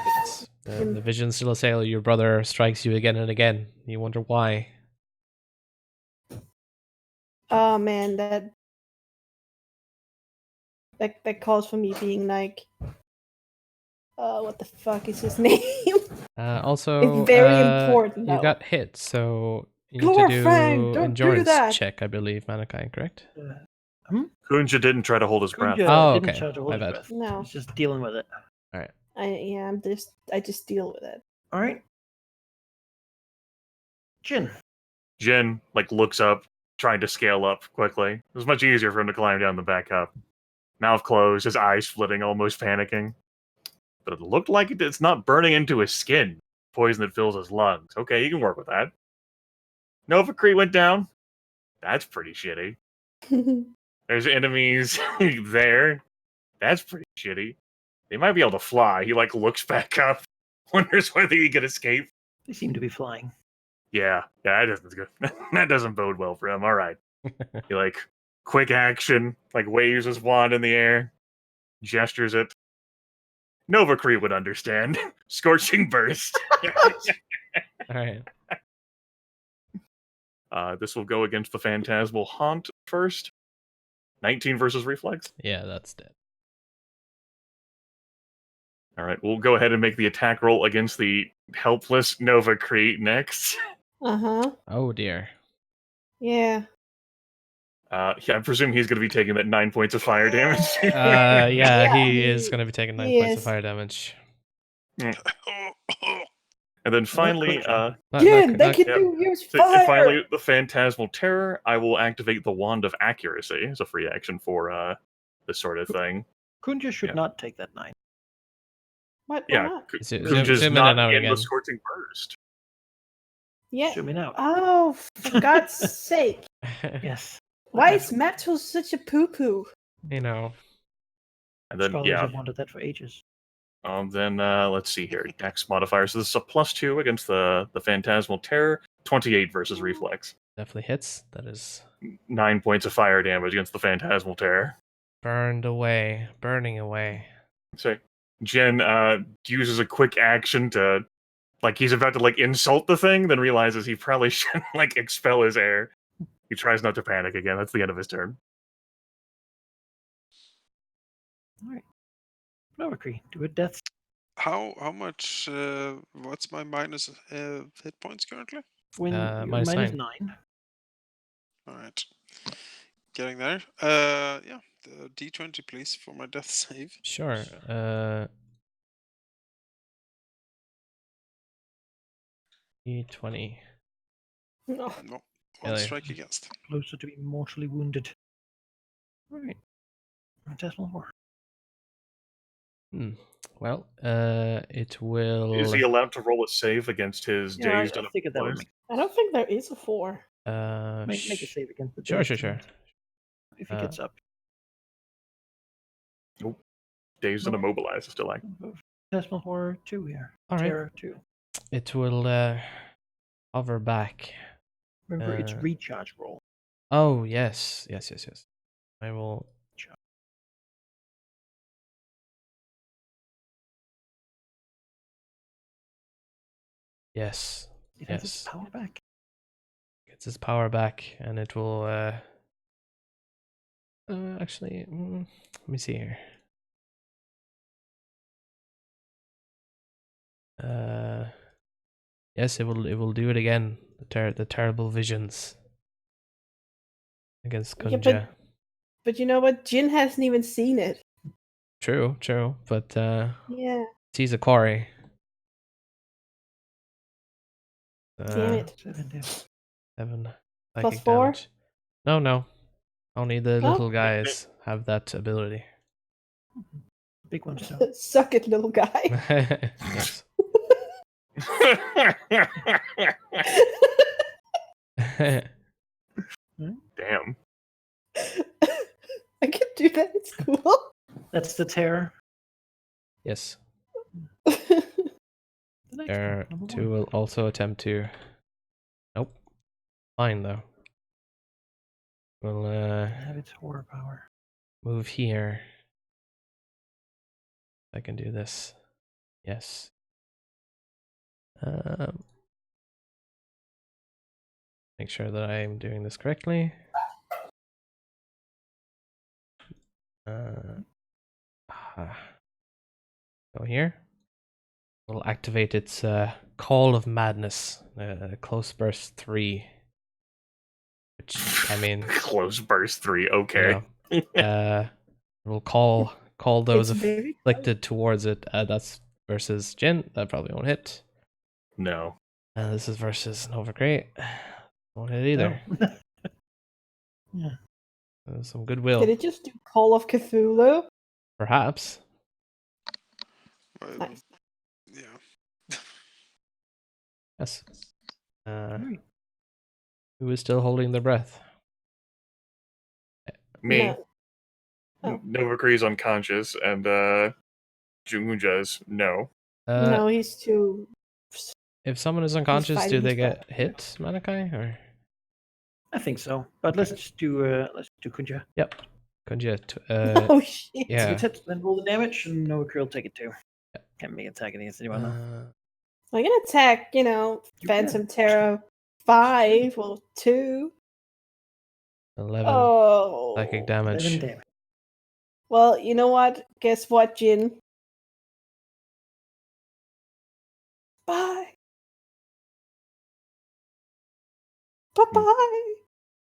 The visions still assail you. Your brother strikes you again and again. You wonder why. Oh man, that calls for me being like, what the fuck is his name? Also, It's very important, You though. got hit, so you need Glor to do Frank, don't do endurance that. check, I believe, Mankind, correct? Kunja didn't try to hold his breath. Kunja Oh, didn't okay. try to hold My his bad. breath. No. He's just dealing with it. I just deal with it. All right. Jin. Jin looks up, trying to scale up quickly. It was much easier for him to climb down the back up. Mouth closed, his eyes flitting, almost panicking. But it looked like it's not burning into his skin. Poison that fills his lungs. Okay, you can work with that. Novacree went down. That's pretty shitty. There's enemies there. That's pretty shitty. They might be able to fly. He looks back up, wonders whether he could escape. They seem to be flying. Yeah, that isn't good. That doesn't bode well for him. All right. He quick action, waves his wand in the air, gestures it. Novacree would understand. Scorching burst. All right. This will go against the Phantasmal Haunt first. 19 versus Reflex. Yeah, that's dead. All right, we'll go ahead and make the attack roll against the helpless Novacree next. Uh-huh. Oh dear. Yeah. Yeah, I presume he's going to be taking that 9 points of fire damage. Yeah, he is going to be taking 9 points of is. fire damage. And then finally, Jin, they can yep. use So fire! finally, the Phantasmal Terror, I will activate the Wand of Accuracy as a free action for this sort of thing. Kunja should Yeah. not take that 9. What? Why Yeah, not? Kunja's zoom in not and out in again. the Scorching Burst. Yeah. Zooming out. Oh, for God's sake. Yes. Why is Metal such a poo-poo? You know. And then, Scholars yeah, have wanted that for ages. then let's see here. Dex modifier. So this is a +2 against the Phantasmal Terror. 28 versus Reflex. Definitely hits. That is 9 points of fire damage against the Phantasmal Terror. Burned away. Burning away. So Jin uses a quick action to, like, he's about to like insult the thing, then realizes he probably should like expel his air. He tries not to panic again. That's the end of his turn. All right. Valky, do a death. How much? What's my minus hit points currently? When you're minus minus 9. 9. All right, getting there. Yeah, the D20 please for my death save. Sure. D20. No. No, Yeah, one strike against. Closer to being mortally wounded. All right. Decimal 4. Well, it will. Is he allowed to roll a save against his Yeah, I dazed and figured that would immobilized? I don't think there is a 4. make a save against the Sure, death, sure, sure. and if he gets up. Nope. Dazed and immobilized is still like. Decimal horror 2 here. All right. Terror 2. It will hover back. Remember, it's recharge roll. Oh, yes. I will. Yes. It has its power back. Gets his power back, and it will. Actually, let me see here. Yes, it will do it again. The terrible visions against Yeah, Kunja. but you know what? Jin hasn't even seen it. True, but Yeah. he's a quarry. Damn it. 7 Plus psychic 4? damage. No. Only the Oh. little guys have that ability. Big ones don't. Suck it, little guy. Yes. Damn. I can do that. It's cool. That's the terror. Yes. The next There one, number 2 1. will also attempt to. Nope. Fine though. We'll Have its horror power. move here. I can do this. Yes. Make sure that I'm doing this correctly. Go here. We'll activate its Call of Madness, Close Burst 3. Which, I mean... Close Burst 3, okay. You know, we'll call those It's very afflicted towards it. That's versus Jin. That probably won't hit. No. This is versus Nova Great. Won't hit either. Oh. Yeah. Some goodwill. Did it just do Call of Cthulhu? Perhaps. Nice. Yeah. Yes. Alright. Who is still holding their breath? Me. No. Oh. Novakri's unconscious, and Jungunja's no. No, he's too. If someone is unconscious, fighting do they his get breath. hit, Manakai? Or I think so. But let's do Kunja. yep, Kunja. Oh shit. Yeah. If it's hit, then roll the damage, and Noah will take it too. Can't make attack against anyone though. I'm gonna attack, Phantom Terror 5 or 2. 11 Oh. psychic 11 damage. damage. Well, you know what? Guess what, Jin? Bye. Bye-bye.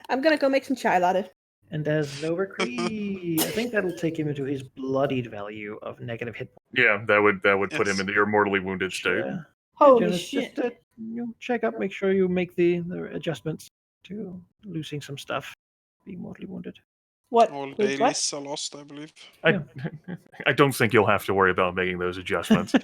I'm gonna go make some chai latte. And as Novakri, I think that'll take him into his bloodied value of negative hit points. Yeah, that would put him Yes. into your mortally wounded state. Holy Jonas, shit. Just check up, make sure you make the adjustments to losing some stuff. Be mortally wounded. What? All Wait, dailies are lost, I believe. I don't think you'll have to worry about making those adjustments.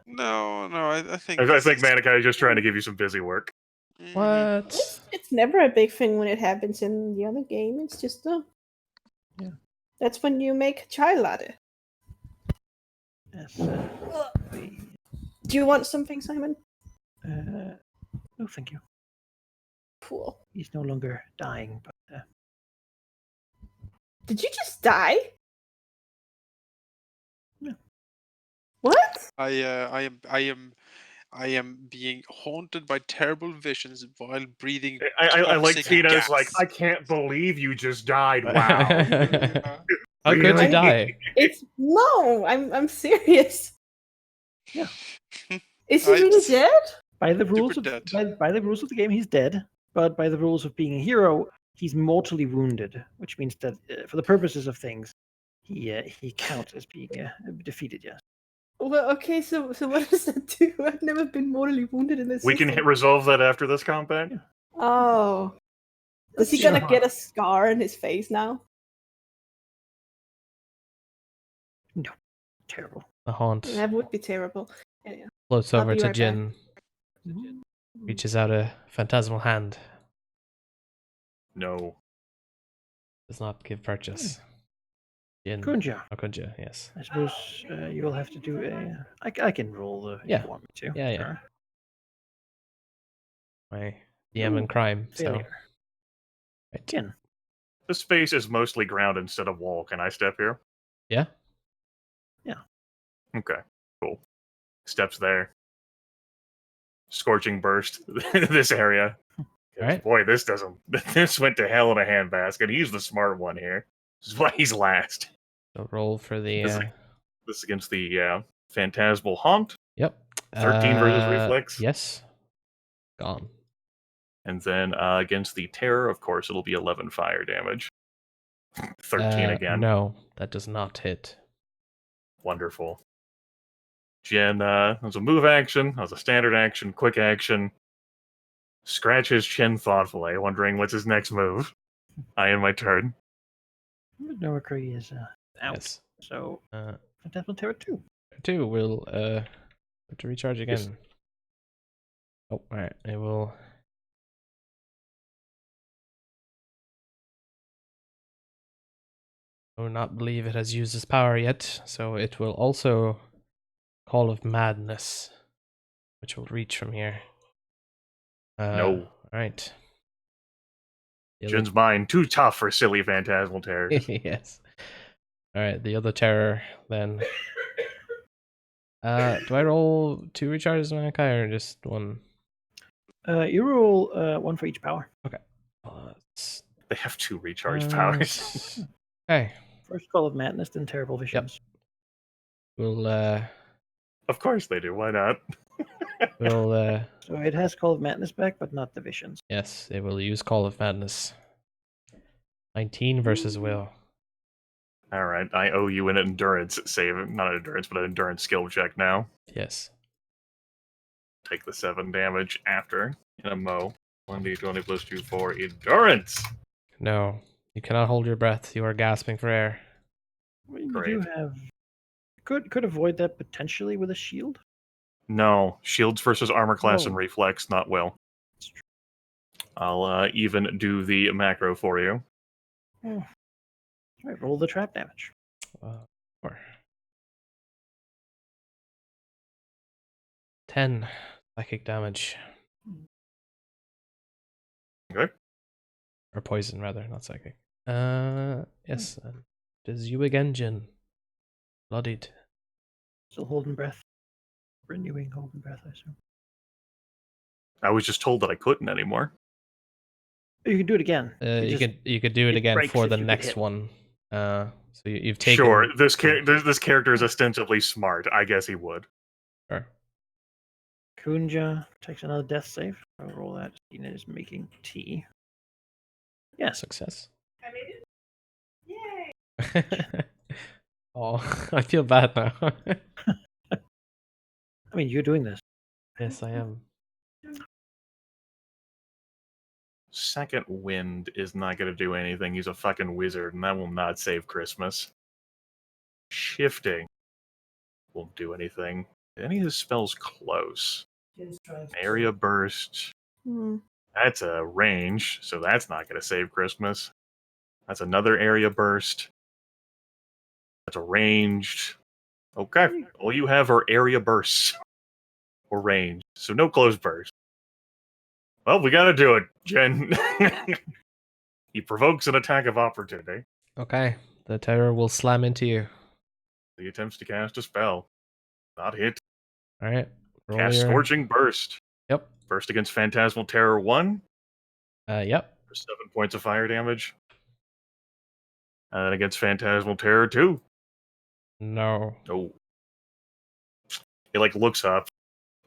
No, I think. I this think is- Manakai is just trying to give you some busy work. Mhm. What? It's never a big thing when it happens in the other game. It's just Yeah. That's when you make chai latte. Yes, Do you want something, Simon? no, thank you. Cool. He's no longer dying, but Did you just die? What? I am being haunted by terrible visions while breathing I like toxic Tina's like, gas. I can't believe you just died. Wow. How could you Really? die? It's no. I'm serious. Yeah. Is he really dead? By the rules Super of dead. by the rules of the game, he's dead. But by the rules of being a hero, he's mortally wounded, which means that for the purposes of things, he counts as being defeated. Yes. Well, okay. So what does that do? I've never been mortally wounded in this. We can system. resolve that after this combat. Yeah. Oh. Is he Sure. gonna get a scar on his face now? No. Terrible. The haunt That would be terrible. Yeah. floats I'll over be to right back. Jin, reaches out a phantasmal hand. No. Does not give purchase. Jin. Kunja, Kunja, yes. I suppose you will have to do a. I can roll if Yeah. you want me to. Yeah, yeah. Sure. My DM in crime. So Failure. right. Jin. This space is mostly ground instead of wall. Can I step here? Yeah. Okay, cool. Steps there. Scorching burst this area. 'Cause, Alright. boy, this doesn't. This went to hell in a handbasket. He's the smart one here. This is why he's last. So roll for the This is against the phantasmal haunt, yep. 13 versus reflex. Yes. Gone. and then against the terror, of course, it'll be 11 fire damage. 13 again. No, that does not hit. Wonderful. Jen, that was a move action, that was a standard action, quick action. Scratch his chin thoughtfully, wondering what's his next move. I end my turn. No McCree is out. Yes. So Phantasmal Terror 2. 2 will have to recharge again. Yes. Oh, alright. It will. I will not believe it has used its power yet, so it will also Call of Madness, which will reach from here. No. Alright. Jin's mind too tough for silly phantasmal terrors. Yes. Alright, the other terror then. Do I roll 2 recharges on Makai or just 1? You roll 1 for each power. Let's- They have 2 recharge powers. Okay. First Call of Madness, then Terrible Visions. We'll Of course they do, why not? we'll So it has Call of Madness back, but not the Visions. yes, it will use Call of Madness. 19 versus Will. Alright, I owe you an endurance save. Not an endurance, but an endurance skill check now. Yes. Take the 7 damage after in a mo. 1d20 plus 2 for endurance. No. You cannot hold your breath. You are gasping for air. Well, you Great. do have. Could avoid that potentially with a shield. No, shields versus armor class and Oh. reflex, not will. That's true. I'll even do the macro for you. Oh. Right, roll the trap damage. 4. 10 psychic damage. Okay. Or poison, rather, not psychic. Yes. It is you again, Jin. Bloodied. Still holding breath. Renewing holding breath, I assume. I was just told that I couldn't anymore. You can do it again. You just- could do it it again breaks for if the you get next hit. one. So you've taken. Sure, this character is ostensibly smart. I guess he would. Sure. Kunja takes another death save. I'll roll that. Tina is making tea. Yes. Success. I made it. Yay! Oh, I feel bad now. I mean, you're doing this. Yes, I am. Second wind is not going to do anything. He's a fucking wizard, and that will not save Christmas. Shifting won't do anything. Any of his spells close? Area burst. Hmm. That's a range, so that's not going to save Christmas. That's another area burst. That's a ranged. Okay, all you have are area bursts or range, so no close burst. Well, we got to do it, Jen. He provokes an attack of opportunity. Okay, the terror will slam into you. He attempts to cast a spell. Not hit. All right. Roll Cast your... Scorching Burst. Yep. First against Phantasmal Terror 1 Yep. for 7 points of fire damage. And against Phantasmal Terror 2. No. Oh. He looks up.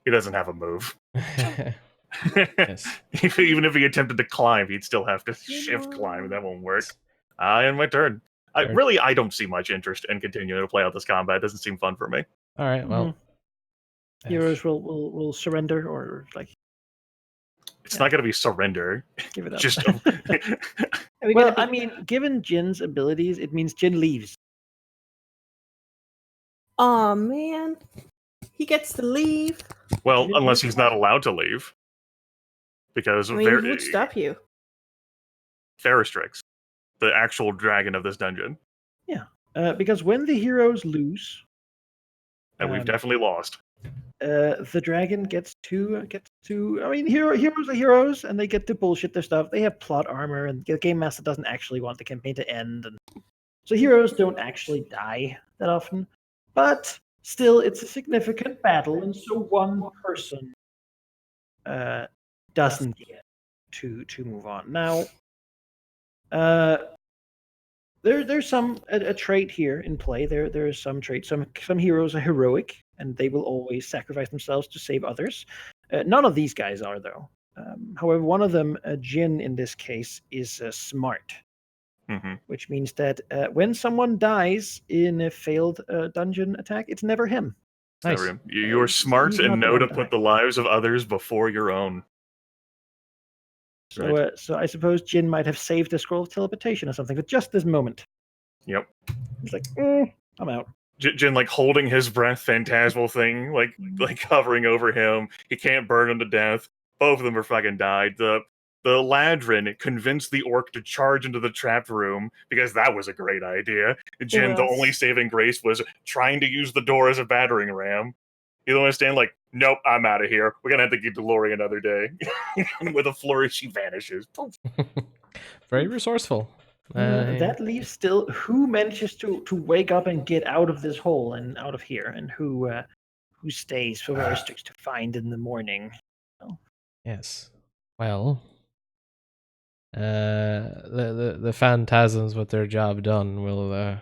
He doesn't have a move. Yes. Even if he attempted to climb, he'd still have to shift climb. That won't work. And my turn. I don't see much interest in continuing to play out this combat. It doesn't seem fun for me. All right. Well, Heroes will surrender or It's not going to be surrender. give it up. Just well, I mean, given Jin's abilities, it means Jin leaves. Oh man, he gets to leave. well, unless he's not allowed to leave, because I mean, who would stop you? Varistrix, the actual dragon of this dungeon. Yeah, because when the heroes lose, And we've definitely lost. the dragon gets to. I mean, heroes are heroes, and they get to bullshit their stuff. They have plot armor, and the game master doesn't actually want the campaign to end, and so heroes don't actually die that often. But still, it's a significant battle, and so one person doesn't get to move on. Now, there's a trait here in play. There's some traits. Some heroes are heroic, and they will always sacrifice themselves to save others. None of these guys are, though. However, one of them, Jin in this case, is smart. Mm-hmm. Which means that when someone dies in a failed dungeon attack, it's never him. Nice. Never him. You're smart he's and not the know one to dying. put the lives of others before your own. So, Right. so I suppose Jin might have saved a scroll of teleportation or something, but just this moment. Yep. He's like, I'm out. Jin holding his breath, phantasmal thing, like hovering over him. He can't burn him to death. Both of them are fucking died. The Ladrin convinced the orc to charge into the trapped room because that was a great idea. Jin, the only saving grace was trying to use the door as a battering ram. You don't understand? Nope, I'm out of here. We're gonna have to keep Delory another day. And with a flourish, she vanishes. Very resourceful. That leaves still who manages to wake up and get out of this hole and out of here, and who stays for Varistrix to find in the morning. Yes. Well, the phantasms with their job done will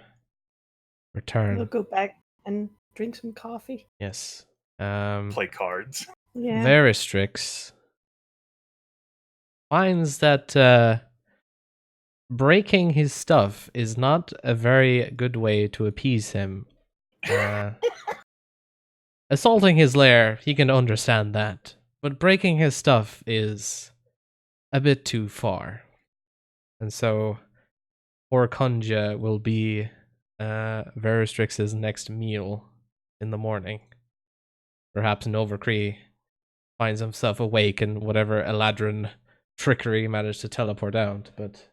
return. We'll go back and drink some coffee. Yes. Play cards. Yeah. Varistrix finds that breaking his stuff is not a very good way to appease him. Assaulting his lair, he can understand that. But breaking his stuff is a bit too far. And so, poor Kunja will be Varistrix's next meal in the morning. Perhaps Novercree finds himself awake and whatever Eladrin trickery managed to teleport out, but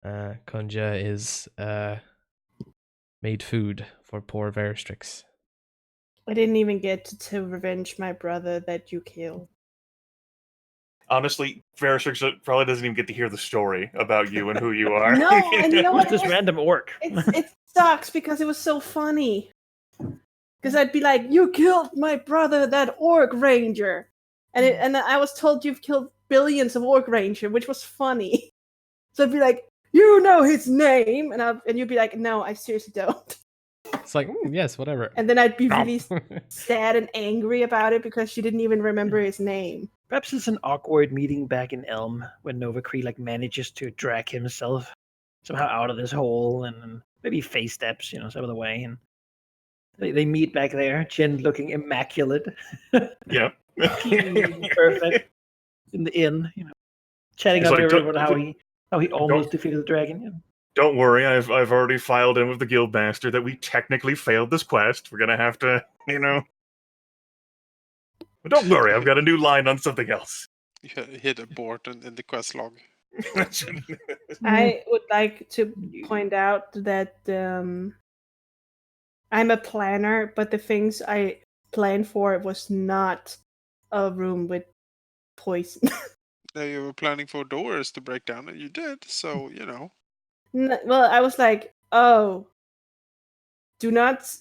Kunja is made food for poor Varistrix. I didn't even get to revenge my brother that you killed. Honestly, Varistrix probably doesn't even get to hear the story about you and who you are. No, and you know what? Who's this random orc? It sucks because it was so funny. Because I'd be like, "You killed my brother, that orc ranger," and I was told you've killed billions of orc ranger, which was funny. So I'd be like, "You know his name," and you'd be like, "No, I seriously don't." It's like, yes, whatever. And then I'd be really sad and angry about it because she didn't even remember his name. Perhaps it's an awkward meeting back in Elm when Novercree manages to drag himself somehow out of this hole and maybe face steps, some other way, and they meet back there. Jin looking immaculate. Yeah. Perfect. In the inn, chatting He's up like, everyone how he almost defeated the dragon. Yeah. Don't worry, I've already filed in with the guild master that we technically failed this quest. We're gonna have to, But don't worry, I've got a new line on something else. You hit abort in the quest log. I would like to point out that I'm a planner, but the things I planned for was not a room with poison. Now you were planning for doors to break down, and you did. So Well, I was like, oh, do not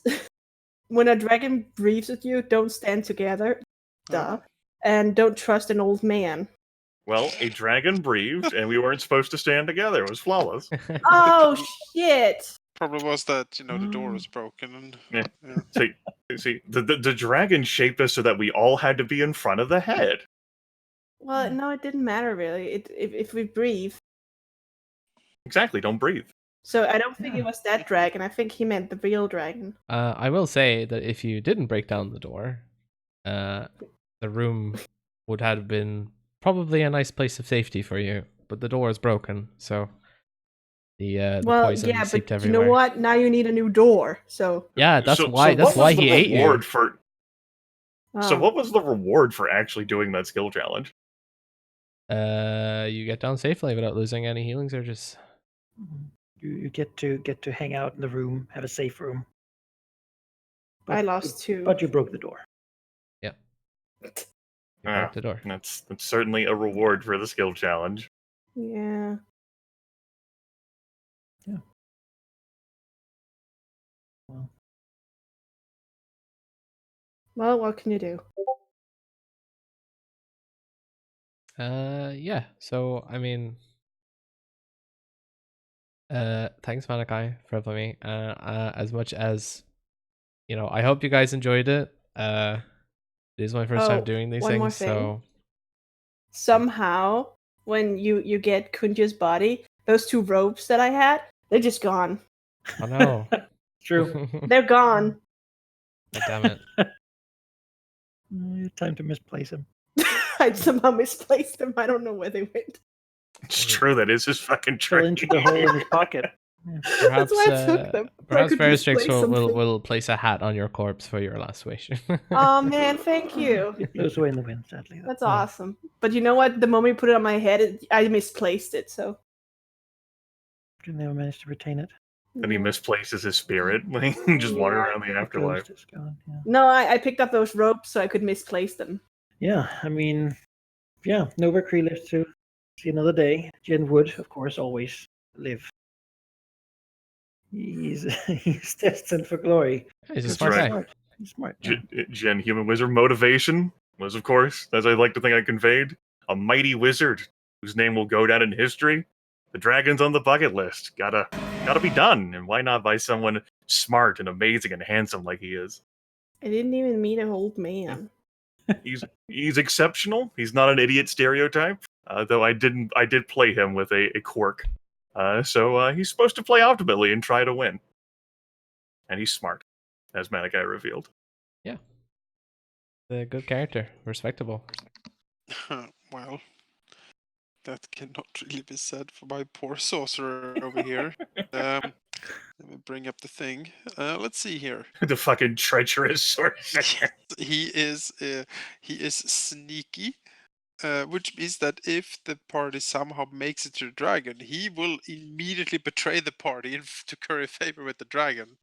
when a dragon breathes at you, don't stand together. Duh. And don't trust an old man. Well, a dragon breathed, and we weren't supposed to stand together. It was flawless. Oh, shit! Problem was that the door was broken and Yeah. See, the dragon shaped us so that we all had to be in front of the head. Well, no, it didn't matter really. If we breathe. Exactly. Don't breathe. So I don't think it was that dragon. I think he meant the real dragon. I will say that if you didn't break down the door, the room would have been probably a nice place of safety for you. But the door is broken, so the poison seeped but everywhere. you know what? Now you need a new door. So yeah, that's So why. That's what why was the he ate you. reward for? So Oh. what was the reward for actually doing that skill challenge? You get down safely without losing any healing surges. You get to hang out in the room, have a safe room. I lost 2. But you broke the door. Yep. You Ah, broke the door. That's certainly a reward for the skill challenge. Yeah. Yeah. Well. Well, what can you do? Yeah. So I mean, thanks Malachi for helping me. As much as I hope you guys enjoyed it. It is my first time doing these one more things, thing. so Somehow, when you get Kunja's body, those 2 ropes that I had, they're just gone. oh no. True. They're gone. God damn it. Time to misplace him. I somehow misplaced them. I don't know where they went. It's true. That is his fucking Fell trick. into the hole in his pocket. Perhaps, That's why I took them. So I perhaps could Varistrix misplace something. will place a hat on your corpse for your last wish. Oh man, thank you. It blows away in the wind, sadly. That's awesome. But you know what? The moment you put it on my head, I misplaced it. So You never managed to retain it. And he misplaces his spirit, like just wandering around the afterlife. Ghost is gone, yeah. No, I picked up those ropes so I could misplace them. Yeah, I mean, yeah, Nova Cree lives to see another day. Jen would, of course, always live. He's destined for glory. He's a That's smart right. guy. He's smart. Yeah. Jen, human wizard motivation was, of course, as I like to think I conveyed, a mighty wizard whose name will go down in history. The dragon's on the bucket list. Gotta be done. And why not by someone smart and amazing and handsome like he is? I didn't even meet an old man. He's exceptional. He's not an idiot stereotype. Though I did play him with a quirk. So he's supposed to play optimally and try to win. And he's smart, as Malachi revealed. Yeah. A good character. Respectable. Well, that cannot really be said for my poor sorcerer over here. Let me bring up the thing. Let's see here. The fucking treacherous sorcerer. He is sneaky, which means that if the party somehow makes it to the dragon, he will immediately betray the party to curry favor with the dragon.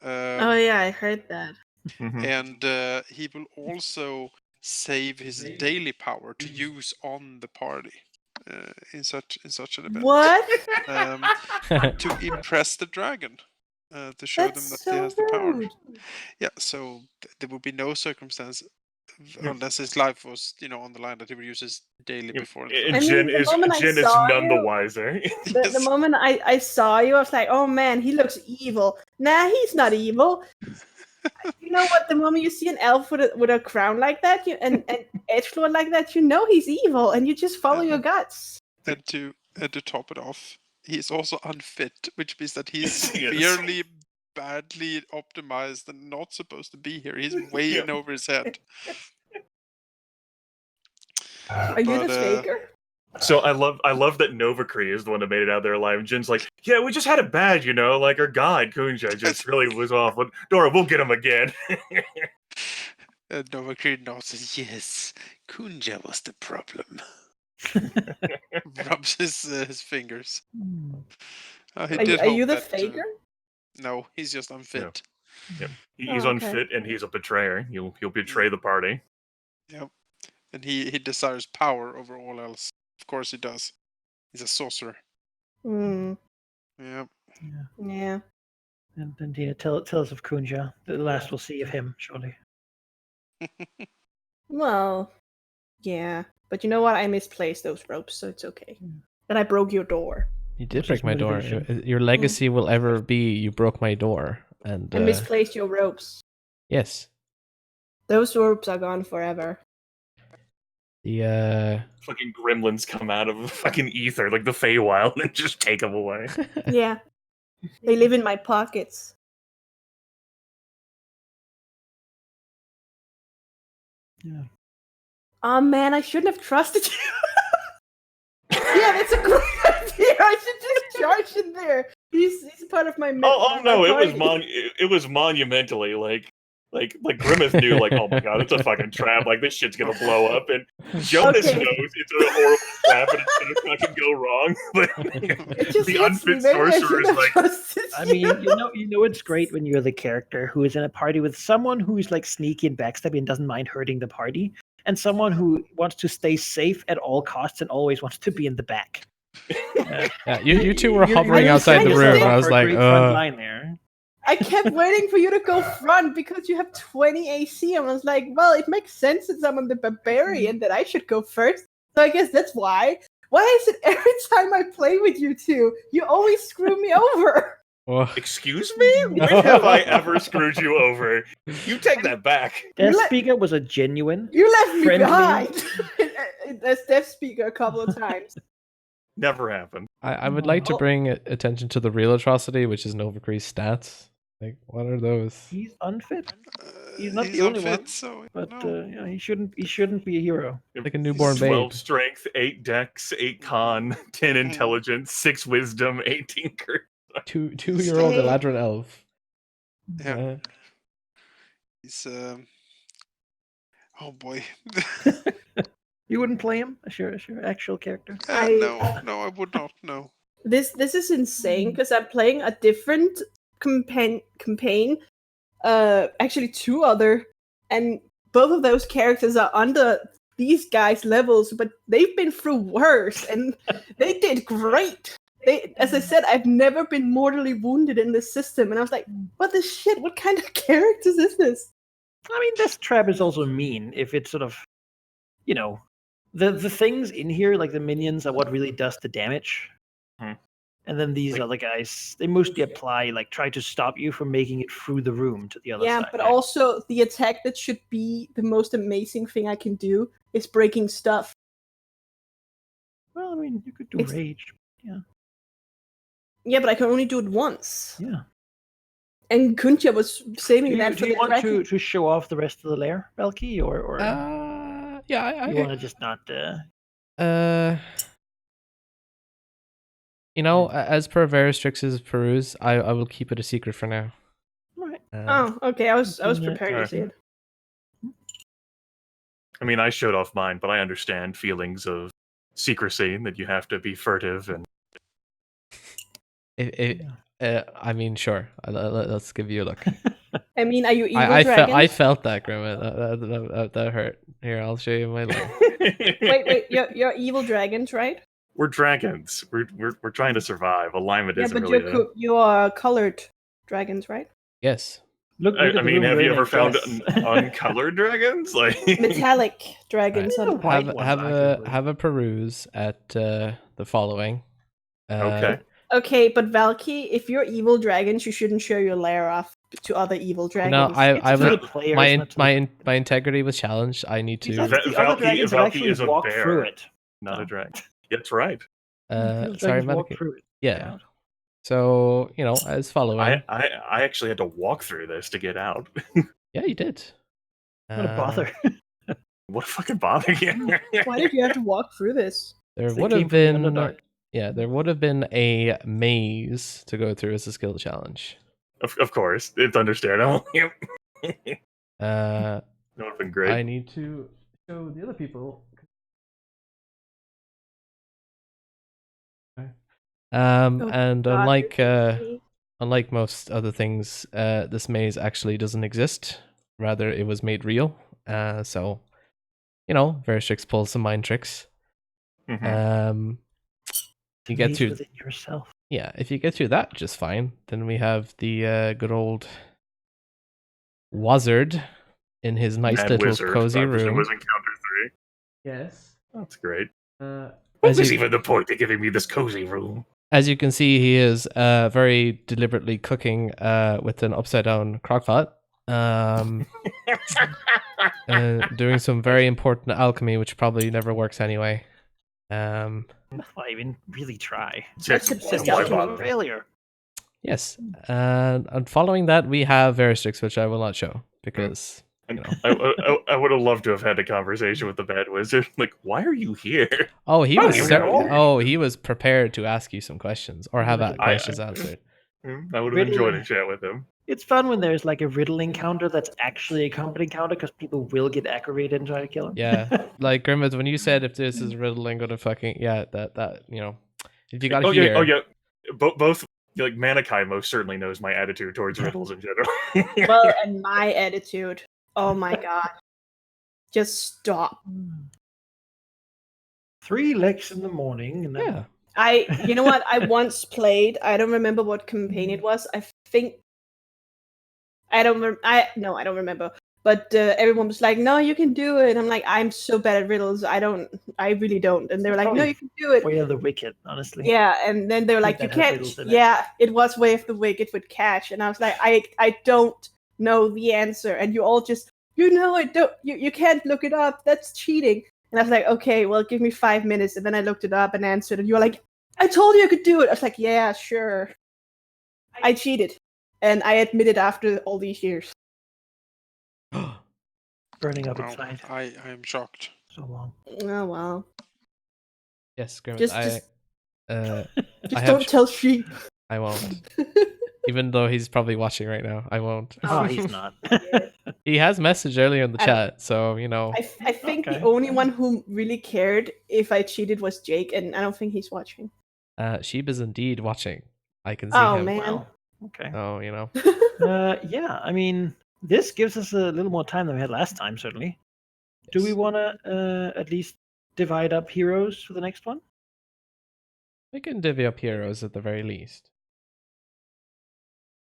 Oh yeah, I heard that. And he will also save his daily power to use on the party in such an event. What? To impress the dragon, to show them that he has the power. Yeah, so there would be no circumstance unless his life was, on the line that he would use his daily before. Jen is none the wiser. The moment I saw you, I was like, oh man, he looks evil. Nah, he's not evil. You know what? The moment you see an elf with a crown like that, and edgelord like that, you know he's evil, and you just follow your guts. And to top it off, he's also unfit, which means that he's Yes. severely, badly optimized and not supposed to be here. He's way in over his head. Are you the faker? So I love that Nova Cree is the one that made it out there alive. And Jen's like, yeah, we just had it bad, like our god, Kunja, just really was off. But Dora, we'll get him again. And Nova Cree nods, yes, Kunja was the problem. Rubs his fingers. Are you the faker? No, he's just unfit. Yep. He's unfit and he's a betrayer. He'll betray the party. Yep. And he desires power over all else. Of course he does. He's a sorcerer. Hmm. Yep. Yeah. And then tell us of Kunja. The last we'll see of him, surely. Well, yeah. But you know what? I misplaced those ropes, so it's okay. And I broke your door. You did What's break his my door. motivation? Your legacy will ever be you broke my door. And I misplaced your ropes. yes. Those ropes are gone forever. The Fucking gremlins come out of fucking ether, like the Feywild, and just take them away. Yeah. They live in my pockets. Yeah. Oh man, I shouldn't have trusted you. Yeah, that's a great idea. I should just charge in there. He's part of my. Oh no! my It was it was monumentally like Grimmeth knew, like, oh my god, it's a fucking trap. Like, this shit's gonna blow up, and Jonas Okay. knows it's a horrible trap and it's gonna fucking go wrong. But It just the hits me. unfit Maybe I sorcerer shouldn't is have like, trusted I you. mean, you know, it's great when you're the character who is in a party with someone who's like sneaky and backstabby and doesn't mind hurting the party, and someone who wants to stay safe at all costs and always wants to be in the back. yeah, you two were You're hovering outside the trying to room, set and I up was for a like, great front line there. I kept waiting for you to go front because you have 20 AC. And I was like, well, it makes sense that I'm the barbarian that I should go first. So I guess that's why. Why is it every time I play with you two, you always screw me over? oh. excuse me? When have I ever screwed you over? You take that back. Death let- Speaker was a genuine. You left me Friendly. behind as Death Speaker a couple of times. Never happened. I would like to Oh. bring attention to the real atrocity, which is Novacree's stats. Like, what are those? He's unfit, Uh, He's not the only unfit, one, so but no. yeah, he shouldn't be a hero. Like a newborn 12 babe. strength, 8 dex, 8 con, 10 intelligence, 6 wisdom, 18 courage. Two-year-old Stay. Eladrin elf. Yeah. He's oh boy. You wouldn't play him, sure, actual character. No, I would not. No. This is insane because I'm playing a different campaign. Actually, 2 other, and both of those characters are under these guys' levels, but they've been through worse, and they did great. As I said, I've never been mortally wounded in this system, and I was like, what the shit? What kind of characters is this? I mean, this trap is also mean if it's sort of, you know, the things in here, like the minions, are what really does the damage. Hmm. And then these other guys, they mostly apply, like, try to stop you from making it through the room to the other Yeah, side. but also the attack that should be the most amazing thing I can do is breaking stuff. Well, I mean, you could do It's- rage. Yeah. Yeah, but I can only do it once. Yeah. And Kunja was saving that Do for you the want dragon. to show off the rest of the lair, Valky, or Yeah, you want to just not? You know, as per Varistrix's peruse, I will keep it a secret for now. All right. Oh, okay. I was Yeah, prepared to alright. see it. I mean, I showed off mine, but I understand feelings of secrecy, that you have to be furtive and I mean, sure. Let's give you a look. I mean, are you evil I dragons? felt that, Grimmett. That hurt. Here, I'll show you my look. Wait, you're evil dragons, right? We're dragons. We're trying to survive. Alignment Yeah, isn't but really you are colored dragons, right? Yes. Look I at the mean, room have we're you in ever and found dress. uncolored dragons? Like Metallic dragons. Yeah, Are white ones, arguably. have a peruse at the following. Okay. Okay, but Valky, if you're evil dragons, you shouldn't show your lair off to other evil dragons. No, I It's to the would. players, My not to the- my integrity was challenged. I need These to. other- the other Valky- dragons have Valky actually is a walked bear. through it. not Oh. a dragon. That's right. Those Sorry, dragons walked Medicaid. through it. Yeah. So as following. I actually had to walk through this to get out. Yeah, you did. What a bother. What a fucking bother! Why did you have to walk through this? There They would came have from the been. Underdark. Yeah, there would have been a maze to go through as a skill challenge. Of course, it's understandable. Yep. Uh, That would have been great. I need to show the other people. Okay. Oh, And God, unlike this is me. unlike most other things, this maze actually doesn't exist. Rather, it was made real. So, Varistrix pulls some mind tricks. Mhm. You get Maze to within yourself. Yeah, if you get through that just fine, then we have the good old wizard in his nice Mad little Wizard, cozy I presume room. was Encounter 3. Yes. That's great. As What was you, even the point of giving me this cozy room? as you can see, he is very deliberately cooking with an upside down crockpot. Doing some very important alchemy, which probably never works anyway. Why even really try? That's the Why best Just alchemy. a failure. Yes, and following that, we have Varistrix, which I will not show because And you know. I would have loved to have had a conversation with the bad wizard. Like, why are you here? Oh, he Oh, was you know. oh, he was prepared to ask you some questions or have questions answered. I would have enjoyed a chat with him. It's fun when there's like a riddle encounter that's actually a competent encounter because people will get aggravated and try to kill him. Yeah, like Grimmett, when you said if this is a riddle, I'm gonna fucking that you know, if you got Oh here. yeah. Both like Manikai most certainly knows my attitude towards riddles in general. Well, and my attitude. Oh my god. Just stop. 3 legs in the morning, and then Yeah, You know what? I once played. I don't remember what campaign it was. I think. I don't remember. But everyone was like, "No, you can do it." I'm like, "I'm so bad at riddles. I really don't." And they were like, "No, Probably you can do it." Way of the Wicked, honestly. Yeah, and then they were like, that "You had can't." riddles in it. Yeah, it was Way of the Wicked with Cash, and I was like, "I don't know the answer," and you all just, I don't. You can't look it up. That's cheating. And I was like, "Okay, well, give me 5 minutes." And then I looked it up and answered, and you were like, "I told you I could do it." I was like, "Yeah, sure." I cheated, and I admit it after all these years. Burning up Wow, inside. I am shocked. So long. Oh wow! yes, Grimmett. Just I don't tell sheep. I won't. Even though he's probably watching right now, I won't. Oh, he's not. He has messaged earlier in the I- chat, so you know. I think Okay. the only one who really cared if I cheated was Jake, and I don't think he's watching. Sheep is indeed watching. I can see Oh him. man. Wow. Okay. Oh, you know. Yeah, I mean, this gives us a little more time than we had last time, certainly. Do we Yes. want to at least divide up heroes for the next one? We can divvy up heroes at the very least.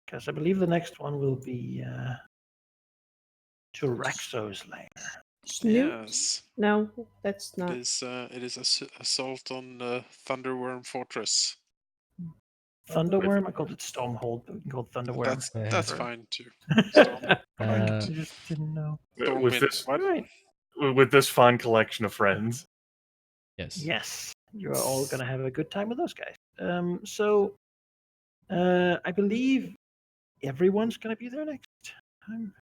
Because I believe the next one will be to Raxo's lair. Snoop? Yes, No, that's it not. is. It is assault on Thunderworm Fortress. Thunderworm? I called it Stormhold, but we can call it Thunderworm. That's Yeah. fine too. Storm, I just didn't know. With Stormwind. this What? Right. with this fine collection of friends. Yes. Yes, you're all gonna have a good time with those guys. So I believe everyone's gonna be there next time.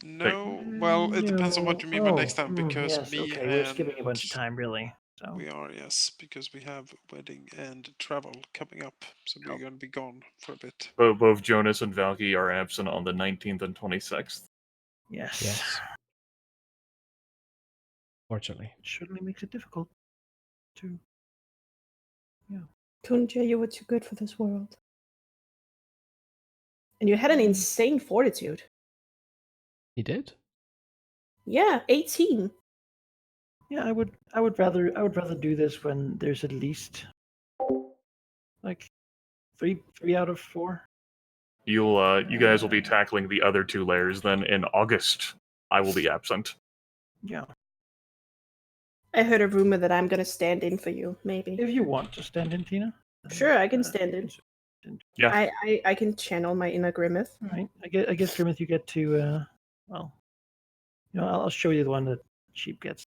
No, well, it depends on what you mean by next time, because yes, me okay, we're skipping a bunch of and time, really. So we are, yes, because we have wedding and travel coming up, so we're going to be gone for a bit. Both Jonas and Valky are absent on the 19th and 26th. yes, Yes. Fortunately. it certainly makes it difficult to. Kunja, you were too good for this world. And you had an insane fortitude. He did? Yeah, 18. Yeah, I would rather do this when there's at least like three out of 4. You guys will be tackling the other 2 layers then in August. I will be absent. Yeah, I heard a rumor that I'm gonna stand in for you, maybe. if you want to stand in, Tina. then, Sure, I can uh, stand in. Yeah. I can channel my inner Grimmeth. All right. I guess Grimmith, you get to well, I'll show you the one that Sheep gets.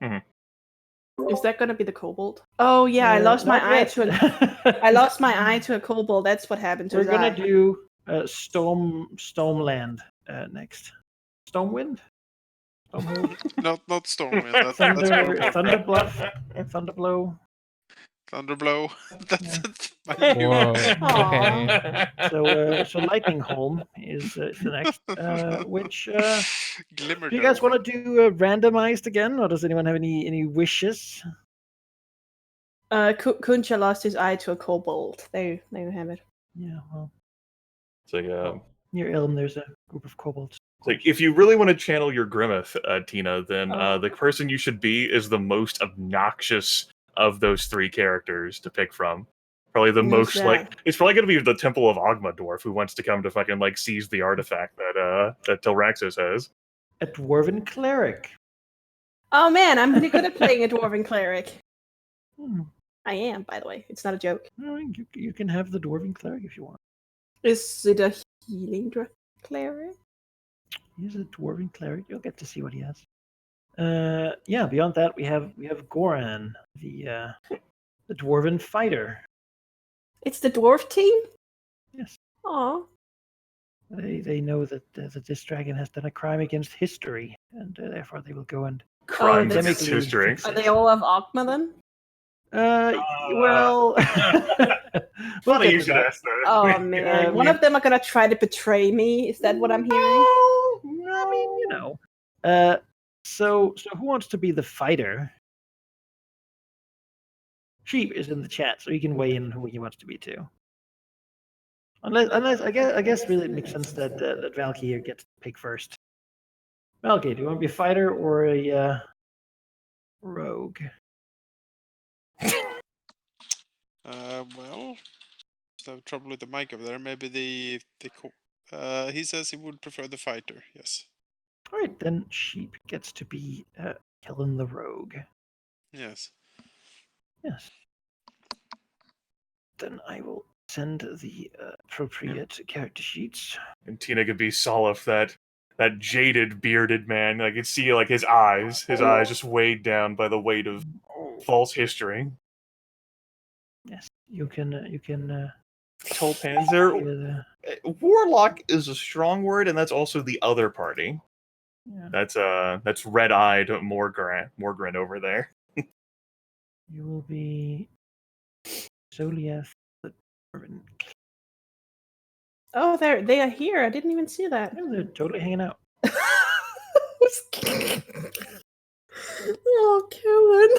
Is that gonna be the kobold? Oh yeah, I lost my eye to I lost my eye to a kobold. That's what happened to We're his gonna eye. do Stormland next. Stormwind. Stormhold. Not Stormwind, that's World of Warcraft. Thunderblow. Thunderblow. That's my new Whoa. Aw. Okay. So Lightning Holm is the next. Which Glimmer. do you guys want to do randomized again, or does anyone have any wishes? Kuncha lost his eye to a kobold. There you have it. Yeah, well, It's like, near Ilm there's a group of kobolds. it's like if you really want to channel your Grimmith, Tina, then the person you should be is the most obnoxious of those three characters to pick from. Probably the Who's most that? like it's probably gonna be the Temple of Ogma dwarf who wants to come to fucking like seize the artifact that Tilraxis has. A dwarven cleric. Oh man, I'm really good at playing a dwarven cleric. Hmm. I am, by the way. It's not a joke. No, you can have the dwarven cleric if you want. Is it a healing cleric? He's a dwarven cleric. You'll get to see what he has. Yeah. Beyond that, we have Goran, the dwarven fighter. It's the dwarf team? Yes. Aw. They know that this dragon has done a crime against history, and therefore they will go and Crime that's- against history. fix Are it. they all of Ogma then? Well, we'll Funny get you to should that. ask that. Oh man. One of them are gonna try to betray me. Is that what I'm hearing? No, I mean, you know. So who wants to be the fighter? Sheep is in the chat, so he can weigh in who he wants to be too. Unless I guess really it makes sense that that Valky here gets to pick first. Valky, do you want to be a fighter or a rogue? Well, just have trouble with the mic over there. Maybe he says he would prefer the fighter. Yes. All right, then Sheep gets to be Kellen the rogue. Yes. Yes. Then I will send the appropriate character sheets. And Tina could be Solif, that jaded, bearded man. I could see like his eyes just weighed down by the weight of false history. Yes, you can. Tall Panzer. Warlock is a strong word, and that's also the other party. Yeah, That's red-eyed Morgren over there. you will be Zoliath the Dwarven. Oh, they are here. I didn't even see that. Yeah, they're totally hanging out. Oh, Kellen.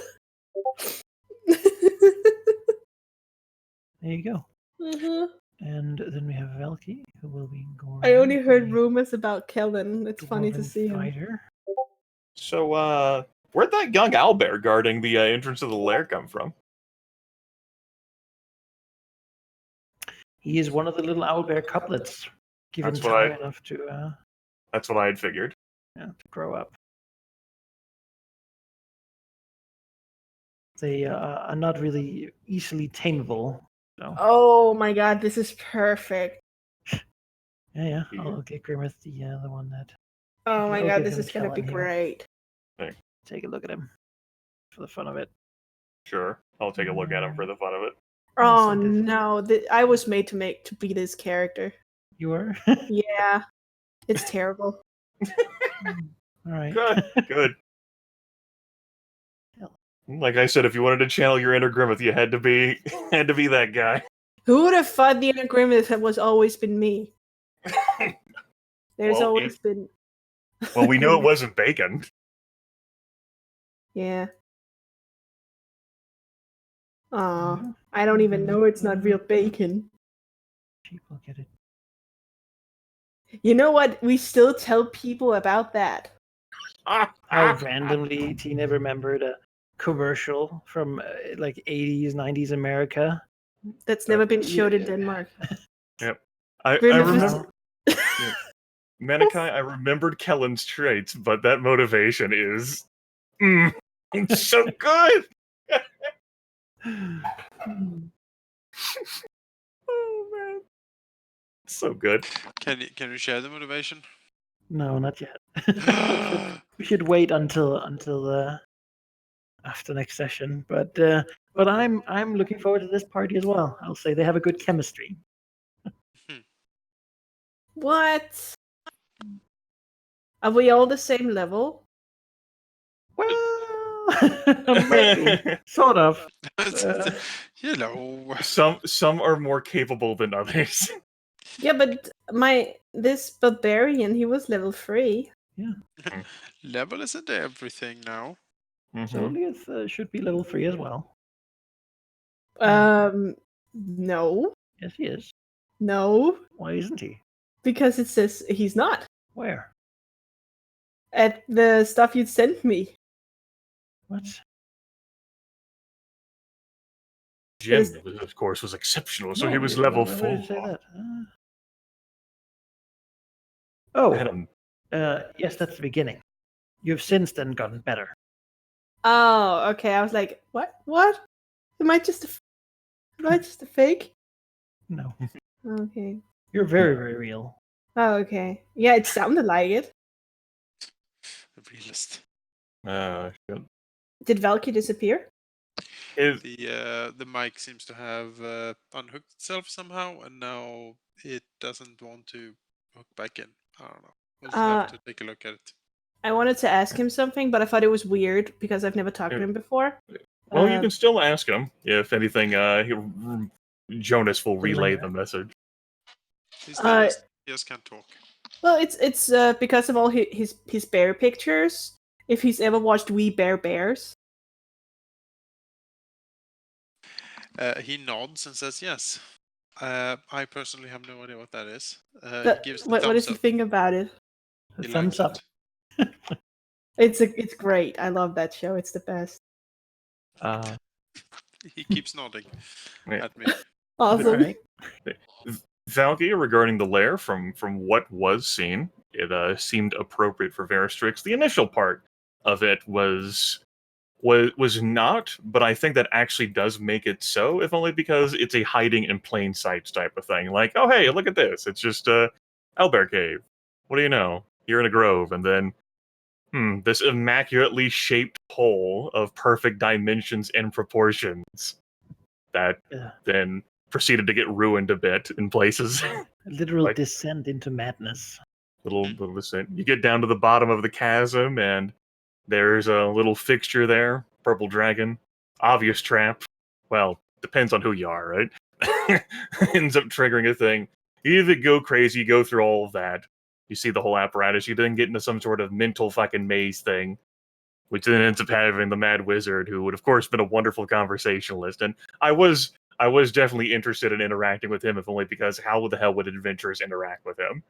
There you go. Mhm. And then we have Valky, who will be Goran. I only heard the rumors about Kellen. It's funny to Dwarven see him. fighter. So, where'd that young owlbear guarding the entrance of the lair come from? He is one of the little owlbear couplets, given That's what I- time enough to That's what I had figured. to grow up. They are not really easily tameable. So Oh my god, this is perfect. yeah. I'll get Grimmeth, the one that. Oh my I'll god, give this him is gonna be Kellen here. great. Take a look at him for the fun of it. Sure, I'll take a look at him for the fun of it. I'll Oh send it. no, I was made to be this character. You are? Yeah, it's terrible. All right. Good, good. Like I said, if you wanted to channel your inner Grimmeth, you had to be that guy. Who would have thought the inner Grimmeth had always been me? There's Well, always been. Well, we know it wasn't bacon. Yeah. Aw, I don't even know it's not real bacon. People get it. You know what? We still tell people about that. How randomly Tina remembered a commercial from like 80s, 90s America. That's never been showed in yeah. Denmark. I Grimmeth is- remember. Manikai, I remembered Kellen's traits, but that motivation is it's so good. Oh man, so good. Can you share the motivation? No, not yet. we should wait until after next session. But I'm looking forward to this party as well. I'll say they have a good chemistry. What? Are we all the same level? Well, maybe, sort of. You know. Some are more capable than others. Yeah, but this barbarian, he was level 3. Level isn't everything now. Zoliath should be level 3 as well. No. Yes, he is. No. Why isn't he? Because it says he's not. Where? At the stuff you sent me. What? Jin, of course, was exceptional, so he was No, level why 4. would you say that? Adam, Yes, that's the beginning. You've since then gotten better. Oh, okay. I was like, what? What? Am I just a fake? No, Okay. you're very, very real. Oh, okay. Yeah, it sounded like it. A realist. shit. Did Valky disappear? The mic seems to have unhooked itself somehow, and now it doesn't want to hook back in. I don't know. We'll just have to take a look at it. I wanted to ask him something, but I thought it was weird because I've never talked to him before. Well, you can still ask him. If anything, Jonas will relay the message. He's dead. He just can't talk. Well, it's because of all his bear pictures. If he's ever watched We Bear Bears. He nods and says yes. I personally have no idea what that is. He gives the What thumbs does he up. think about it? He Thumbs likes up. it. It's great. I love that show. It's the best. He keeps nodding at me. Awesome. Alright. Valky, regarding the lair, from what was seen, it seemed appropriate for Varistrix. The initial part of it was not, but I think that actually does make it so, if only because it's a hiding in plain sight type of thing. Like, oh hey, look at this. It's just a owlbear cave. What do you know? You're in a grove, and then this immaculately shaped hole of perfect dimensions and proportions that then proceeded to get ruined a bit in places. A literal Like- descent into madness. little descent. You get down to the bottom of the chasm, and there's a little fixture there, purple dragon, obvious trap. Well, depends on who you are, right? Ends up triggering a thing. You either go crazy, go through all of that. You see the whole apparatus. You then get into some sort of mental fucking maze thing, which then ends up having the mad wizard, who would of course been a wonderful conversationalist. And I was definitely interested in interacting with him, if only because how the hell would adventurers interact with him?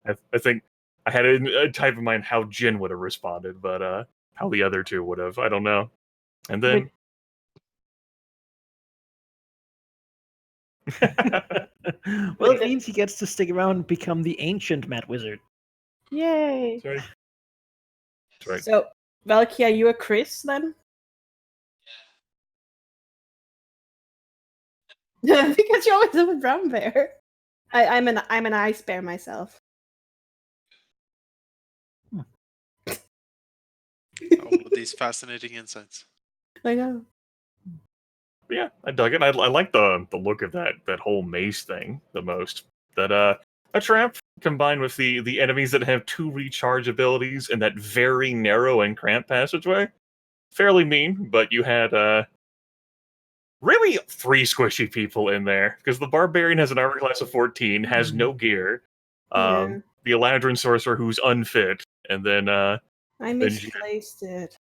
I think I had a type of mind how Jin would have responded, but how the other two would have, I don't know. And then Well, it means he gets to stick around and become the ancient Mad Wizard. Yay! Sorry. That's right. So, Valky, are you a Chris then? Because you always have a brown bear. I'm an ice bear myself. All of these fascinating insights. I know. Yeah, I dug it. I like the look of that whole maze thing the most. That a trap combined with the enemies that have 2 recharge abilities and that very narrow and cramped passageway. Fairly mean, but you had really 3 squishy people in there, because the barbarian has an armor class of 14, has no gear. Yeah. The Eladrin sorcerer who's unfit, and then I misplaced it.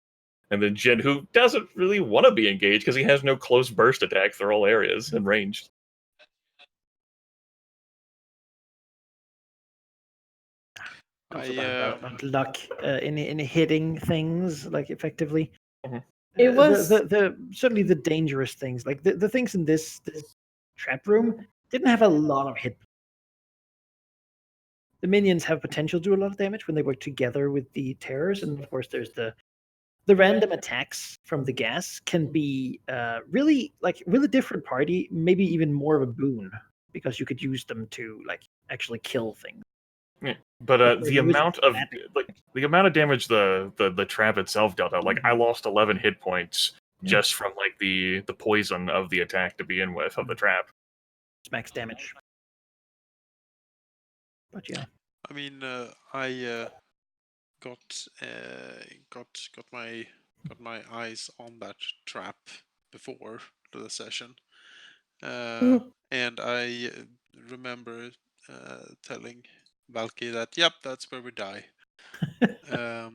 and then Jin, who doesn't really want to be engaged because he has no close burst attack through all areas and ranged. Luck in hitting things like effectively. It was the certainly the dangerous things, like the things in this trap room didn't have a lot of hit. The minions have potential to do a lot of damage when they work together with the terrors, and of course there's the random attacks from the gas can be really different party, maybe even more of a boon, because you could use them to like actually kill things. Yeah. But the amount of damage the trap itself dealt out, like I lost 11 hit points just from like the poison of the attack to begin with of the trap. It's max damage. But yeah. I mean, I got my eyes on that trap before the session, and I remember telling Valky that, yep, that's where we die. Yeah,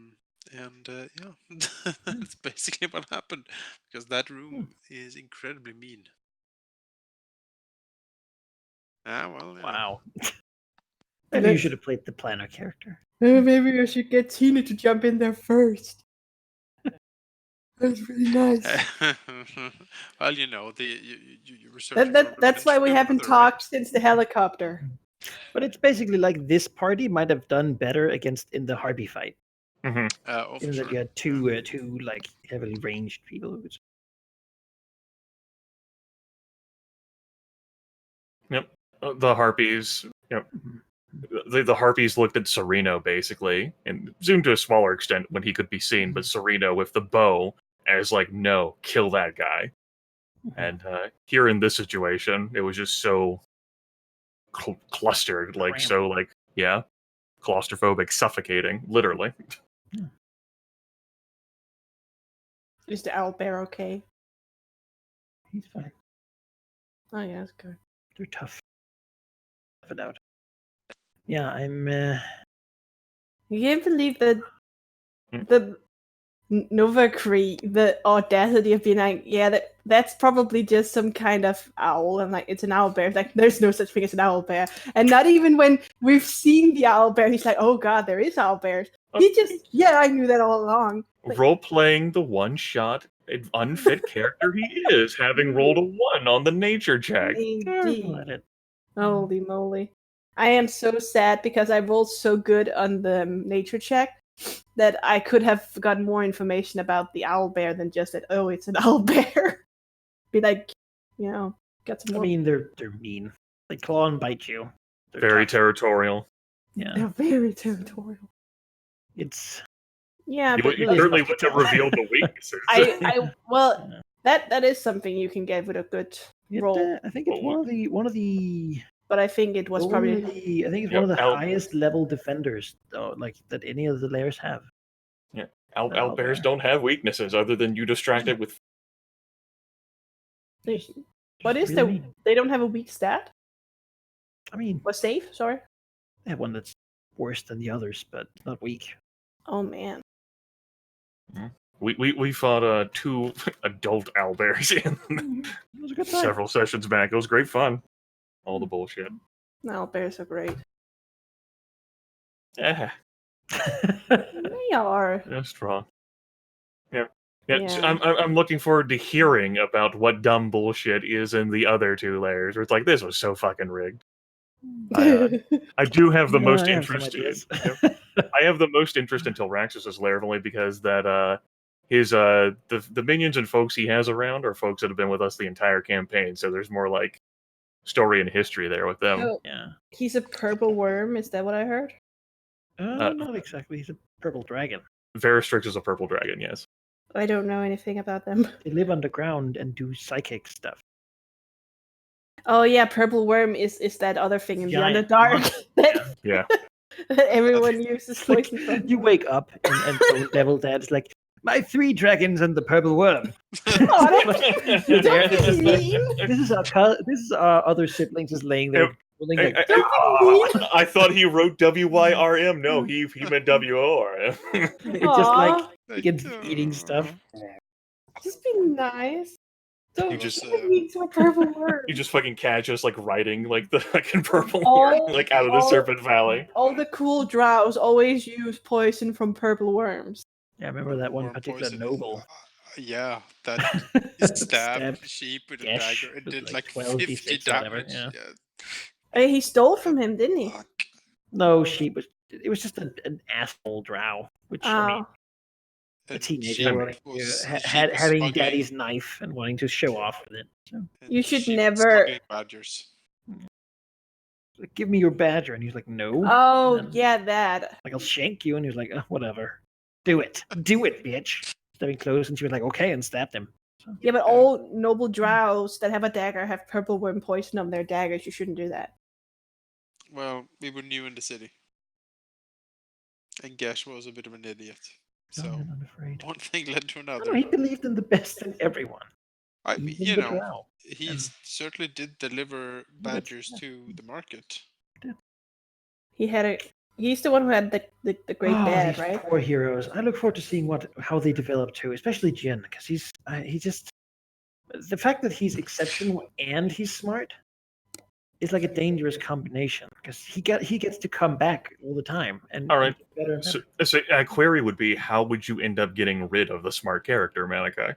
that's basically what happened, because that room is incredibly mean. Well, Wow. Maybe you should have played the planner character. Maybe I should get Tina to jump in there first. That's really nice. Well, you were searching for That's why we your haven't brother, right? talked since the helicopter. But it's basically like this party might have done better in the Harpy fight. Hmm. Oh, for In that sure. you had two like heavily ranged people. Yep. The harpies. Yep. The harpies looked at Sereno basically, and zoomed to a smaller extent when he could be seen, but Sereno with the bow as like, no, kill that guy. And here in this situation, it was just so clustered, like so, like claustrophobic, suffocating, literally. Is the owlbear okay? He's fine. Oh yeah, that's good. They're tough. Tough it out. Yeah, I'm. You can't believe that Hmm. the Nova Cree, the audacity of being like, yeah, that's probably just some kind of owl, and like it's an owlbear. It's like there's no such thing as an owlbear, and not even when we've seen the owlbear, he's like, oh god, there is owlbears. He just, yeah, I knew that all along. Like, Role playing the one shot unfit character he is, having rolled a 1 on the nature check. indeed. Let it. Holy moly. I am so sad because I rolled so good on the nature check that I could have gotten more information about the owlbear than just that, oh, it's an owlbear. Be like, get some I more. mean, they're mean. They claw and bite you. They're Very tough. territorial. Yeah, They're very territorial. it's. Yeah, You but really certainly tough to wouldn't have tell. revealed the weaknesses. well, that is something you can get with a good roll. I think it's one of the. But I think it was probably I think it's Yep, one of the Al- highest level defenders, though, like that any of the lairs have. Owlbears don't have weaknesses other than you distract it with. what is Really the mean. they don't have a weak stat? I mean, What save? Sorry. they have one that's worse than the others, but not weak. Oh man. We fought 2 adult owlbears in It was a good time. several sessions back. It was great fun. All the bullshit. Owlbears are great. Yeah, They are. that's strong. Yeah. Yeah. I'm looking forward to hearing about what dumb bullshit is in the other 2 layers. Where it's like, this was so fucking rigged. I do have the Yeah, most I have some interest. ideas. I have the most interest until Raxus's lair, only because that his the minions and folks he has around are folks that have been with us the entire campaign. So there's more like story and history there with them. So, Yeah. he's a purple worm, is that what I heard? Not exactly. He's a purple dragon. Varistrix is a purple dragon, yes. I don't know anything about them. They live underground and do psychic stuff. Oh yeah, purple worm is that other thing in Giant the Underdark monster. that, Yeah. that everyone uses It's like, poison from. you wake up and Bone Devil Dad's like, my 3 dragons and the purple worm. Oh, You're there, don't and be this is our other siblings just laying there. Like, I thought he wrote WYRM. No, he meant WORM. it's just like Aw. begins eating stuff. Just be nice. Don't You just, be to a purple worm. You just fucking catch us like riding like the fucking purple All- worm, like out of the all- Serpent Valley. All the cool drows always use poison from purple worms. Yeah, I remember that one Worm particular poison. noble. Yeah, that Stabbed stabbed sheep with a Gesh dagger. It with, did like, like 12 50 D6 or whatever, damage. yeah. Hey, he stole from him, didn't he? Fuck. No, it was just an asshole drow, which I mean, a And teenager sheep wanting was- to, sheep had, was having smuggling- daddy's knife and wanting to show off with it. So, and You should sheep was never- smuggling badgers. like, give me your badger, and he's like, no. Oh, And then, yeah, that. like, I'll shank you, and he was like, whatever, do it, bitch. Stepping close, and she was like, okay, and stabbed him. So, Yeah, but all noble drows that have a dagger have purple worm poison on their daggers. You shouldn't do that. Well, we were new in the city. And Gash was a bit of an idiot. So, I'm afraid. one thing led to I don't know, another. he believed in the best in everyone. I mean, Even you the know, drow. he and- certainly did deliver badgers to the market. He's the one who had the great Oh, dad, these right? poor heroes. I look forward to seeing how they develop too, especially Jin, because he just the fact that he's exceptional and he's smart is like a dangerous combination because he gets to come back all the time and All right. get better and better. So a query would be, how would you end up getting rid of the smart character, Malachi?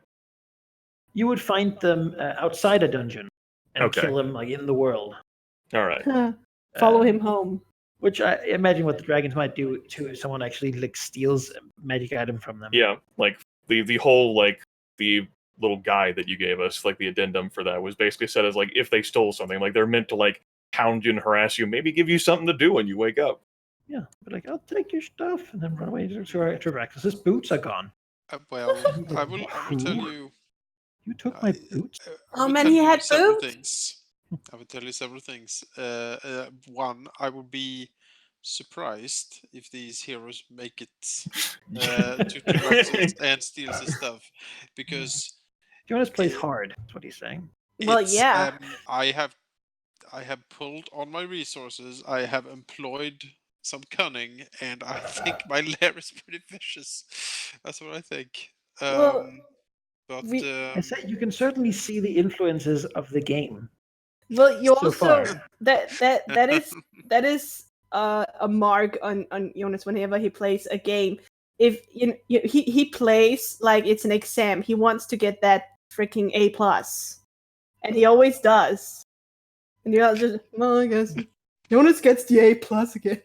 You would find them outside a dungeon and Okay. kill them like in the world. All right. Follow him home. Which I imagine what the dragons might do too if someone actually like steals a magic item from them. Yeah, like the whole like the little guide that you gave us, like the addendum for that was basically said as like if they stole something, like they're meant to like hound you and harass you, maybe give you something to do when you wake up. Yeah, but like I'll take your stuff and then run away to Regassening. His boots are gone. Well, I will tell you. You took my boots. I will man, tell he you had several boots? things. I will tell you several things. One, I would be surprised if these heroes make it to Tyraxus and steals his stuff, because Jonas plays hard. That's what he's saying. Well, yeah. I have pulled on my resources. I have employed some cunning, and I think my lair is pretty vicious. That's what I think. Well, But I said you can certainly see the influences of the game. well, you so also far. that is a mark on Jonas whenever he plays a game. If he plays like it's an exam, he wants to get that freaking A+, and he always does. And you're just, well, I guess Jonas gets the A+ again.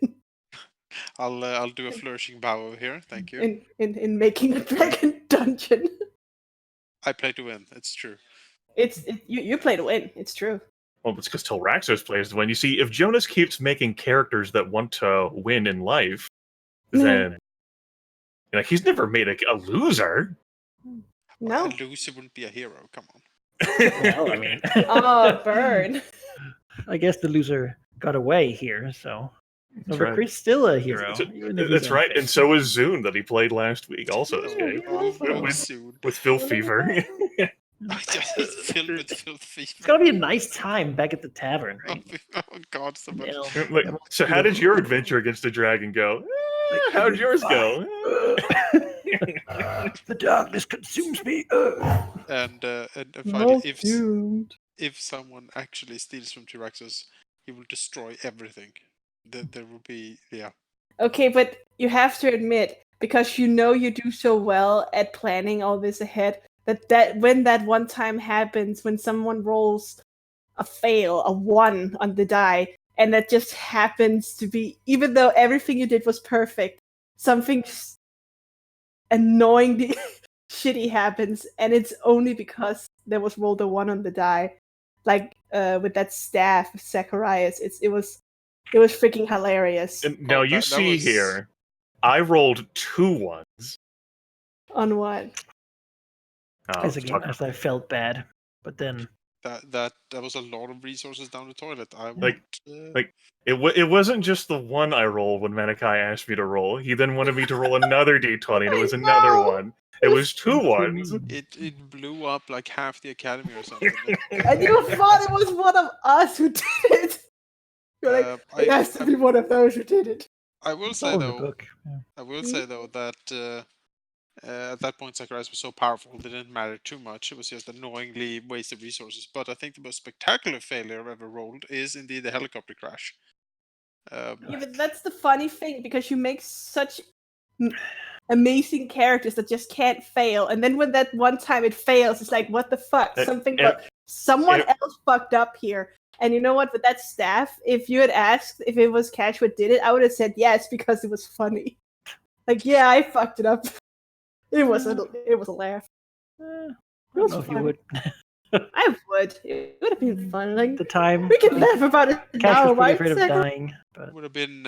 I'll do a flourishing bow over here. Thank you. In making a dragon dungeon. I play to win. It's true. You play to win. It's true. Well, it's because Tyraxus plays to win. You see, if Jonas keeps making characters that want to win in life, then he's never made a loser. No. A loser wouldn't be a hero. Come on. Well, I mean, Oh, burn. I guess the loser got away here, so. That's But right. Chris still a hero. even if he's That's right, unfit. and so is Zune that he played last week. Also this game Soon. with Phil Fever. It's filled with filth fever. It's gonna be a nice time back at the tavern, right? Oh God, so much. So how did your adventure against the dragon go? How'd yours go? The darkness consumes me. And finally, if someone actually steals from Tyraxus, he will destroy everything. There will be Okay, but you have to admit, because you do so well at planning all this ahead, that when that one time happens, when someone rolls a fail, a 1 on the die, and that just happens to be, even though everything you did was perfect, something annoyingly shitty happens, and it's only because there was rolled a 1 on the die. Like with that staff, Zacharias, it was freaking hilarious. And now you see was... here, I rolled 2 ones. On what? As I felt bad, but then that was a lot of resources down the toilet. It wasn't just the one I rolled when Manikai asked me to roll. He then wanted me to roll another d20, and it was another one. It was 2 ones. It blew up like half the academy or something. And you thought it was one of us who did it. You're like, it has to be one of those who did it. I will say though. Yeah. I will say though that at that point Zacharias was so powerful it didn't matter too much. It was just annoyingly wasted resources. But I think the most spectacular failure I've ever rolled is indeed the helicopter crash. Yeah, but that's the funny thing, because you make such amazing characters that just can't fail, and then when that one time it fails, it's like, what the fuck? Someone else fucked up here. And you know what? With that staff, if you had asked if it was Cash what did it, I would have said yes, because it was funny. Like, yeah, I fucked it up. It was a laugh. It was fun. You would. I would. It would have been fun. Like, The time. we can laugh about it Cash now, was pretty right? afraid of dying, but It would have been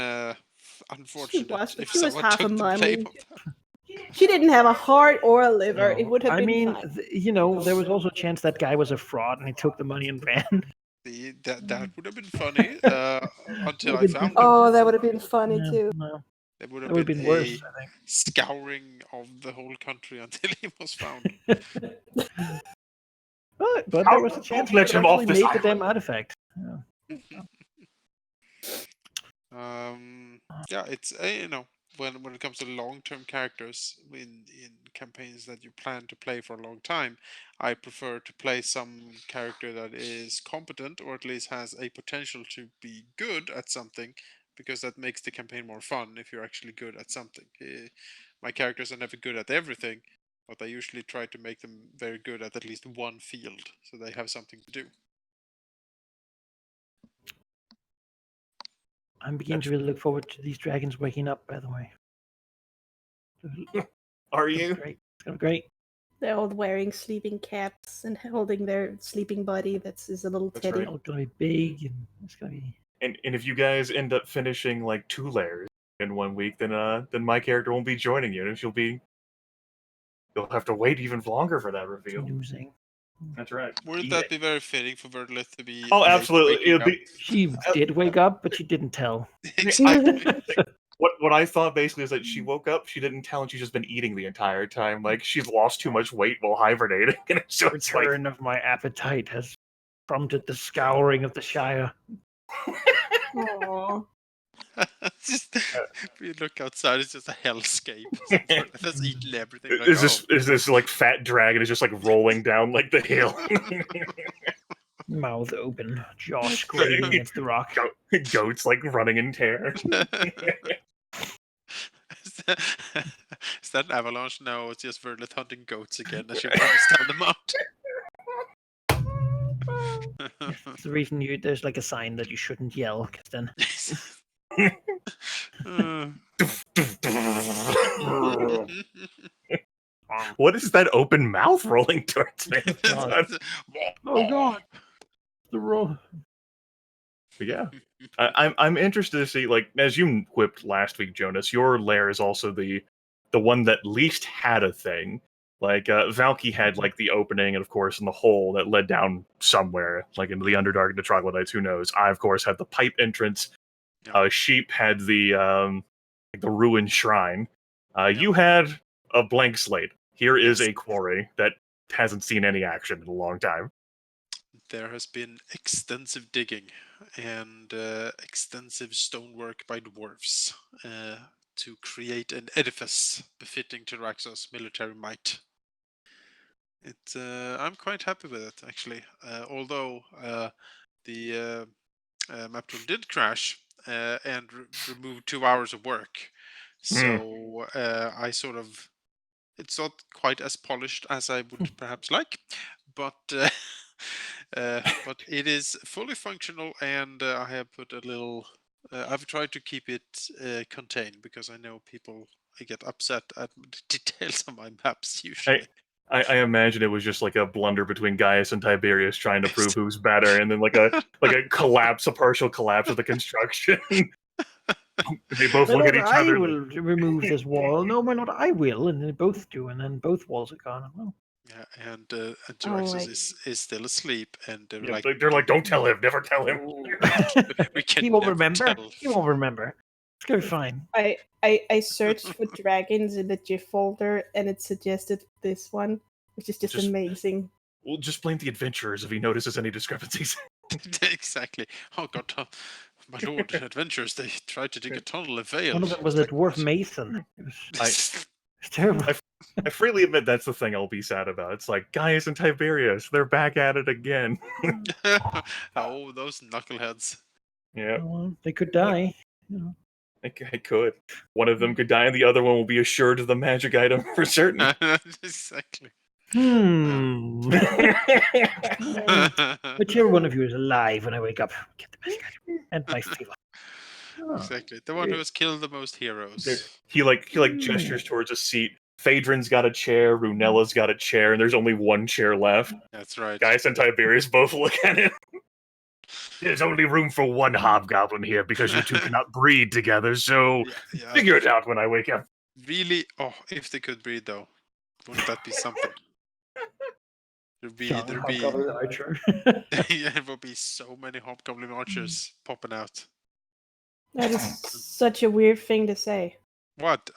unfortunate if she was someone half took a the mummy. blame of that. She didn't have a heart or a liver. It would have been I mean, fun. there was also a chance that guy was a fraud and he took the money and ran. That would have been funny until I found him. Oh, that would have been funny too. No, There would that have would have been been a worse, I think. scouring of the whole country until he was found. But there was a chance he let could him off actually this make the island. damn artifact. Yeah. Yeah, it's when it comes to long-term characters in campaigns that you plan to play for a long time, I prefer to play some character that is competent or at least has a potential to be good at something, because that makes the campaign more fun if you're actually good at something. My characters are never good at everything, but I usually try to make them very good at least one field, so they have something to do. I'm beginning to really look forward to these dragons waking up, by the way. Are It's you? great. It's gonna be great. They're all wearing sleeping caps and holding their sleeping buddy is a little That's teddy. right. It's gonna be big, and it's gonna be. And if you guys end up finishing like 2 lairs in 1 week, then my character won't be joining you, and you'll have to wait even longer for that reveal. Losing. That's right. Wouldn't that be very fitting for Verdlith to be? Oh, late absolutely. waking It'll up? be She did wake up, but she didn't tell. Exactly. what I thought basically is that she woke up, she didn't tell, and she's just been eating the entire time. Like she's lost too much weight while hibernating, and so it's like Return of my appetite has prompted the scouring of the Shire. Aww. Just you look outside, it's just a hellscape. That's eating everything. Like, is this like fat dragon is just like rolling down like the hill. Mouth open, jaw scraping against the rock. Goats like running in terror. Is that an avalanche? No, it's just Verdlith hunting goats again as she runs down the mountain. It's the reason there's like a sign that you shouldn't yell, because then What is that open mouth rolling towards me? oh god, the roll. But yeah, I'm interested to see, like, as you whipped last week, Jonas, your lair is also the one that least had a thing. Like Valky had like the opening, and of course in the hole that led down somewhere, like into the Underdark, the Troglodytes. Who knows? I of course had the pipe entrance. Sheep had the ruined shrine. You had a blank slate. Here is a quarry that hasn't seen any action in a long time. There has been extensive digging and extensive stonework by dwarves to create an edifice befitting to Raxos' military might. I'm quite happy with it, actually. Although the map tool did crash and removed 2 hours of work, so I sort of. It's not quite as polished as I would perhaps like, but it is fully functional, and I have put a little. I've tried to keep it contained because I know people get upset at the details on my maps usually. I imagine it was just like a blunder between Gaius and Tiberius trying to prove who's better, and then like a partial collapse of the construction. They both My look at lord, each I other. will remove this wall. No, my lord, I will, and they both do, and then both walls are gone. Well, Yeah, and Jiraxos is still asleep, and they're Yeah, like, they're like, don't tell him, never tell him. we can he won't never remember. tell. He won't remember. It's gonna be fine. I searched for dragons in the GIF folder, and it suggested this one, which is just amazing. We'll just blame the adventurers if he notices any discrepancies. Exactly. Oh god, my lord, adventurers, they tried to dig a tunnel of veil. One of them was a dwarf mason. It was terrible. I freely admit that's the thing I'll be sad about. It's like, Gaius and Tiberius, they're back at it again. Oh, those knuckleheads. Yeah, Well, they could die. You know. I could. One of them could die, and the other one will be assured of the magic item for certain. Exactly. Whichever one of you is alive when I wake up, get the magic item and my favor. Exactly. The one who has killed the most heroes. He gestures towards a seat. Phaedron's got a chair, Runella's got a chair, and there's only one chair left. That's right. Gaius and Tiberius both look at it. There's only room for one hobgoblin here because you two cannot breed together, so figure it out when I wake up. Really? Oh, if they could breed, though. Wouldn't that be something? There'd be yeah, there would be so many hobgoblin archers popping out. That is such a weird thing to say. What?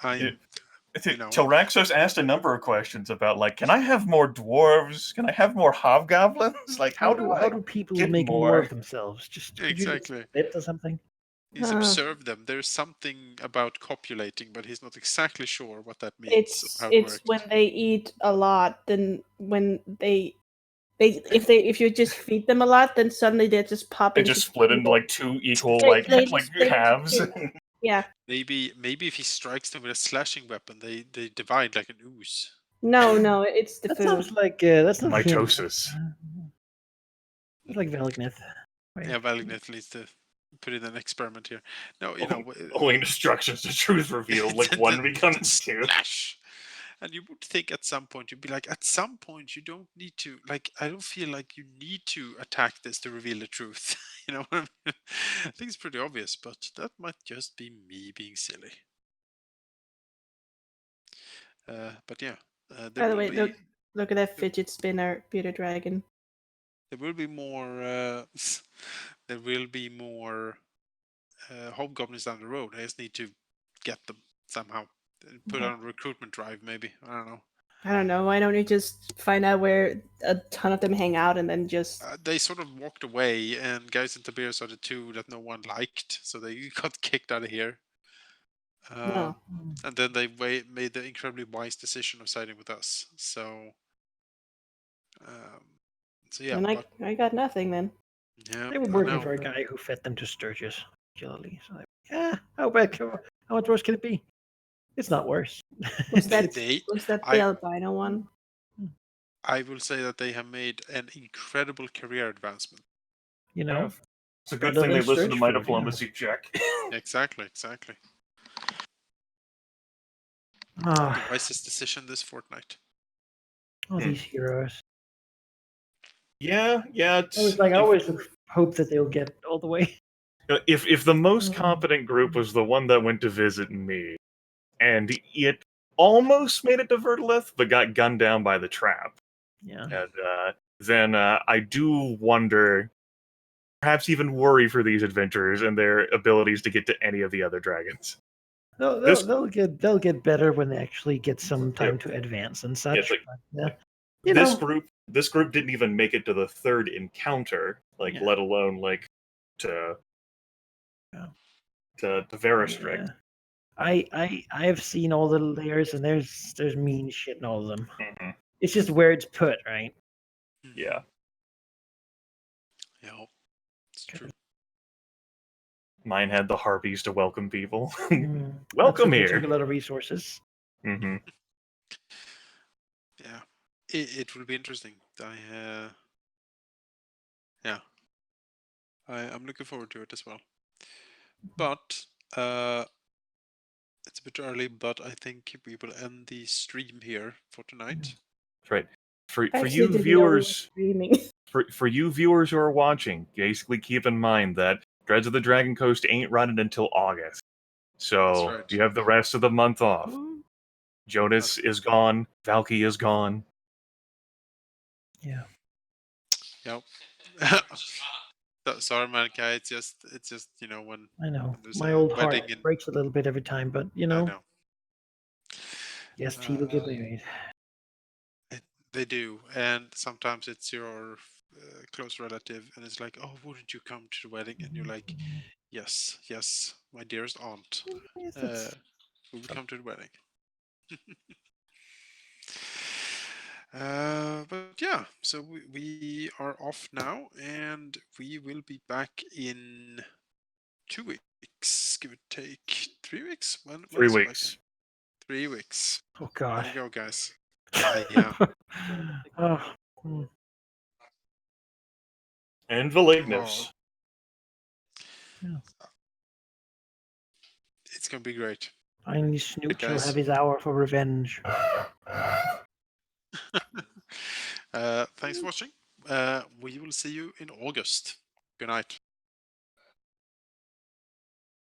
Raxos asked a number of questions about, like, can I have more dwarves? Can I have more hobgoblins? Like, how do people get make more of themselves? Just exactly bit or something. He's Huh. observed them. There's something about copulating, but he's not exactly sure what that means or how it It's works. when they eat a lot, then when if you just feed them a lot, then suddenly they just pop They into just split into two. like 2 equal They- like they like just split into halves. two. Yeah. Maybe if he strikes them with a slashing weapon, they divide like an ooze. No, it's the That food. sounds like that's not him. Mitosis. It's like Valgnith. Right. Yeah, Valgneth needs to put in an experiment here. No, you know, Owing destructions, the truth revealed. Like one becomes 2. Slash. And you would think at some point you'd be like, at some point you don't need to, like, I don't feel like you need to attack this to reveal the truth. You know what I mean? I think it's pretty obvious, but that might just be me being silly. But yeah, By the way, look at that fidget spinner, bearded dragon. there will be more. There will be more hobgoblins down the road. I just need to get them somehow. Put on a recruitment drive, maybe. I don't know. I don't know. Why don't you just find out where a ton of them hang out and then just? They sort of walked away, and Gassy and Tiberius are the 2 that no one liked, so they got kicked out of here. No. And then they made the incredibly wise decision of siding with us. So yeah. And I got nothing then. Yeah, They were working for a guy who fed them to Sturgis regularly. So how bad? How much worse can it be? It's not worse. Was that They, the I- albino one? I will say that they have made an incredible career advancement. You know, It's a good Better thing they than listened to my Sturge food, yeah. diplomacy check. Exactly. Ah, The wisest decision this fortnight. all these heroes. Yeah. It's, I always hope that they'll get all the way. If the most competent group was the one that went to visit me, and it almost made it to Vertilith, but got gunned down by the trap, Yeah. and then I do wonder, perhaps even worry for these adventurers and their abilities to get to any of the other dragons. They'll get better when they actually get some time to advance and such. like- but, you know, This group didn't even make it to the 3rd encounter, Yeah. let alone to Varistrix. yeah. I have seen all the layers, and there's mean shit in all of them. Mhm. It's just where it's put, right? Yeah. Yeah, it's true. Mine had the harpies to welcome people. Mm. Welcome It here. took a lot of resources. Hmm. Yeah, it will be interesting. I'm looking forward to it as well. But it's a bit early, but I think we will end the stream here for tonight. That's right. For Actually, you didn't know we were viewers, streaming. for you viewers who are watching, basically keep in mind that Dreads of the Dragon Coast ain't running until August. So That's right. you have the rest of the month off. Mm. Jonas is gone. Valky is gone. Yeah. Yep. Sorry, man, guy. It's just when I know. when there's My a old heart wedding in- breaks a little bit every time, but I know. yes, people get married. They do, and sometimes it's your close relative, and it's like, oh, wouldn't you come to the wedding? And you're like, yes, my dearest aunt, Yes, that's- we will come to the wedding. But yeah, so we are off now, and we will be back in 2 weeks, give or take 3 weeks. When 3 is it back weeks. in? 3 weeks. Oh There God. you go, guys. Yeah. Oh, mm. And Valignus. Yeah. It's gonna be great. Finally, Snoop will guys. have his hour for revenge. Thanks for watching. We will see you in August. Good night.